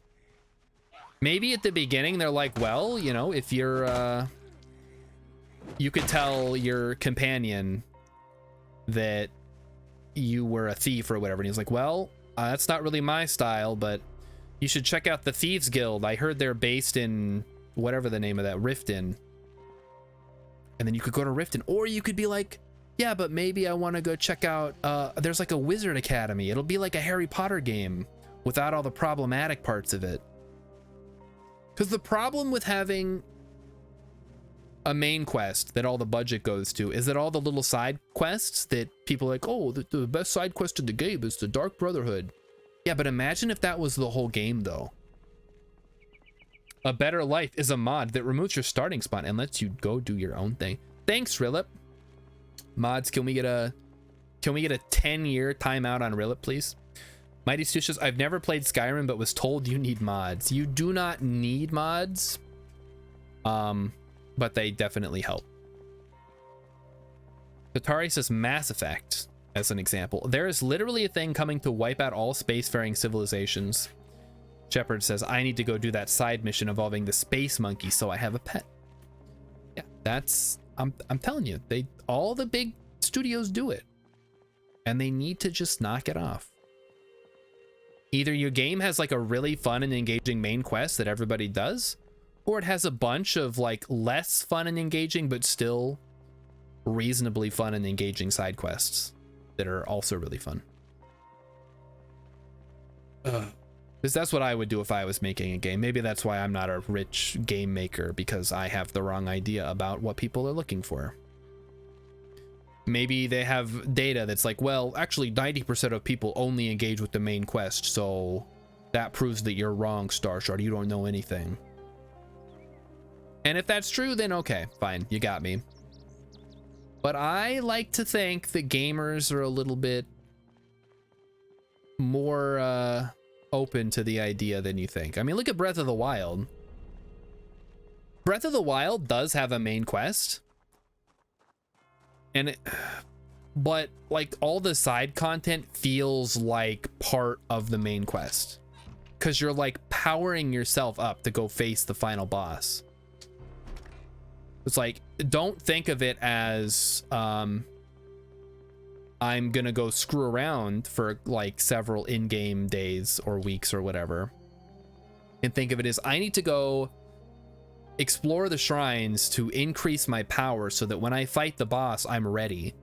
Maybe at the beginning they're like, well, you know, if you're you could tell your companion that you were a thief or whatever, and he's like, well, that's not really my style, but you should check out the Thieves Guild. I heard they're based in whatever the name of that, Riften. And then you could go to Riften, or you could be like, yeah, but maybe I want to go check out, there's like a Wizard Academy. It'll be like a Harry Potter game without all the problematic parts of it. Because the problem with having a main quest that all the budget goes to is that all the little side quests that people are like, oh, the best side quest in the game is the Dark Brotherhood. Yeah, but imagine if that was the whole game, though. A Better Life is a mod that removes your starting spot and lets you go do your own thing. Thanks, Rilip. Mods, can we get a 10-year timeout on Rilip, please? Mighty Stucious, I've never played Skyrim, but was told you need mods. You do not need mods, but they definitely help. Katari says Mass Effect. as an example. There is literally a thing coming to wipe out all spacefaring civilizations. Shepard says, I need to go do that side mission involving the space monkey so I have a pet. Yeah, that's, I'm telling you, all the big studios do it. And they need to just knock it off. Either your game has like a really fun and engaging main quest that everybody does, or it has a bunch of like less fun and engaging but still reasonably fun and engaging side quests that are also really fun. Because that's what I would do if I was making a game. Maybe that's why I'm not a rich game maker, because I have the wrong idea about what people are looking for. Maybe they have data that's like, well, actually 90% of people only engage with the main quest, so that proves that you're wrong, Starshard. You don't know anything. And if that's true, then okay, fine, you got me. But I like to think that gamers are a little bit more open to the idea than you think. I mean, look at Breath of the Wild. Breath of the Wild does have a main quest. But like all the side content feels like part of the main quest, because you're like powering yourself up to go face the final boss. It's like, don't think of it as I'm gonna go screw around for like several in-game days or weeks or whatever, and think of it as I need to go explore the shrines to increase my power so that when I fight the boss, I'm ready.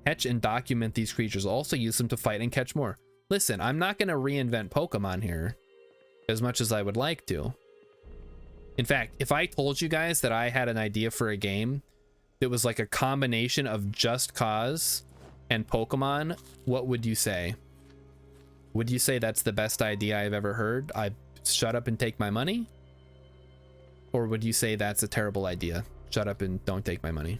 Catch and document these creatures. Also use them to fight and catch more. Listen, I'm not going to reinvent Pokemon here as much as I would like to. In fact, if I told you guys that I had an idea for a game that was like a combination of Just Cause and Pokemon, what would you say? Would you say that's the best idea I've ever heard? I shut up and take my money? Or would you say that's a terrible idea? Shut up and don't take my money.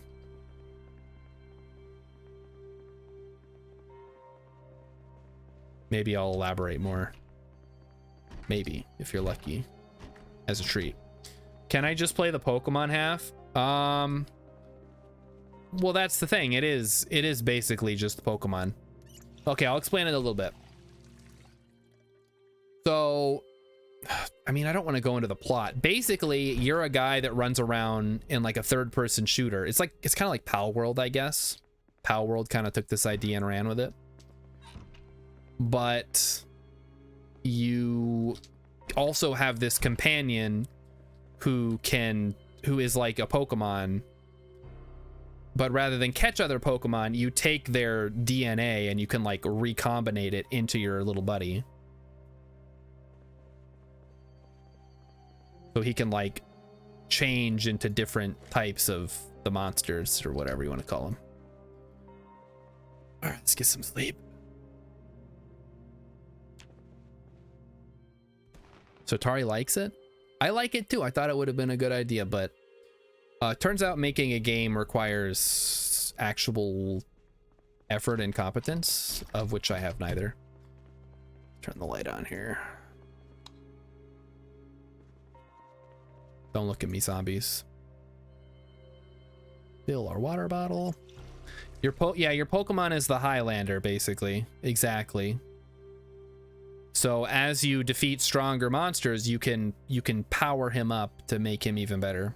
Maybe I'll elaborate more. Maybe, if you're lucky. As a treat. Can I just play the Pokemon half? Well, that's the thing. It is basically just Pokemon. Okay, I'll explain it a little bit. So, I mean, I don't want to go into the plot. Basically, you're a guy that runs around in like a third-person shooter. It's kind of like Pal World, I guess. Pal World kind of took this idea and ran with it. But you also have this companion who is like a Pokemon, but rather than catch other Pokemon, you take their DNA and you can like recombinate it into your little buddy. So he can like change into different types of the monsters or whatever you want to call them. All right, let's get some sleep. So Tari likes it. I like it too. I thought it would have been a good idea, but turns out making a game requires actual effort and competence, of which I have neither. Turn the light on here. Don't look at me, zombies. Fill our water bottle. Your Pokemon is the Highlander, basically. Exactly. So as you defeat stronger monsters, you can power him up to make him even better.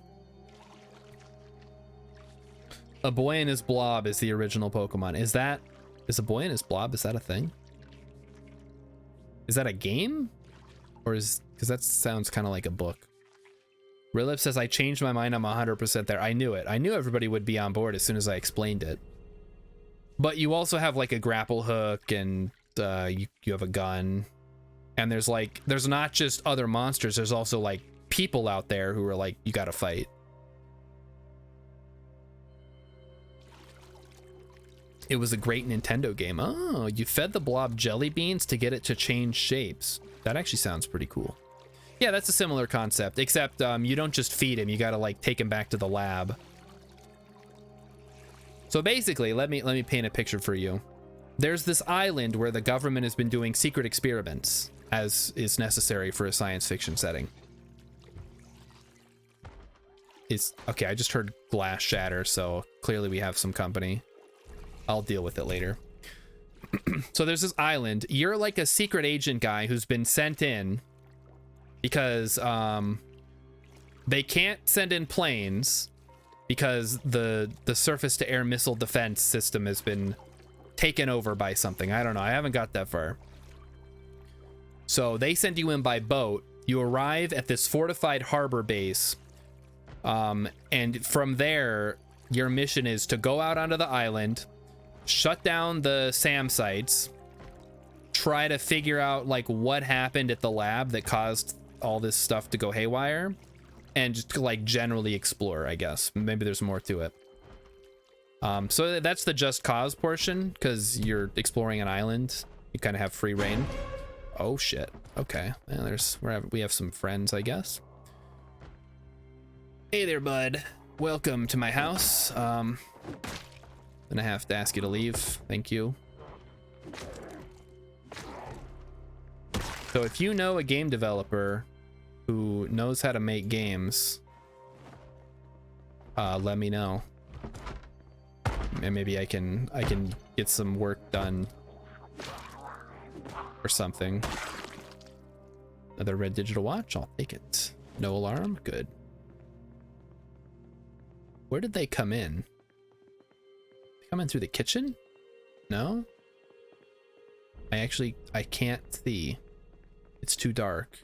A Boy and His Blob is the original Pokemon. Is A Boy and His Blob, is that a thing? Is that a game? Or because that sounds kind of like a book. Rilip says, I changed my mind, I'm 100% there. I knew it. I knew everybody would be on board as soon as I explained it. But you also have like a grapple hook, and you have a gun. And there's not just other monsters, there's also like people out there who are like, you gotta fight. It was a great Nintendo game. Oh, you fed the blob jelly beans to get it to change shapes. That actually sounds pretty cool. Yeah, that's a similar concept, except you don't just feed him, you gotta like take him back to the lab. So basically, let me paint a picture for you. There's this island where the government has been doing secret experiments, as is necessary for a science fiction setting. Okay, I just heard glass shatter, so clearly we have some company. I'll deal with it later. So there's this island. You're like a secret agent guy who's been sent in because they can't send in planes because the surface to air missile defense system has been taken over by something. I don't know. I haven't got that far. So they send you in by boat. You arrive at this fortified harbor base. And from there, your mission is to go out onto the island, shut down the SAM sites, try to figure out like what happened at the lab that caused all this stuff to go haywire, and just like generally explore, I guess. Maybe there's more to it. So that's the just cause portion, because you're exploring an island. You kind of have free reign. Oh shit. Okay. Well, we have some friends, I guess. Hey there, bud. Welcome to my house. Gonna have to ask you to leave. Thank you. So if you know a game developer who knows how to make games, let me know. And maybe I can get some work done or something. Another red digital watch, I'll take it. No alarm, good. Where did they come in? They come in through the kitchen? No? I can't see. It's too dark.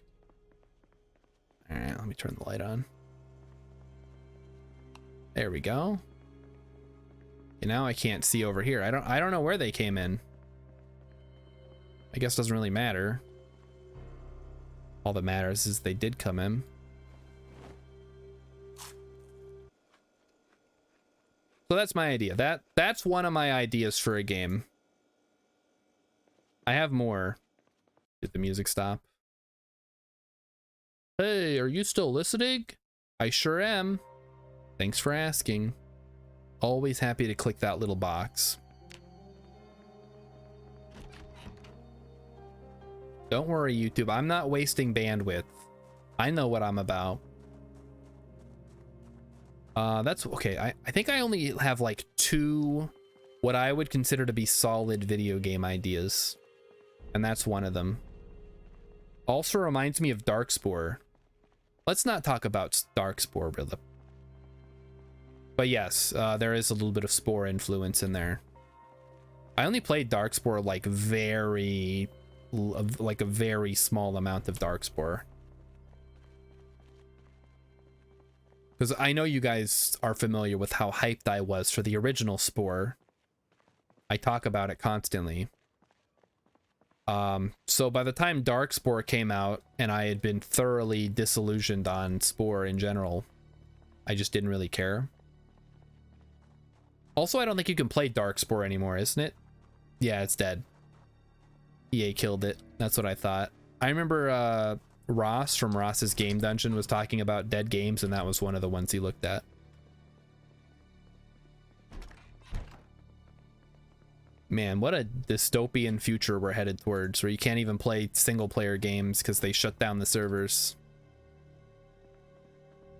All right, let me turn the light on. There we go. And now I can't see over here. I don't know where they came in. I guess it doesn't really matter. All that matters is they did come in. So that's my idea. That's one of my ideas for a game. I have more. Did the music stop? Hey, are you still listening? I sure am. Thanks for asking. Always happy to click that little box. Don't worry, YouTube. I'm not wasting bandwidth. I know what I'm about. That's okay. I think I only have like 2 what I would consider to be solid video game ideas, and that's one of them. Also reminds me of Darkspore. Let's not talk about Darkspore, really. But yes, there is a little bit of Spore influence in there. I only played Darkspore like a very small amount of Darkspore. Because I know you guys are familiar with how hyped I was for the original Spore. I talk about it constantly. So by the time Darkspore came out and I had been thoroughly disillusioned on Spore in general, I just didn't really care. Also, I don't think you can play Darkspore anymore, isn't it? Yeah, it's dead. EA killed it. That's what I thought. I remember Ross from Ross's Game Dungeon was talking about dead games, and that was one of the ones he looked at. Man, what a dystopian future we're headed towards, where you can't even play single-player games because they shut down the servers.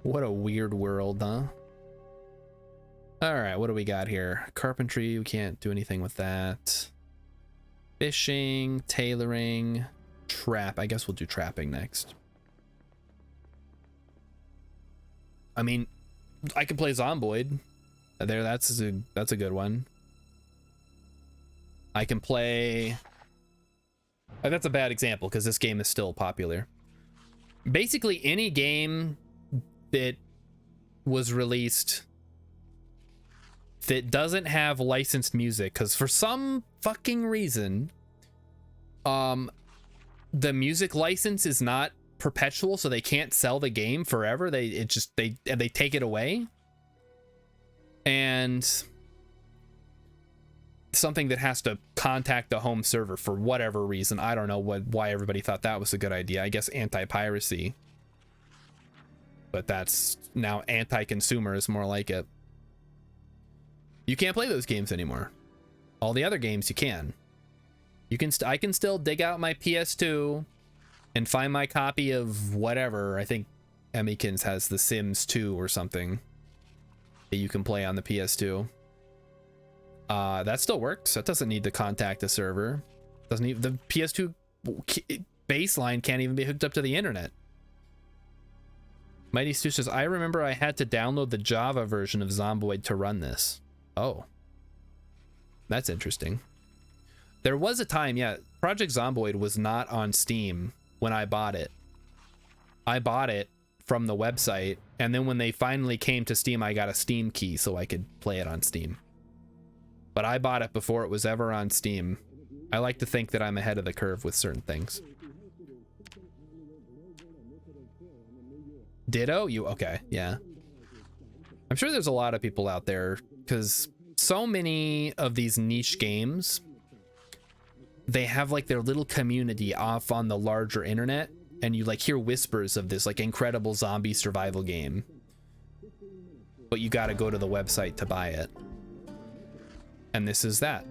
What a weird world, huh? Alright, what do we got here? Carpentry, we can't do anything with that. Fishing, tailoring, trap. I guess we'll do trapping next. I mean, I can play Zomboid. There, that's a good one. I can play... that's a bad example because this game is still popular. Basically, any game that was released that doesn't have licensed music, because for some fucking reason, the music license is not perpetual, so they can't sell the game forever. They take it away, and something that has to contact the home server for whatever reason. I don't know why everybody thought that was a good idea. I guess anti-piracy, but that's now anti-consumer is more like it. You can't play those games anymore. All the other games you can. You can. I can still dig out my PS2 and find my copy of whatever. I think Emmykins has The Sims 2 or something that you can play on the PS2. That still works. That doesn't need to contact a server. Doesn't even, the PS2 baseline can't even be hooked up to the internet. Mighty Stu says, I remember I had to download the Java version of Zomboid to run this. Oh. That's interesting. There was a time, yeah, Project Zomboid was not on Steam when I bought it. I bought it from the website, and then when they finally came to Steam, I got a Steam key so I could play it on Steam. But I bought it before it was ever on Steam. I like to think that I'm ahead of the curve with certain things. Ditto? You okay, yeah. I'm sure there's a lot of people out there, because so many of these niche games, they have like their little community off on the larger internet, and you like hear whispers of this like incredible zombie survival game, but you got to go to the website to buy it. And this is that.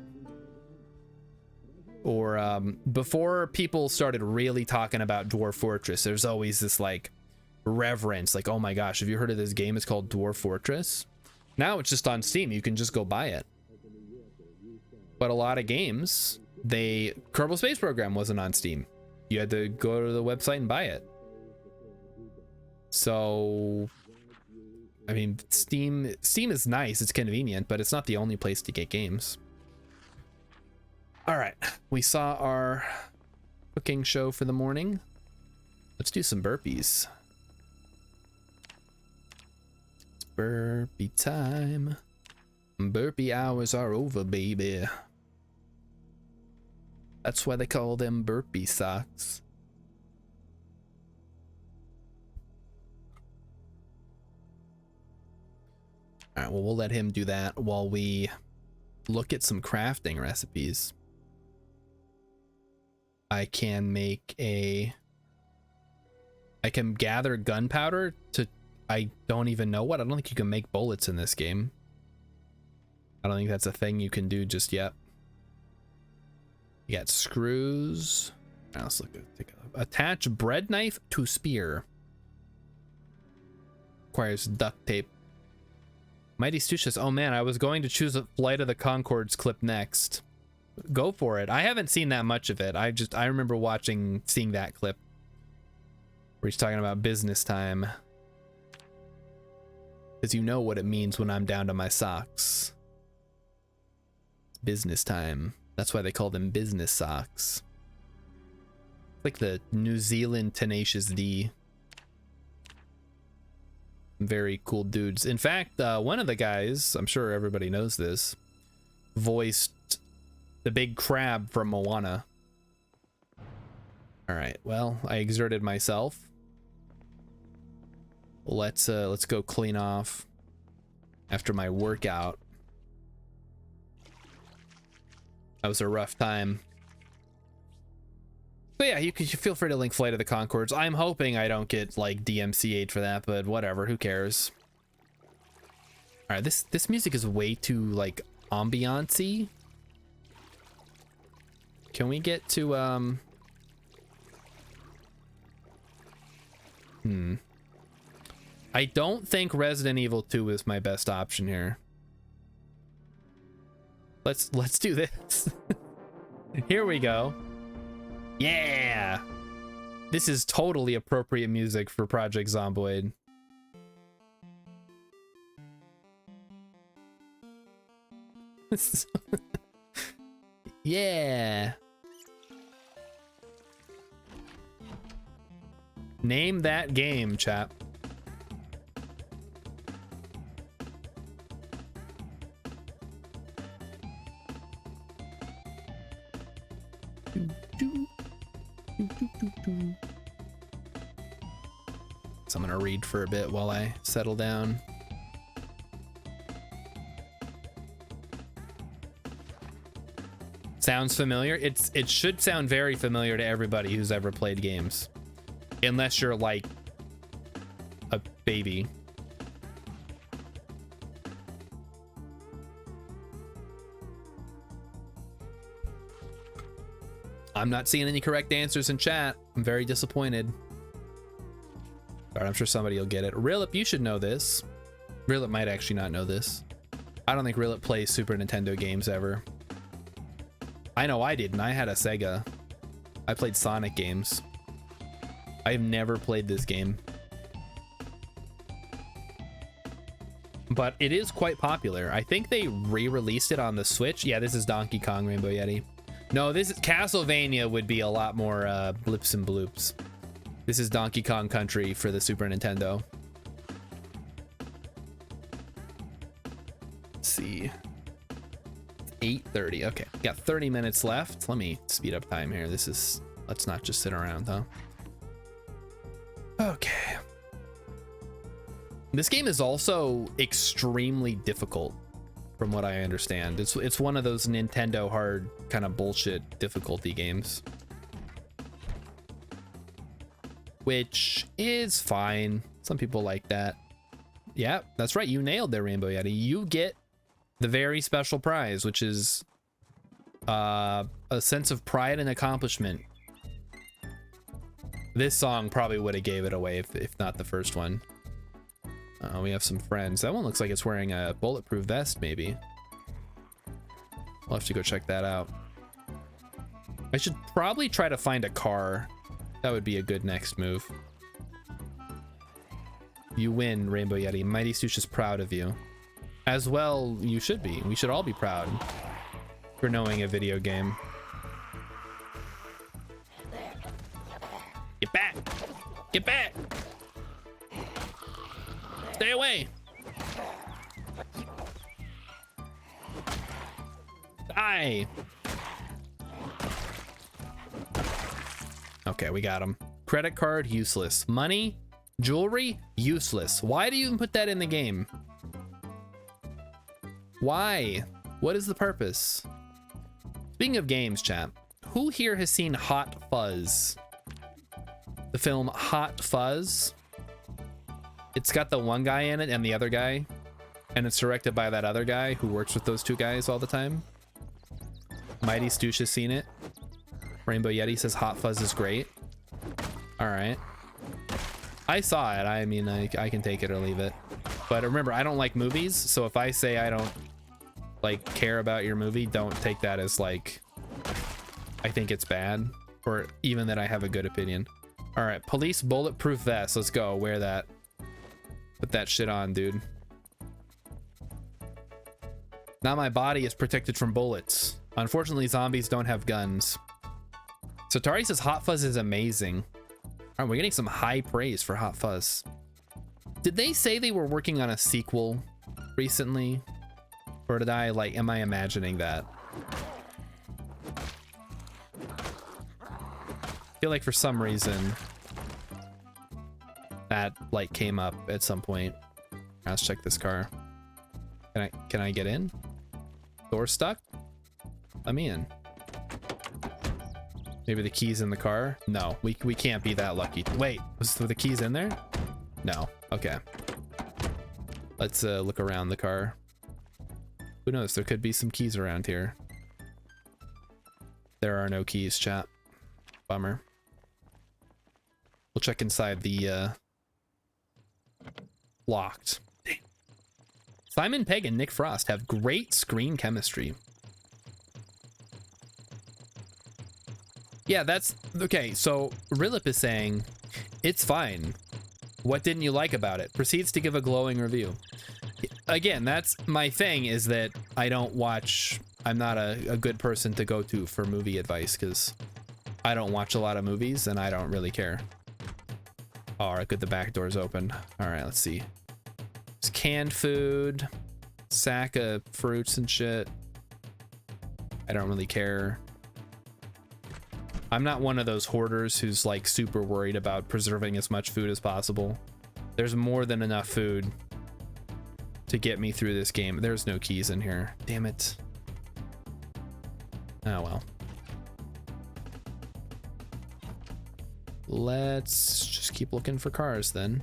Or before people started really talking about Dwarf Fortress, there's always this like reverence, like, oh my gosh, have you heard of this game? It's called Dwarf Fortress. Now it's just on Steam. You can just go buy it. But a lot of games, Kerbal Space Program wasn't on Steam. You had to go to the website and buy it. So, I mean, Steam is nice, it's convenient, but it's not the only place to get games. All right, we saw our cooking show for the morning. Let's do some burpees. It's burpee time. Burpee hours are over, baby. That's why they call them burpee socks. All right, well, we'll let him do that while we look at some crafting recipes. I can gather gunpowder to, I don't even know what. I don't think you can make bullets in this game. I don't think that's a thing you can do just yet. You got screws. All right, let's look at, attach bread knife to spear. Requires duct tape. Mighty Stu says, oh man, I was going to choose a Flight of the Conchords clip next. Go for it. I haven't seen that much of it. I remember seeing that clip where he's talking about business time. Because you know what it means when I'm down to my socks. It's business time. That's why they call them business socks. Like the New Zealand Tenacious D. Very cool dudes. In fact, one of the guys, I'm sure everybody knows this, voiced the big crab from Moana. All right, well, I exerted myself. Let's go clean off after my workout. That was a rough time. But yeah, you feel free to link Flight of the Conchords. I'm hoping I don't get like DMCA'd for that, but whatever, who cares? All right, this music is way too like ambiance-y. Can we get to I don't think Resident Evil 2 is my best option here. Let's do this. Here we go. Yeah. This is totally appropriate music for Project Zomboid. Yeah. Name that game, chap. So I'm gonna read for a bit while I settle down. Sounds familiar? It should sound very familiar to everybody who's ever played games. Unless you're like a baby. I'm not seeing any correct answers in chat. I'm very disappointed. All right, I'm sure somebody will get it. Rilip, you should know this. Rilip might actually not know this. I don't think Rillet plays Super Nintendo games ever. I know I didn't. I had a Sega. I played Sonic games. I've never played this game. But it is quite popular. I think they re-released it on the Switch. Yeah, this is Donkey Kong Rainbow Yeti. No, this is Castlevania would be a lot more blips and bloops. This is Donkey Kong Country for the Super Nintendo. Let's see. 8:30. Okay, got 30 minutes left. Let me speed up time here. Let's not just sit around, though. Okay. This game is also extremely difficult, from what I understand. It's one of those Nintendo hard kind of bullshit difficulty games, which is fine. Some people like that. Yeah, that's right. You nailed there, Rainbow Yeti. You get the very special prize, which is a sense of pride and accomplishment. This song probably would have gave it away if not the first one. We have some friends. That one looks like it's wearing a bulletproof vest, maybe. We'll have to go check that out. I should probably try to find a car. That would be a good next move. You win, Rainbow Yeti. Mighty Stoosh is proud of you. As well, you should be. We should all be proud for knowing a video game. Get back! Get back! Stay away! Die! Okay, we got him. Credit card, useless. Money, jewelry, useless. Why do you even put that in the game? Why? What is the purpose? Speaking of games, chat, who here has seen Hot Fuzz? The film Hot Fuzz? It's got the one guy in it and the other guy, and it's directed by that other guy who works with those two guys all the time. Mighty Stoosh has seen it. Rainbow Yeti says Hot Fuzz is great. All right. I saw it. I mean, I can take it or leave it. But remember, I don't like movies, so if I say I don't like care about your movie, don't take that as like I think it's bad, or even that I have a good opinion. All right, police bulletproof vest. Let's go. Wear that. Put that shit on, dude. Now my body is protected from bullets. Unfortunately, zombies don't have guns. So Tari says Hot Fuzz is amazing. All right, we're getting some high praise for Hot Fuzz. Did they say they were working on a sequel recently? Or did I, like, am I imagining that? I feel like for some reason that, like, came up at some point. Let's check this car. Can I get in? Door stuck? Let me in. Maybe the key's in the car? No, we can't be that lucky. Wait, was the keys in there? No. Okay. Let's look around the car. Who knows? There could be some keys around here. There are no keys, chat. Bummer. We'll check inside the locked. Dang. Simon Pegg and Nick Frost have great screen chemistry. Yeah, that's okay. So Rilip is saying it's fine. What didn't you like about it? Proceeds to give a glowing review. Again, that's my thing, is that I don't watch. I'm not a good person to go to for movie advice because I don't watch a lot of movies and I don't really care. All right, good. The back door's open. All right, let's see. It's canned food, sack of fruits and shit. I don't really care. I'm not one of those hoarders who's like super worried about preserving as much food as possible. There's more than enough food to get me through this game. There's no keys in here. Damn it. Oh well. Let's just keep looking for cars then.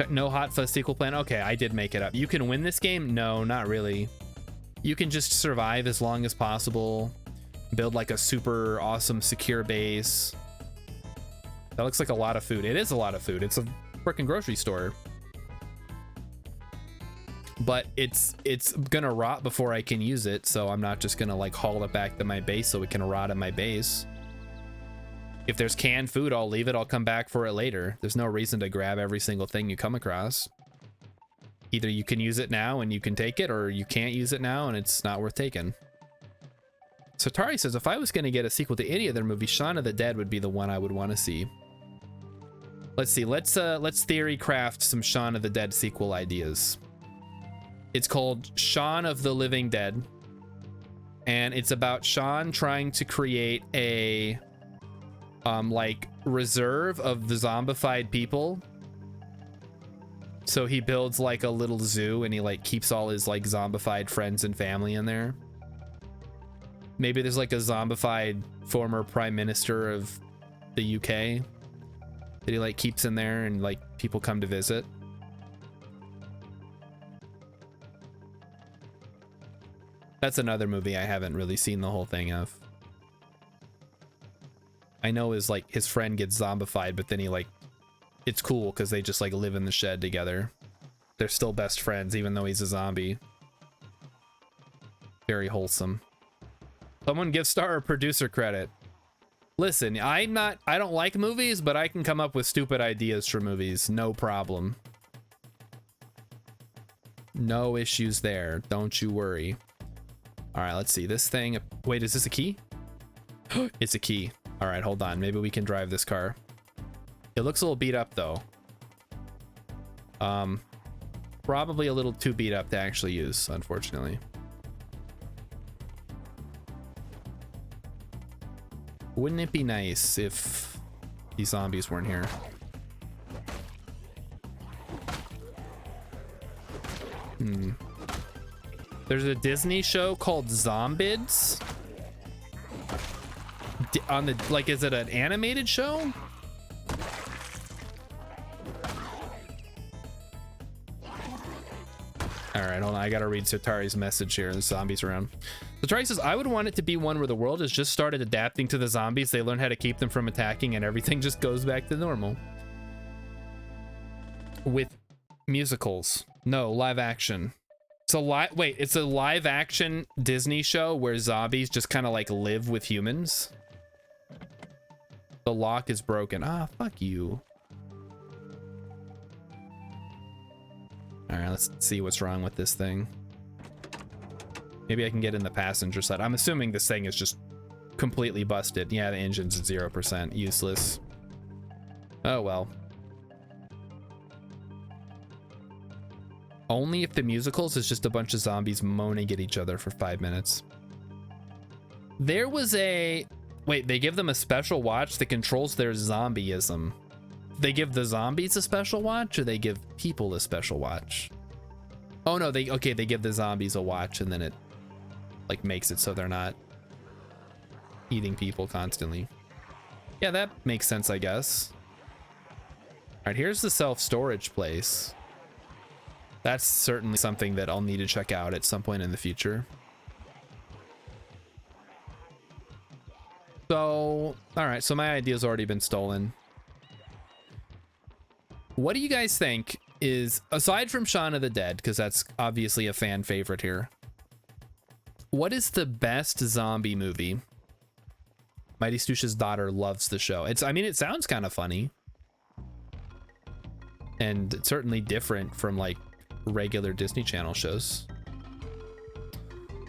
No Hot Fuzz sequel plan. Okay, I did make it up. You can win this game? No, not really. You can just survive as long as possible. Build like a super awesome secure base. That looks like a lot of food. It is a lot of food. It's a freaking grocery store. but it's gonna rot before I can use it, so I'm not just gonna like haul it back to my base so it can rot at my base. If there's canned food, I'll leave it. I'll come back for it later. There's no reason to grab every single thing you come across. Either you can use it now and you can take it, or you can't use it now and it's not worth taking. Satari says, if I was going to get a sequel to any of their movies, Shaun of the Dead would be the one I would want to see. Let's see. Let's theory craft some Shaun of the Dead sequel ideas. It's called Shaun of the Living Dead, and it's about Shaun trying to create a like reserve of the zombified people. So he builds like a little zoo and he like keeps all his like zombified friends and family in there. Maybe there's like a zombified former prime minister of the UK that he like keeps in there and like people come to visit. That's another movie I haven't really seen the whole thing of. I know is like his friend gets zombified, but then he like, it's cool because they just like live in the shed together. They're still best friends even though he's a zombie. Very wholesome. Someone give Star a producer credit. Listen, I don't like movies, but I can come up with stupid ideas for movies. No problem. No issues there. Don't you worry. All right, let's see this thing. Wait, is this a key? It's a key. All right, hold on. Maybe we can drive this car. It looks a little beat up though. Probably a little too beat up to actually use, unfortunately. Wouldn't it be nice if these zombies weren't here? There's a Disney show called Zombids. On the, like, is it an animated show? All right, hold on. I gotta read Satari's message here. There's zombies around. Satari says, I would want it to be one where the world has just started adapting to the zombies. They learn how to keep them from attacking and everything just goes back to normal. With musicals. No, live action. It's a it's a live action Disney show where zombies just kind of like live with humans. The lock is broken. Ah, fuck you. All right, let's see what's wrong with this thing. Maybe I can get in the passenger side. I'm assuming this thing is just completely busted. Yeah, the engine's at 0%. Useless. Oh, well. Only if the musicals is just a bunch of zombies moaning at each other for 5 minutes. There was a... Wait, they give them a special watch that controls their zombieism. They give the zombies a special watch, or they give people a special watch? Oh no, they give the zombies a watch and then it like makes it so they're not eating people constantly. Yeah, that makes sense, I guess. All right, here's the self-storage place. That's certainly something that I'll need to check out at some point in the future. So, all right, so my idea's already been stolen. What do you guys think is, aside from Shaun of the Dead, because that's obviously a fan favorite here, what is the best zombie movie? Mighty Stoosh's daughter loves the show. I mean, it sounds kind of funny. And it's certainly different from like regular Disney Channel shows.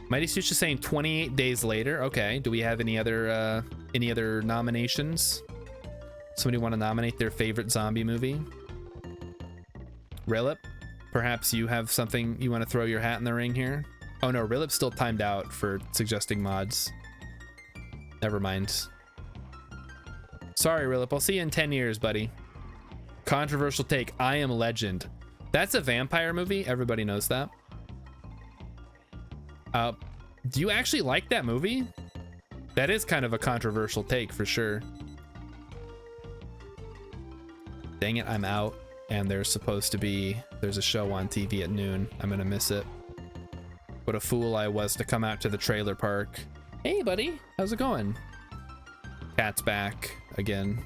Mighty Stoosh is saying 28 Days Later. Okay, do we have any other nominations? Somebody want to nominate their favorite zombie movie? Rilip, perhaps you have something you want to throw your hat in the ring here? Oh no, Rilip's still timed out for suggesting mods. Never mind. Sorry, Rilip, I'll see you in 10 years, buddy. Controversial take, I Am Legend. That's a vampire movie, everybody knows that. Do you actually like that movie? That is kind of a controversial take for sure. Dang it, I'm out. And there's a show on TV at noon. I'm gonna miss it. What a fool I was to come out to the trailer park. Hey buddy, how's it going? Cat's back again.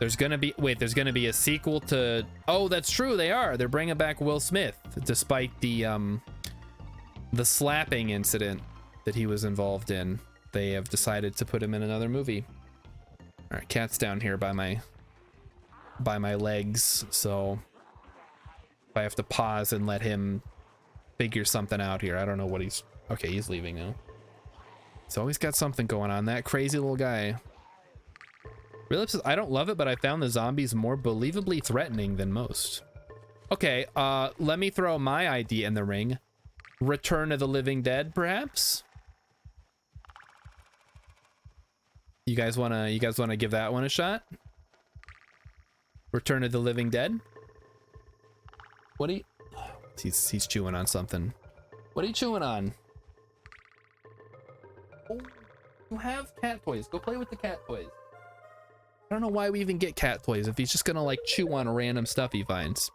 There's gonna be, wait, there's gonna be a sequel to, oh, that's true, they are. They're bringing back Will Smith, despite the slapping incident that he was involved in. They have decided to put him in another movie. All right, cat's down here by my legs, so I have to pause and let him figure something out here. I don't know what he's, okay, he's leaving now. He's always got something going on, that crazy little guy. Real says, I don't love it, but I found the zombies more believably threatening than most. Okay, let me throw my idea in the ring. Return of the Living Dead, perhaps? You guys wanna give that one a shot? Return of the Living Dead? What are you, he's chewing on something. What are you chewing on? Oh, you have cat toys. Go play with the cat toys. I don't know why we even get cat toys if he's just gonna like chew on random stuff he finds.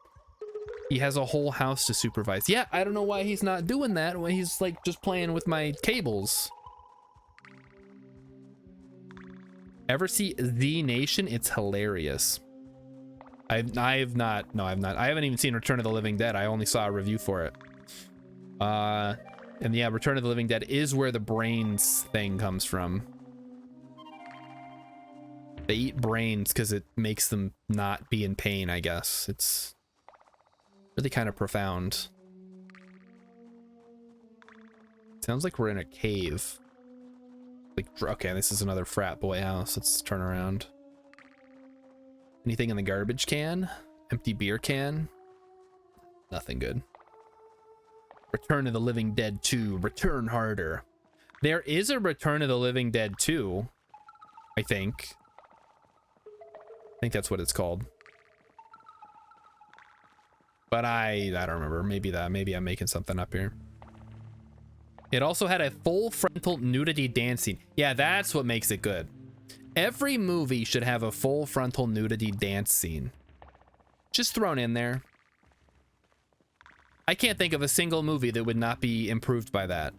He has a whole house to supervise. Yeah, I don't know why he's not doing that when he's like just playing with my cables. Ever see The Nation? It's hilarious. I've not. I haven't even seen Return of the Living Dead. I only saw a review for it. And yeah, Return of the Living Dead is where the brains thing comes from. They eat brains because it makes them not be in pain, I guess. It's really kind of profound. Sounds like we're in a cave. Like, okay, this is another frat boy house. Let's turn around. Anything in the garbage can? Empty beer can? Nothing good. Return of the Living Dead 2. Return harder. There is a Return of the Living Dead 2, I think. I think that's what it's called. But I don't remember. Maybe I'm making something up here. It also had a full frontal nudity dance scene. Yeah, that's what makes it good. Every movie should have a full frontal nudity dance scene. Just thrown in there. I can't think of a single movie that would not be improved by that.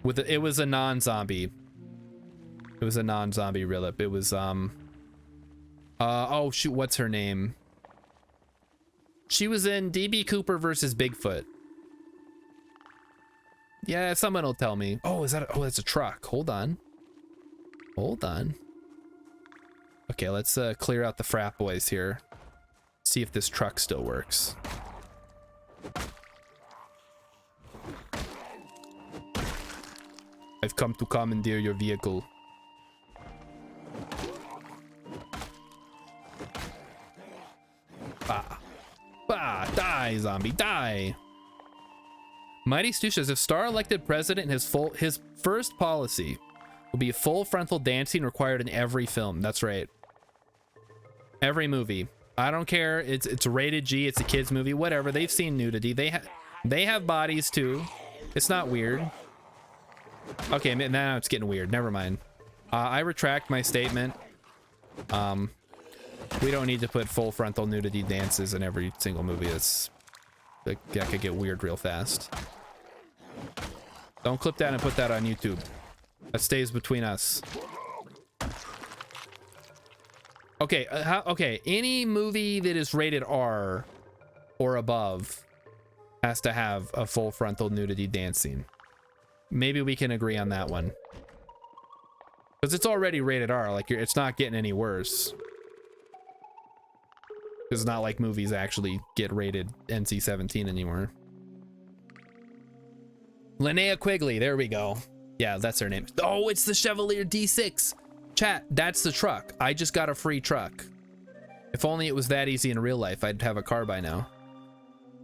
It was a non-zombie. It was a non-zombie Rilip. It was oh shoot, what's her name? She was in DB Cooper versus Bigfoot. Yeah, someone will tell me. Oh, is that oh, that's a truck. Hold on. Hold on. Okay, let's clear out the frat boys here. See if this truck still works. I've come to commandeer your vehicle. Bah. Bah, die, zombie, die. Mighty Stu says, if Star elected president, his first policy will be a full frontal dancing required in every film. That's right. Every movie. I don't care. It's rated G. It's a kids movie. Whatever. They've seen nudity. They have bodies too. It's not weird. Okay, now it's getting weird. Never mind. I retract my statement. We don't need to put full frontal nudity dances in every single movie. That could get weird real fast. Don't clip that and put that on YouTube. That stays between us. Okay, okay. Any movie that is rated R or above has to have a full frontal nudity dancing. Maybe we can agree on that one. Because it's already rated R. Like, it's not getting any worse. It's not like movies actually get rated NC-17 anymore. Linnea Quigley, there we go. Yeah, that's her name. Oh, it's the Chevalier D6. Chat, that's the truck. I just got a free truck. If only it was that easy in real life, I'd have a car by now.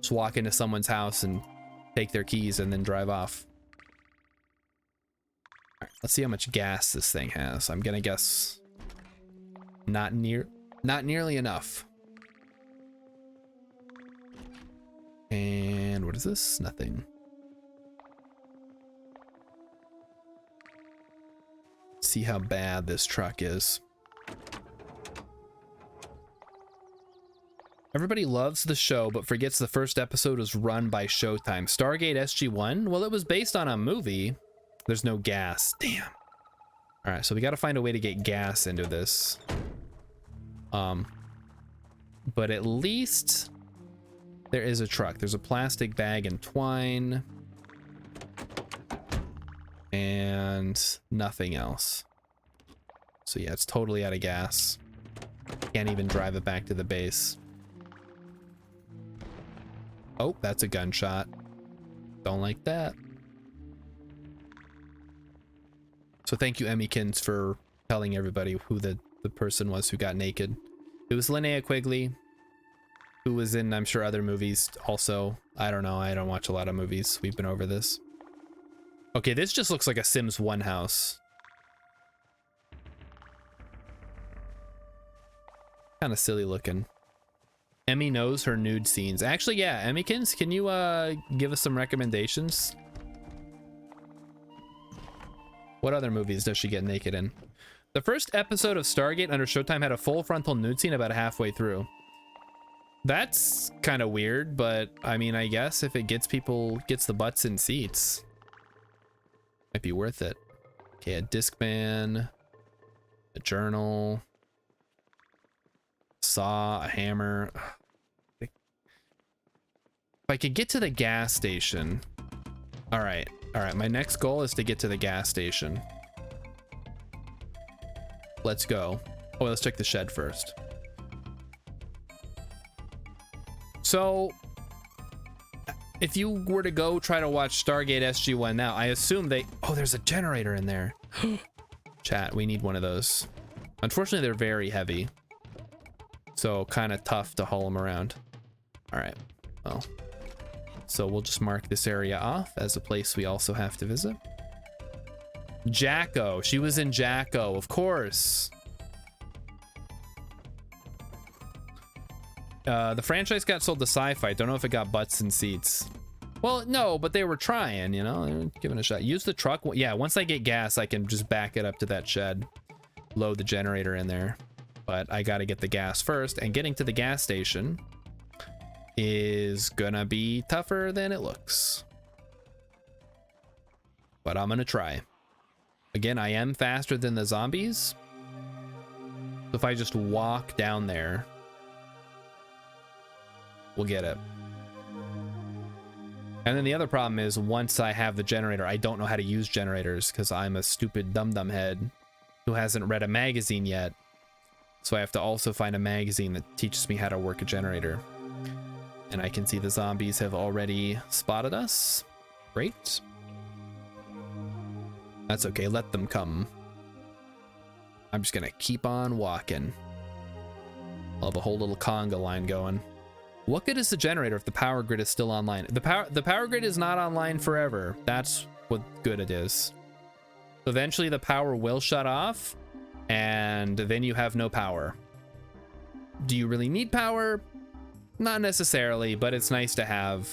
Just walk into someone's house and take their keys and then drive off. All right, let's see how much gas this thing has. I'm gonna guess not nearly enough. And what is this? Nothing. See how bad this truck is. Everybody loves the show, but forgets the first episode was run by Showtime. Stargate SG-1? Well, it was based on a movie. There's no gas. Damn. All All right, so we got to find a way to get gas into this. But at least there is a truck. There's a plastic bag and twine. And nothing else. So yeah, it's totally out of gas. Can't even drive it back to the base. Oh, that's a gunshot. Don't like that. So thank you, Emmykins, for telling everybody who the person was who got naked. It was Linnea Quigley, who was in, I'm sure, other movies also. I don't know. I don't watch a lot of movies. We've been over this. Okay, this just looks like a Sims 1 house. Kind of silly looking. Emmy knows her nude scenes. Actually, yeah, Emmykins, can you give us some recommendations? What other movies does she get naked in? The first episode of Stargate under Showtime had a full frontal nude scene about halfway through. That's kind of weird, but I mean, I guess if it gets the butts in seats, might be worth it. Okay, a Discman, a journal, saw, a hammer. If I could get to the gas station. All right, my next goal is to get to the gas station. Let's go. Oh, let's check the shed first. So if you were to go try to watch Stargate SG-1 now, I assume oh, there's a generator in there. Chat, we need one of those. Unfortunately, they're very heavy, so kind of tough to haul them around. All right, well, so we'll just mark this area off as a place we also have to visit. Jacko, she was in Jacko, of course. The franchise got sold to Sci-Fi. Don't know if it got butts and seats. Well, no, but they were trying, you know, they were giving it a shot. Use the truck. Yeah, once I get gas, I can just back it up to that shed, load the generator in there. But I got to get the gas first, and getting to the gas station is gonna be tougher than it looks. But I'm gonna try. Again, I am faster than the zombies. So if I just walk down there, we'll get it. And then the other problem is, once I have the generator, I don't know how to use generators because I'm a stupid dum-dum head who hasn't read a magazine yet. So I have to also find a magazine that teaches me how to work a generator. And I can see the zombies have already spotted us. Great. That's okay, let them come. I'm just gonna keep on walking. I'll have a whole little conga line going. What good is the generator if the power grid is still online? The power grid is not online forever. That's what good it is. Eventually the power will shut off, and then you have no power. Do you really need power? Not necessarily, but it's nice to have.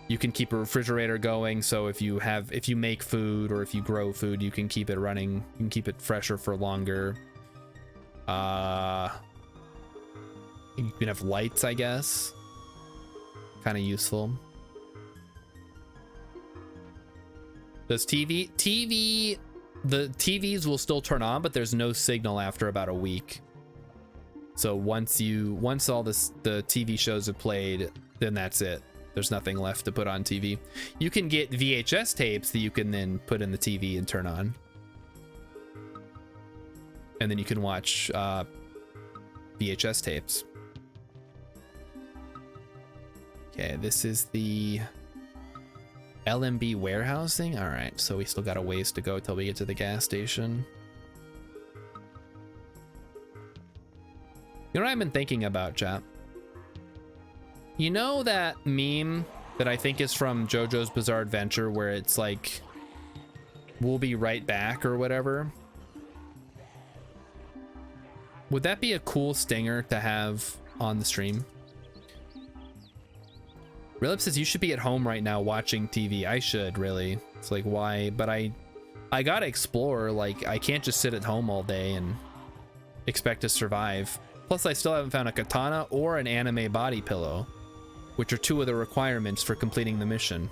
You can keep a refrigerator going, so if you make food or if you grow food, you can keep it running. You can keep it fresher for longer. You can have lights, I guess. Kind of useful. Does the TVs will still turn on, but there's no signal after about a week. So once all the TV shows have played, then that's it. There's nothing left to put on TV. You can get VHS tapes that you can then put in the TV and turn on. And then you can watch VHS tapes. Okay, this is the LMB warehousing. All right, so we still got a ways to go till we get to the gas station. You know what I've been thinking about, chat? You know that meme that I think is from JoJo's Bizarre Adventure where it's like, we'll be right back or whatever? Would that be a cool stinger to have on the stream? Rilip says you should be at home right now watching TV. I should, really. It's like, why? But I gotta explore. Like, I can't just sit at home all day and expect to survive. Plus, I still haven't found a katana or an anime body pillow, which are two of the requirements for completing the mission.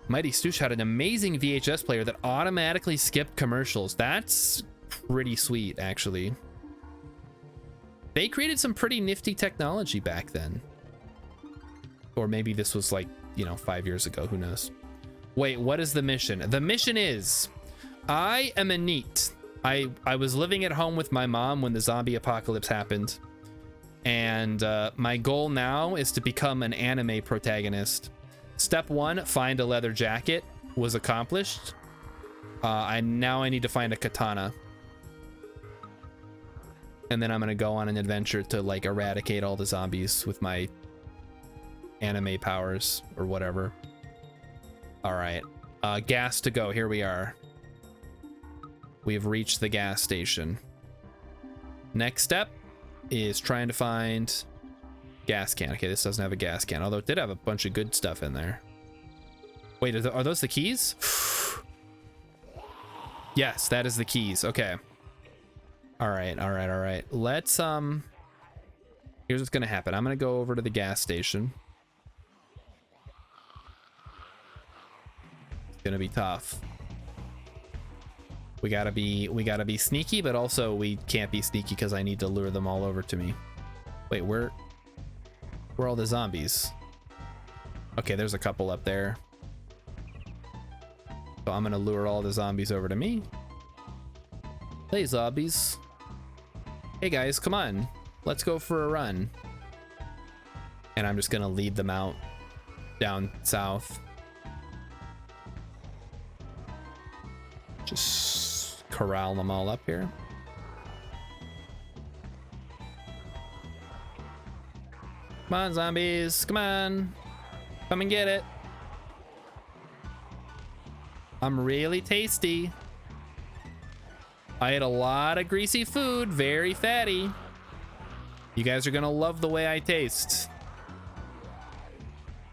Mighty Stoosh had an amazing VHS player that automatically skipped commercials. That's pretty sweet, actually. They created some pretty nifty technology back then. Or maybe this was like, you know, 5 years ago, who knows? Wait, what is the mission? The mission is, I am a NEET. I was living at home with my mom when the zombie apocalypse happened. And my goal now is to become an anime protagonist. Step 1, find a leather jacket, was accomplished. Now I need to find a katana. And then I'm gonna go on an adventure to like eradicate all the zombies with my anime powers or whatever. All right, gas to go. Here we are. We have reached the gas station. Next step is trying to find gas can. Okay, this doesn't have a gas can, although it did have a bunch of good stuff in there. Wait, are those the keys? Yes, that is the keys. Okay. All right, all right, all right. Let's here's what's gonna happen. I'm gonna go over to the gas station. It's gonna be tough. We gotta be sneaky, but also we can't be sneaky because I need to lure them all over to me. Wait, where are all the zombies? Okay, there's a couple up there. So I'm gonna lure all the zombies over to me. Hey, zombies. Hey guys, come on. Let's go for a run. And I'm just gonna lead them out down south. Just corral them all up here. Come on, zombies. Come on. Come and get it. I'm really tasty. I ate a lot of greasy food, very fatty. You guys are gonna love the way I taste.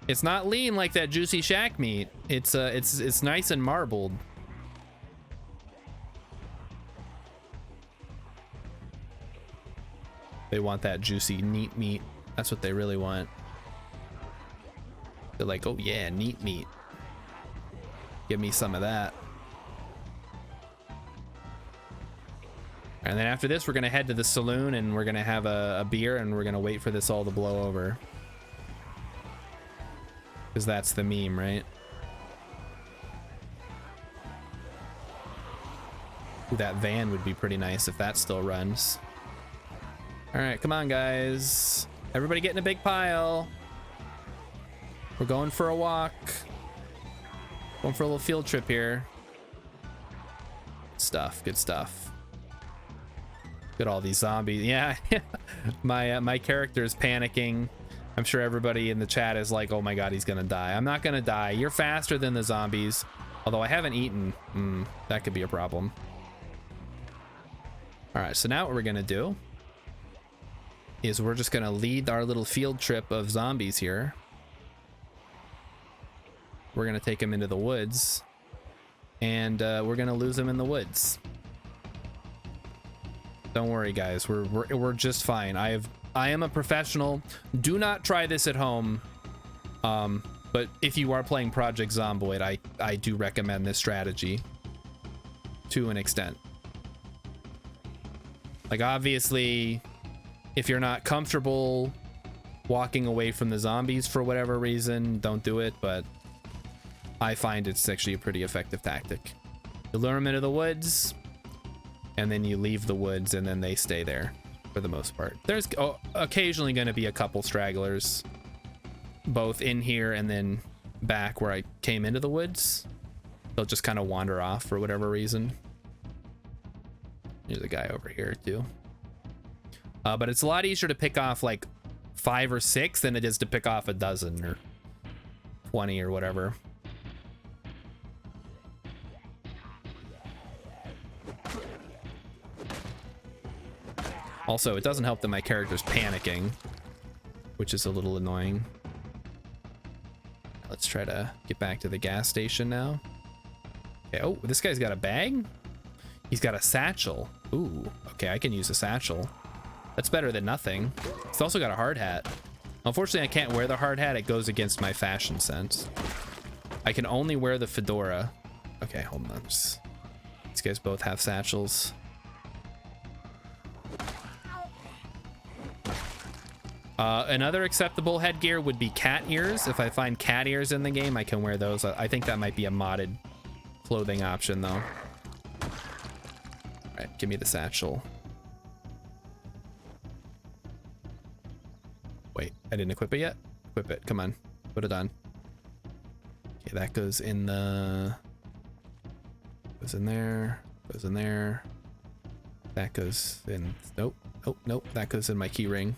It's not lean like that juicy shack meat. It's nice and marbled. They want that juicy neat meat. That's what they really want. They're like, oh yeah, neat meat. Give me some of that. And then after this, we're gonna head to the saloon and we're gonna have a beer and we're gonna wait for this all to blow over. Because that's the meme, right? Ooh, that van would be pretty nice if that still runs. All right, come on, guys. Everybody get in a big pile. We're going for a walk. Going for a little field trip here. Stuff, good stuff. Look at all these zombies. Yeah, my character is panicking. I'm sure everybody in the chat is like, oh my god, he's gonna die. I'm not gonna die. You're faster than the zombies. Although I haven't eaten. That could be a problem. All right, so now what we're gonna do is we're just gonna lead our little field trip of zombies here. We're gonna take them into the woods and we're gonna lose them in the woods. Don't worry, guys. We're just fine. I am a professional. Do not try this at home. But if you are playing Project Zomboid, I do recommend this strategy to an extent. Like, obviously, if you're not comfortable walking away from the zombies for whatever reason, don't do it. But I find it's actually a pretty effective tactic. You lure them into the woods, and then you leave the woods, and then they stay there for the most part. There's occasionally going to be a couple stragglers, both in here and then back where I came into the woods. They'll just kind of wander off for whatever reason. There's a guy over here too. But it's a lot easier to pick off like 5 or 6 than it is to pick off a dozen or 20 or whatever. Also, it doesn't help that my character's panicking, which is a little annoying. Let's try to get back to the gas station now. Okay, oh, this guy's got a bag? He's got a satchel. Ooh, okay, I can use a satchel. That's better than nothing. He's also got a hard hat. Unfortunately, I can't wear the hard hat. It goes against my fashion sense. I can only wear the fedora. Okay, hold on. These guys both have satchels. Another acceptable headgear would be cat ears. If I find cat ears in the game, I can wear those. I think that might be a modded clothing option, though. All right, give me the satchel. Wait, I didn't equip it yet? Equip it, come on. Put it on. Okay, that goes in the... Goes in there. Goes in there. That goes in... Nope. Oh, nope. That goes in my key ring.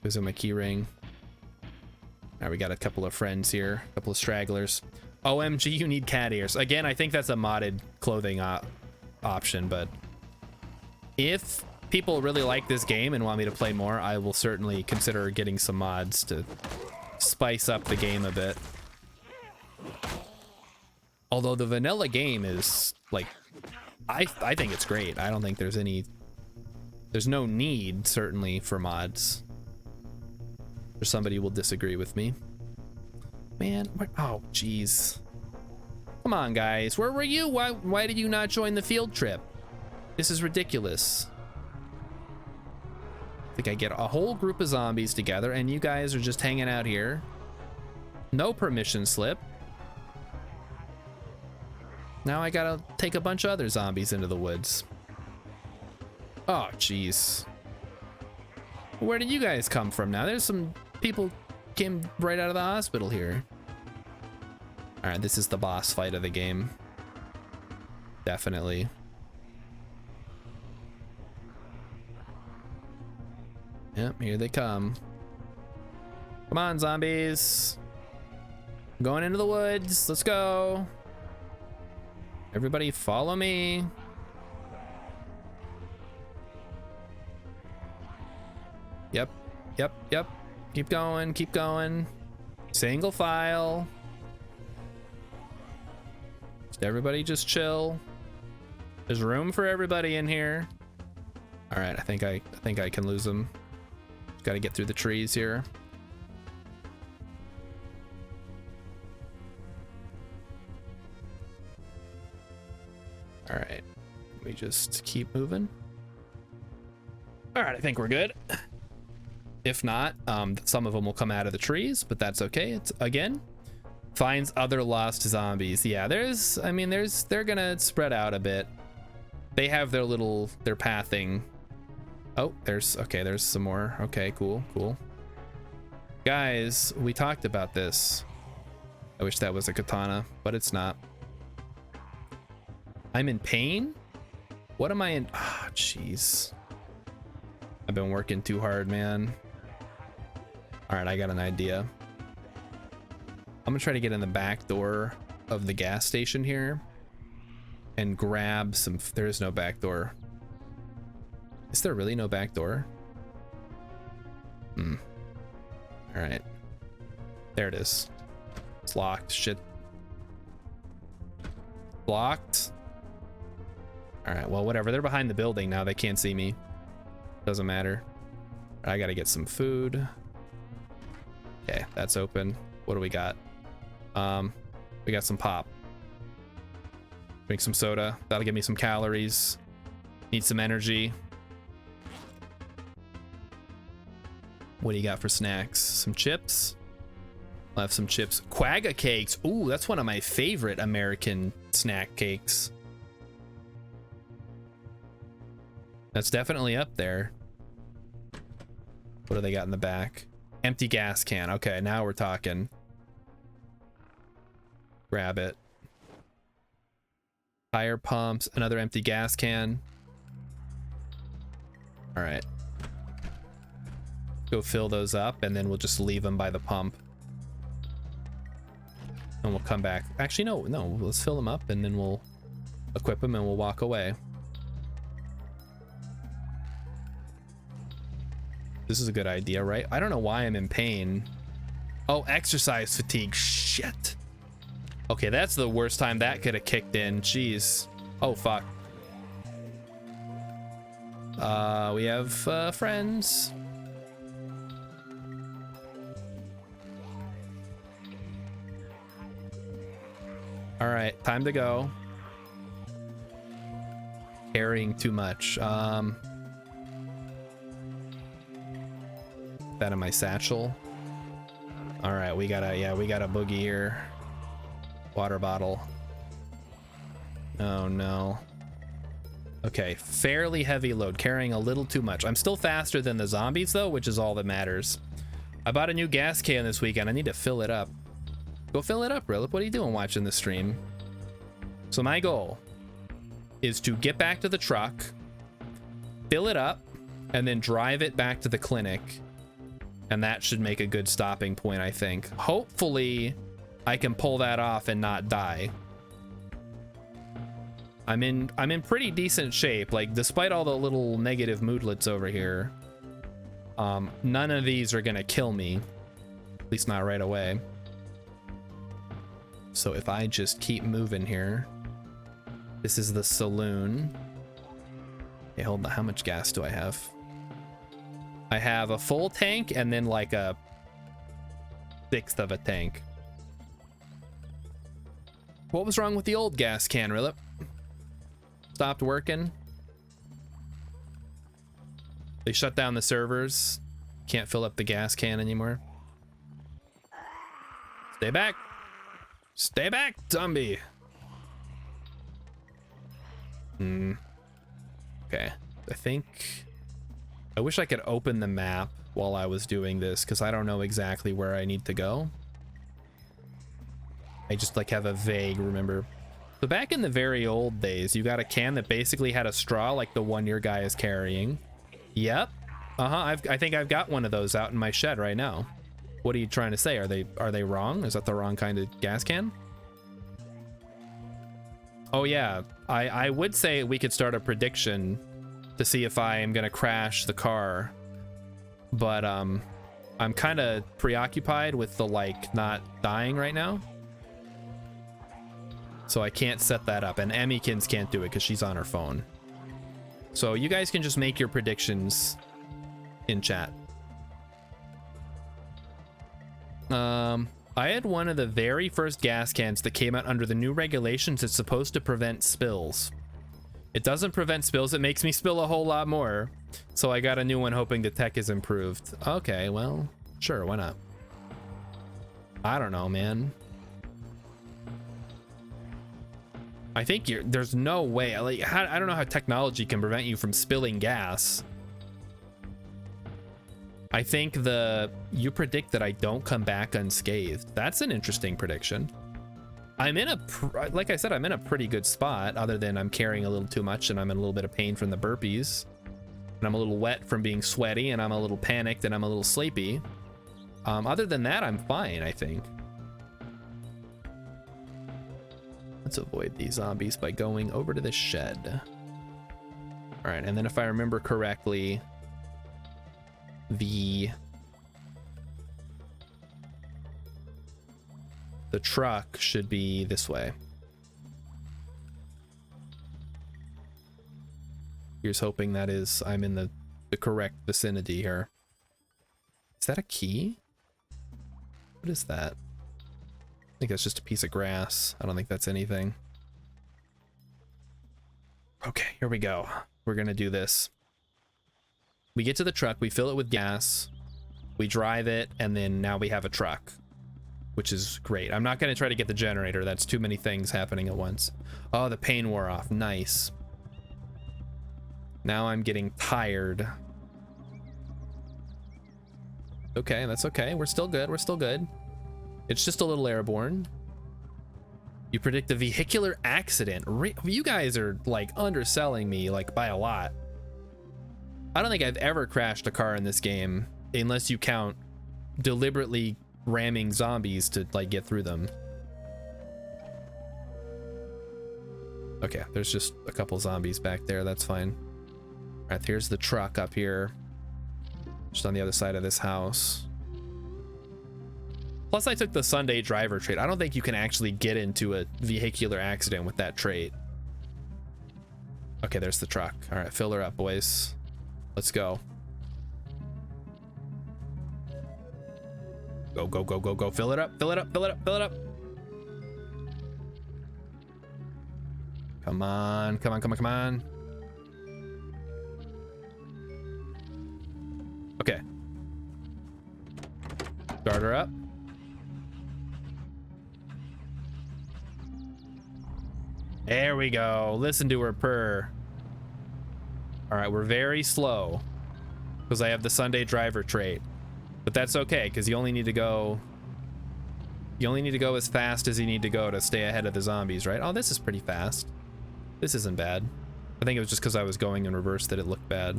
Goes in my key ring. Now we got a couple of friends here. A couple of stragglers. OMG, you need cat ears. Again, I think that's a modded clothing option, but... If people really like this game and want me to play more, I will certainly consider getting some mods to spice up the game a bit. Although the vanilla game is like, I think it's great. I don't think there's no need certainly for mods. Or somebody will disagree with me. Man, oh jeez. Come on guys, where were you? Why did you not join the field trip? This is ridiculous. I think I get a whole group of zombies together and you guys are just hanging out here. No permission slip. Now I gotta take a bunch of other zombies into the woods. Oh, jeez. Where did you guys come from now? There's some people came right out of the hospital here. All right, this is the boss fight of the game. Definitely. Yep, here they come. Come on, zombies. I'm going into the woods. Let's go. Everybody follow me. Yep, yep, yep. Keep going, keep going. Single file. Everybody just chill. There's room for everybody in here. All right, I think I can lose them. Got to get through the trees here. All right, let me just keep moving. All right, I think we're good. If not, some of them will come out of the trees, but that's okay. It's again, finds other lost zombies. Yeah, they're gonna spread out a bit. They have their pathing. Oh, there's some more. Okay, cool. Guys, we talked about this. I wish that was a katana, but it's not. I'm in pain? What am I in? Ah, oh, jeez. I've been working too hard, man. All right, I got an idea. I'm gonna try to get in the back door of the gas station here and grab some. There is no back door. Is there really no back door? All right. There it is. It's locked. Shit. Blocked. All right, well, whatever. They're behind the building now. They can't see me. Doesn't matter. I gotta get some food. Okay, that's open. What do we got? We got some pop. Drink some soda. That'll give me some calories. Need some energy. What do you got for snacks? Some chips? I'll have some chips. Quagga cakes. Ooh, that's one of my favorite American snack cakes. That's definitely up there. What do they got in the back? Empty gas can. Okay, now we're talking. Grab it. Tire pumps. Another empty gas can. All right. Go fill those up, and then we'll just leave them by the pump. And we'll come back. Actually, no. Let's fill them up, and then we'll equip them, and we'll walk away. This is a good idea, right? I don't know why I'm in pain. Oh, exercise fatigue. Shit. Okay, that's the worst time that could have kicked in. Jeez. Oh, fuck. We have friends. All right, time to go. Carrying too much. That in my satchel. All right, we got a boogie here. Water bottle. Oh no. Okay, fairly heavy load, carrying a little too much. I'm still faster than the zombies though, which is all that matters. I bought a new gas can this weekend. I need to fill it up. Go fill it up, Rilip. What are you doing watching the stream? So my goal is to get back to the truck, fill it up, and then drive it back to the clinic. And that should make a good stopping point, I think. Hopefully, I can pull that off and not die. I'm in pretty decent shape. Like, despite all the little negative moodlets over here, none of these are gonna kill me. At least not right away. So if I just keep moving here. This is the saloon. Okay, hold on. How much gas do I have? I have a full tank and then like a sixth of a tank. What was wrong with the old gas can, Rilip? Stopped working? They shut down the servers. Can't fill up the gas can anymore. Stay back. Stay back, zombie. Okay, I wish I could open the map while I was doing this because I don't know exactly where I need to go. I just like have a vague remember. So back in the very old days, you got a can that basically had a straw like the one your guy is carrying. Yep. I think I've got one of those out in my shed right now. What are you trying to say? Are they wrong? Is that the wrong kind of gas can? Oh yeah, I would say we could start a prediction to see if I am gonna crash the car, but I'm kind of preoccupied with the like not dying right now, so I can't set that up, and Emmykins can't do it because she's on her phone. So you guys can just make your predictions in chat. I had one of the very first gas cans that came out under the new regulations. It's supposed to prevent spills. It doesn't prevent spills. It makes me spill a whole lot more. So I got a new one hoping the tech is improved. Okay, well, sure, why not? I don't know, man. I think there's no way. Like, I don't know how technology can prevent you from spilling gas. I think you predict that I don't come back unscathed. That's an interesting prediction. I'm in like I said, I'm in a pretty good spot, other than I'm carrying a little too much and I'm in a little bit of pain from the burpees. And I'm a little wet from being sweaty and I'm a little panicked and I'm a little sleepy. Other than that, I'm fine, I think. Let's avoid these zombies by going over to this shed. All right, and then if I remember correctly, the truck should be this way. Here's hoping that is I'm in the correct vicinity here. Is that a key? What is that? I think that's just a piece of grass. I don't think that's anything. Okay, here we go. We're gonna do this. We get to the truck, we fill it with gas, we drive it, and then now we have a truck, which is great. I'm not going to try to get the generator. That's too many things happening at once. Oh, the pain wore off. Nice. Now I'm getting tired. Okay, that's okay. We're still good. We're still good. It's just a little airborne. You predict a vehicular accident. You guys are like underselling me like by a lot. I don't think I've ever crashed a car in this game, unless you count deliberately ramming zombies to like get through them. Okay, there's just a couple zombies back there. That's fine. All right, here's the truck up here, just on the other side of this house. Plus, I took the Sunday driver trait. I don't think you can actually get into a vehicular accident with that trait. Okay, there's the truck. All right, fill her up, boys. Let's go. Go, go, go, go, go. Fill it up, fill it up, fill it up, fill it up. Come on, come on, come on, come on. Okay. Start her up. There we go. Listen to her purr. All right, we're very slow because I have the Sunday driver trait, but that's okay because you only need to go as fast as you need to go to stay ahead of the zombies, right? Oh, this is pretty fast. This isn't bad. I think it was just because I was going in reverse that it looked bad.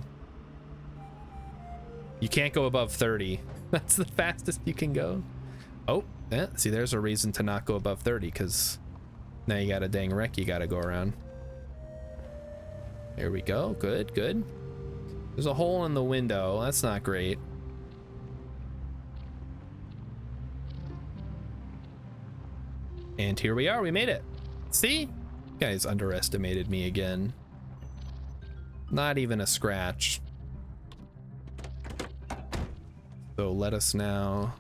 You can't go above 30. That's the fastest you can go. Oh, yeah. See, there's a reason to not go above 30 because now you got a dang wreck you got to go around. There we go. Good, good. There's a hole in the window. That's not great. And here we are. We made it. See? You guys underestimated me again. Not even a scratch. So let us now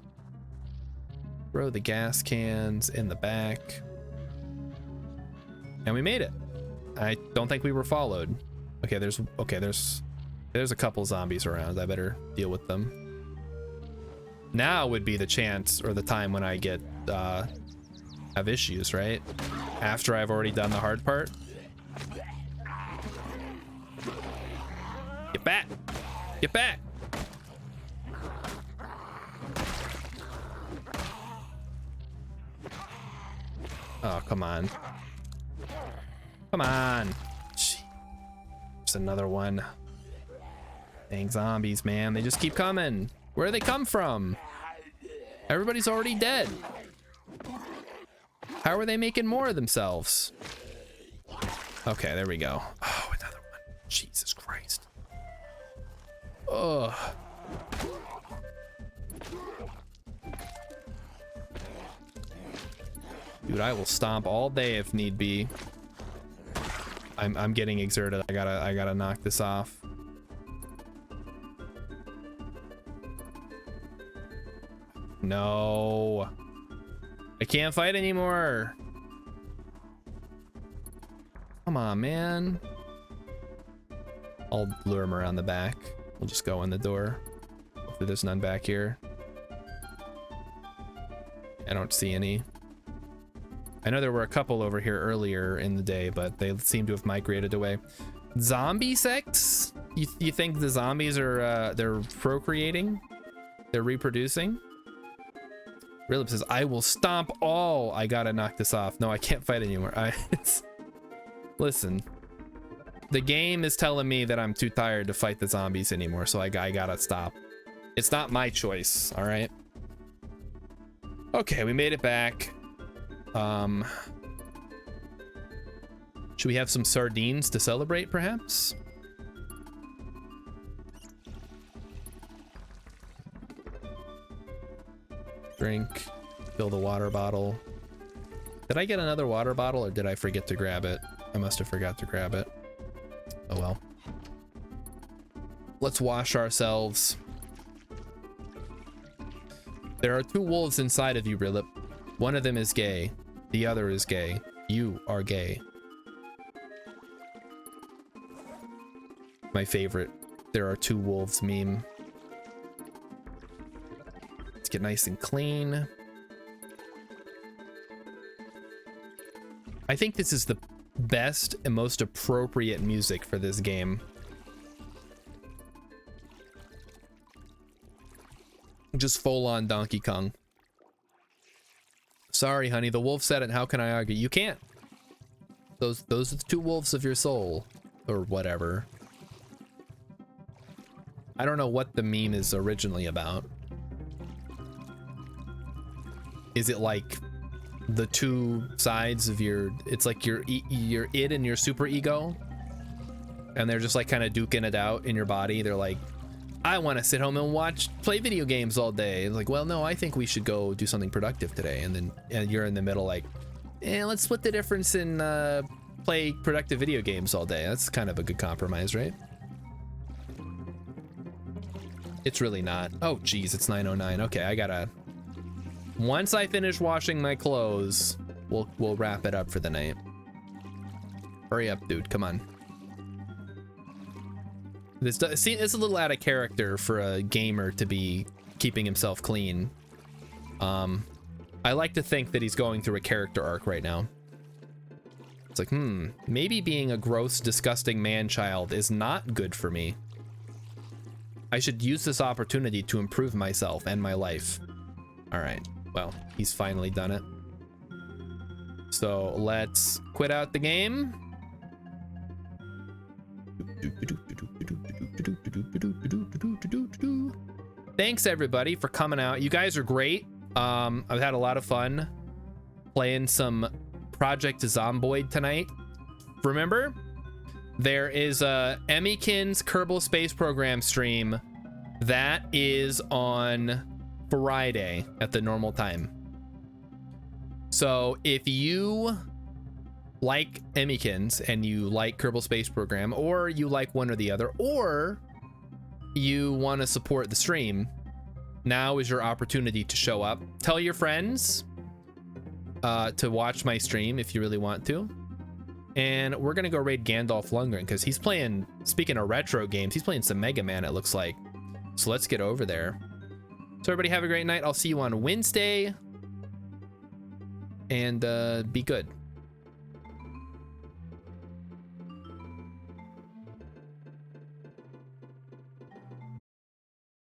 throw the gas cans in the back. And we made it. I don't think we were followed. Okay, there's a couple zombies around. I better deal with them. Now would be the chance or the time when I get have issues, right? After I've already done the hard part. Get back! Get back! Oh, come on. Come on. There's another one. Dang zombies, man. They just keep coming. Where do they come from? Everybody's already dead. How are they making more of themselves? Okay, there we go. Oh, another one. Jesus Christ. Ugh. Dude, I will stomp all day if need be. I'm getting exerted. I gotta knock this off. No. I can't fight anymore. Come on, man. I'll lure him around the back. We'll just go in the door. Hopefully there's none back here. I don't see any. I know there were a couple over here earlier in the day, but they seem to have migrated away. Zombie sects? You think the zombies are they're procreating? They're reproducing? Rilip says, I will stomp all. I gotta knock this off. No, I can't fight anymore. Listen, the game is telling me that I'm too tired to fight the zombies anymore, so I gotta stop. It's not my choice, all right? Okay, we made it back. Should we have some sardines to celebrate, perhaps? Drink, fill the water bottle. Did I get another water bottle or did I forget to grab it? I must have forgot to grab it. Oh well. Let's wash ourselves. There are two wolves inside of you, Rilip. One of them is gay. The other is gay. You are gay. My favorite. There are two wolves meme. Let's get nice and clean. I think this is the best and most appropriate music for this game. Just full on Donkey Kong. Sorry, honey, the wolf said it. How can I argue? You can't. Those are the two wolves of your soul, or whatever. I don't know what the meme is originally about. Is it like the two sides of your? It's like your id and your super ego, and they're just like kind of duking it out in your body. They're like, I want to sit home and play video games all day. It's like, well, no, I think we should go do something productive today. And you're in the middle like, let's split the difference and play productive video games all day. That's kind of a good compromise, right? It's really not. Oh, geez, it's 9:09. Okay, once I finish washing my clothes, we'll wrap it up for the night. Hurry up, dude. Come on. See, it's a little out of character for a gamer to be keeping himself clean. I like to think that he's going through a character arc right now. It's like, maybe being a gross, disgusting man-child is not good for me. I should use this opportunity to improve myself and my life. All right, well, he's finally done it. So let's quit out the game. Thanks everybody for coming out. You guys are great. I've had a lot of fun playing some Project Zomboid tonight. Remember, there is a Emmykin's Kerbal Space Program stream that is on Friday at the normal time. So if you like Emmykin's and you like Kerbal Space Program, or you like one or the other, or you want to support the stream, now is your opportunity to show up. Tell your friends to watch my stream if you really want to. And we're gonna go raid Gandalf Lundgren because he's playing, speaking of retro games, he's playing some Mega Man, it looks like. So let's get over there. So everybody have a great night. I'll see you on Wednesday. And be good.